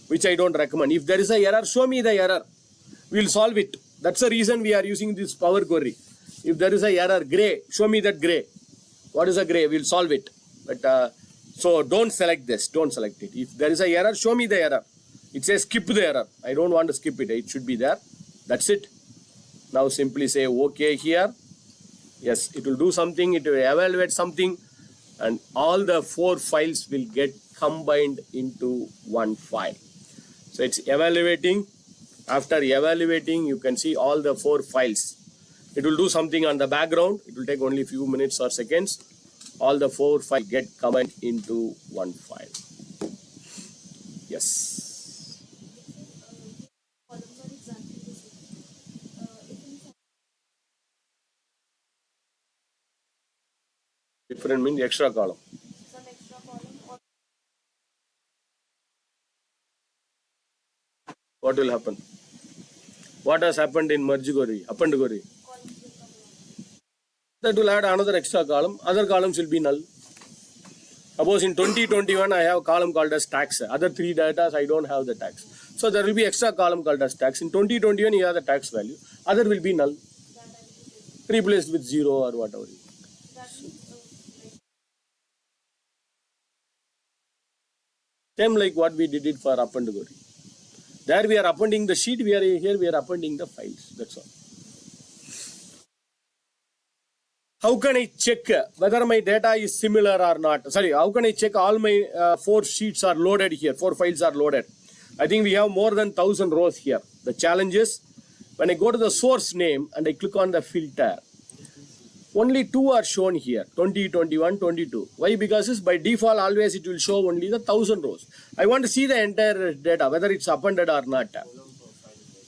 which I don't recommend. If there is a error, show me the error. We will solve it. That's the reason we are using this Power Query. If there is a error, gray, show me that gray. What is a gray? We will solve it. But so don't select this. Don't select it. If there is a error, show me the error. It says skip the error. I don't want to skip it. It should be there. That's it. Now simply say OK here. Yes, it will do something, it will evaluate something, and all the 4 files will get combined into one file. So it's evaluating. After evaluating, you can see all the 4 files. It will do something on the background. It will take only a few minutes or seconds. All the 4 files get combined into one file. Yes. Columns are exactly the same. If in Different means extra column. some extra column or What will happen? What has happened in merge query, append query? columns will come along. That will add another extra column. Other columns will be null. Suppose in 2021 I have a column called as tax. Other 3 data I don't have the tax. So there will be extra column called as tax. In 2021 you have the tax value. Other will be null. That I will Replaced with 0 or whatever. that means like Same like what we did it for append query. There we are appending the sheet. Here we are appending the files. That's all. How can I check whether my data is similar or not? Sorry, how can I check all my 4 sheets are loaded here? 4 files are loaded. I think we have more than 1000 rows here. The challenge is when I go to the source name and I click on the filter, only 2 are shown here, 20, 21, 22. Why? Because it's by default always it will show only the 1000 rows. I want to see the entire data, whether it's appended or not.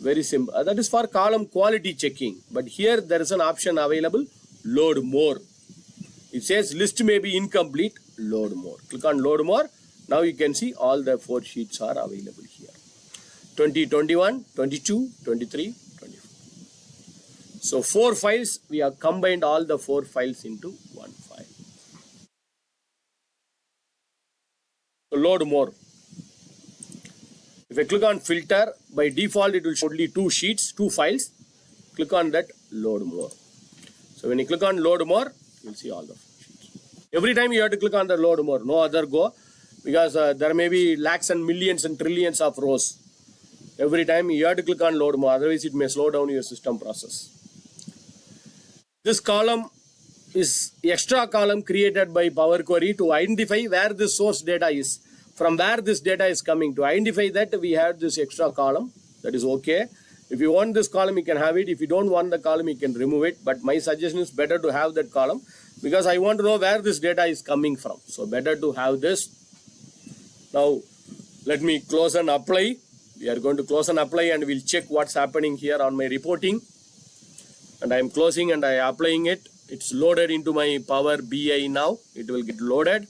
Very simple. That is for column quality checking. But here there is an option available, load more. It says list may be incomplete, load more. Click on load more. Now you can see all the 4 sheets are available here. 20, 21, 22, 23, 24. So 4 files, we have combined all the 4 files into one file. So load more. If I click on filter, by default it will show only 2 sheets, 2 files. Click on that, load more. So when you click on load more, you will see all the 4 sheets. Every time you have to click on the load more, no other go, because there may be lakhs and millions and trillions of rows. Every time you have to click on load more, otherwise it may slow down your system process. This column is extra column created by Power Query to identify where the source data is, from where this data is coming. To identify that, we have this extra column. That is okay. If you want this column, you can have it. If you don't want the column, you can remove it. But my suggestion is better to have that column because I want to know where this data is coming from. So better to have this. Now, let me close and apply. We are going to close and apply and we'll check what's happening here on my reporting. And I am closing and I am applying it. It's loaded into my Power BI now. It will get loaded.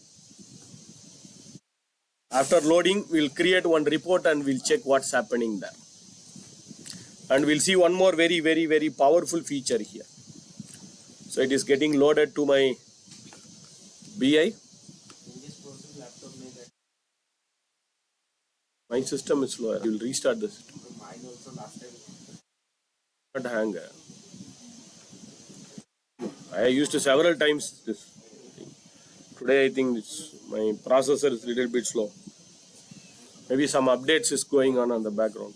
After loading, we'll create one report and we'll check what's happening there. And we'll see one more very, very, very powerful feature here. So it is getting loaded to my BI. In this process, laptop may get My system is slow. I will restart the system. mine also last time. Not hang. I used to several times this thing. Today I think my processor is a little bit slow. Maybe some updates is going on the background.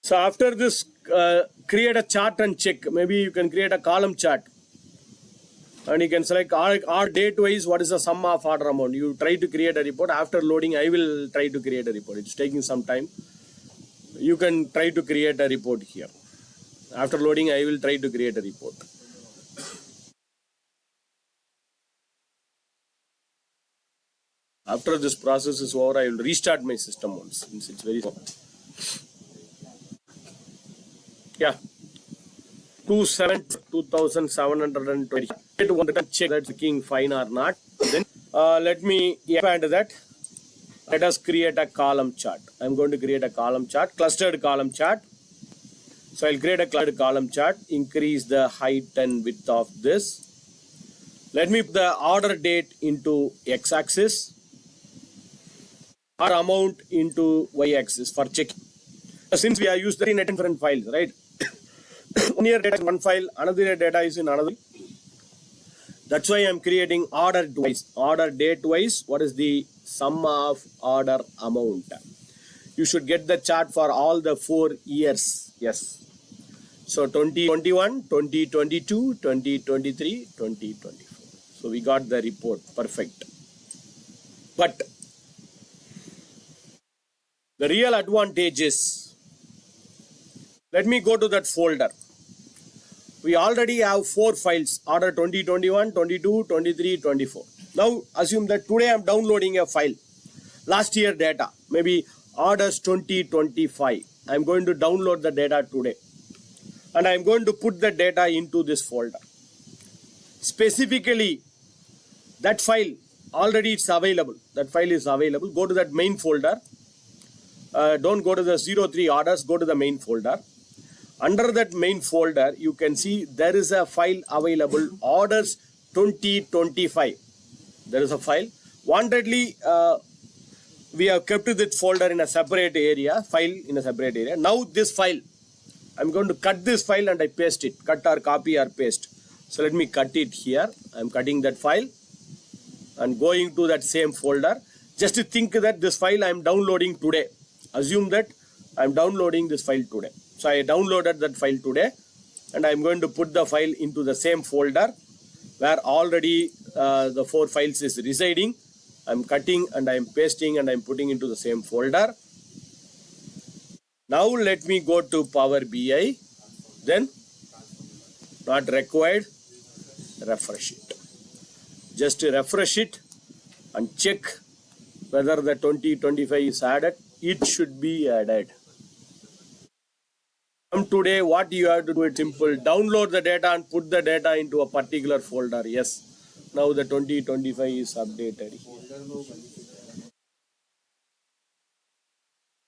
So after this, create a chart and check. Maybe you can create a column chart. And you can select our date wise what is the sum of order amount. You try to create a report. After loading, I will try to create a report. It's taking some time. You can try to create a report here. After loading, I will try to create a report. After this process is over, I will restart my system once since it's very slow. Yeah. 2,720. Check that's working fine or not. Then let me expand that. Let us create a column chart. I'm going to create a column chart, clustered column chart. So I'll create a clustered column chart, increase the height and width of this. Let me put the order date into x-axis, or amount into y-axis for checking. Since we are used in different files, right? One year data is one file, another year data is in another. That's why I'm creating order twice. Order date twice. What is the sum of order amount? You should get the chart for all the 4 years. Yes. So 2021, 2022, 2023, 2024. So we got the report. Perfect. But the real advantage is, let me go to that folder. We already have 4 files, order 2021, 22, 23, 24. Now assume that today I'm downloading a file, last year data, maybe orders 2025. I'm going to download the data today. And I'm going to put the data into this folder. Specifically, that file, already it's available. That file is available. Go to that main folder. Don't go to the 03 orders, go to the main folder. Under that main folder, you can see there is a file available, orders 2025. There is a file. Wantedly, we have kept this folder in a separate area, file in a separate area. Now this file, I'm going to cut this file and I paste it. Cut or copy or paste. So let me cut it here. I'm cutting that file and going to that same folder. Just to think that this file I'm downloading today. Assume that I'm downloading this file today. So I downloaded that file today and I'm going to put the file into the same folder where already the 4 files is residing. I'm cutting and I'm pasting and I'm putting into the same folder. Now let me go to Power BI. Then not required. Refresh it. Just refresh it and check whether the 2025 is added. It should be added. From today, what you have to do is simple. Download the data and put the data into a particular folder. Yes. Now the 2025 is updated.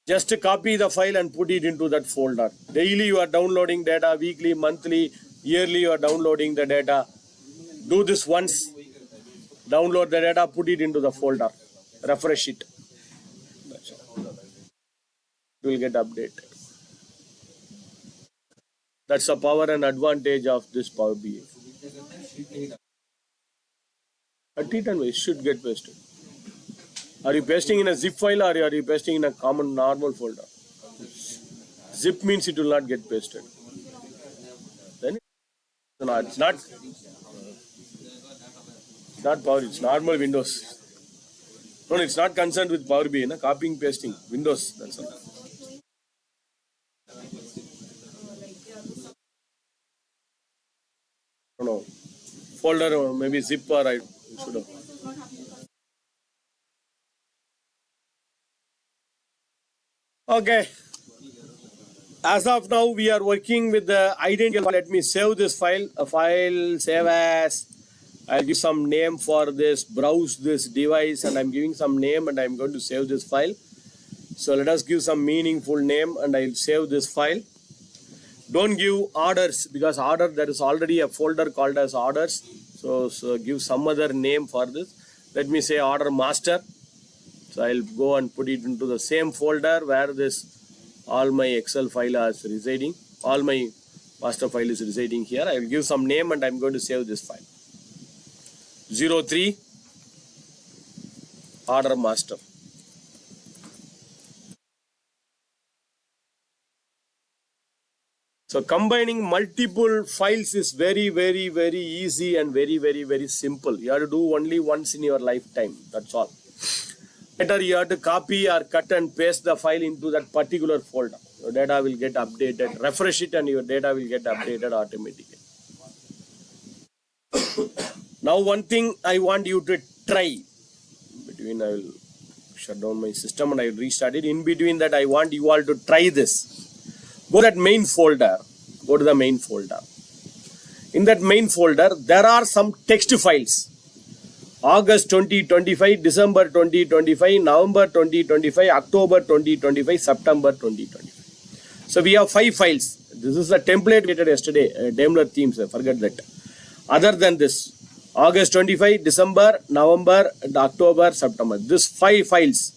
Just copy the file and put it into that folder. Daily you are downloading data, weekly, monthly, yearly you are downloading the data. Do this once. Download the data, put it into the folder. Refresh it. That's all. It will get updated. That's the power and advantage of this Power BI. Cut it and it should get pasted. Are you pasting in a zip file or are you pasting in a common normal folder? Zip means it will not get pasted. Then it's not Power, it's normal Windows. No, it's not concerned with Power BI, na? Copying, pasting, Windows, that's all. No. Folder or maybe zip or I should have. Okay. As of now, we are working with the identical. Let me save this file. A file, save as. I'll give some name for this, browse this device, and I'm giving some name and I'm going to save this file. So let us give some meaningful name and I'll save this file. Don't give orders because order, there is already a folder called as orders. So give some other name for this. Let me say order master. So I'll go and put it into the same folder where this all my Excel file is residing. All my master file is residing here. I will give some name and I'm going to save this file. 03 order master. So combining multiple files is very, very, very easy and very, very, very simple. You have to do only once in your lifetime. That's all. Later you have to copy or cut and paste the file into that particular folder. Your data will get updated. Refresh it and your data will get updated automatically. Now one thing I want you to try. Between I will shut down my system and I will restart it. In between that I want you all to try this. Go to that main folder. Go to the main folder. In that main folder, there are some text files. August 2025, December 2025, November 2025, October 2025, September 2025. So we have 5 files. This is a template created yesterday, Daimler themes, forget that. Other than this, August 25, December, November, October, September. These 5 files.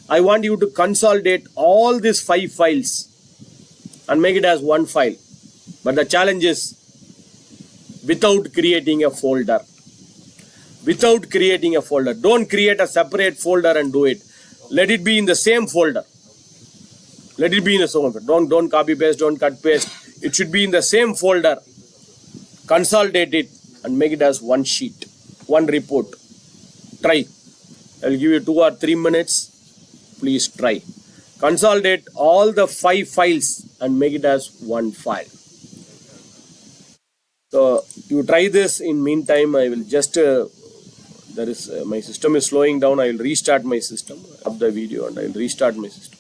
I want you to consolidate all these 5 files and make it as one file. But the challenge is without creating a folder. without creating a folder. Don't create a separate folder and do it. Let it be in the same folder. Let it be in the same folder. Don't copy paste, don't cut paste. It should be in the same folder. Consolidate it and make it as one sheet, one report. Try. I'll give you 2 or 3 minutes. Please try. Consolidate all the 5 files and make it as one file. So you try this. In meantime, I will just my system is slowing down. I will restart my system of the video and I will restart my system.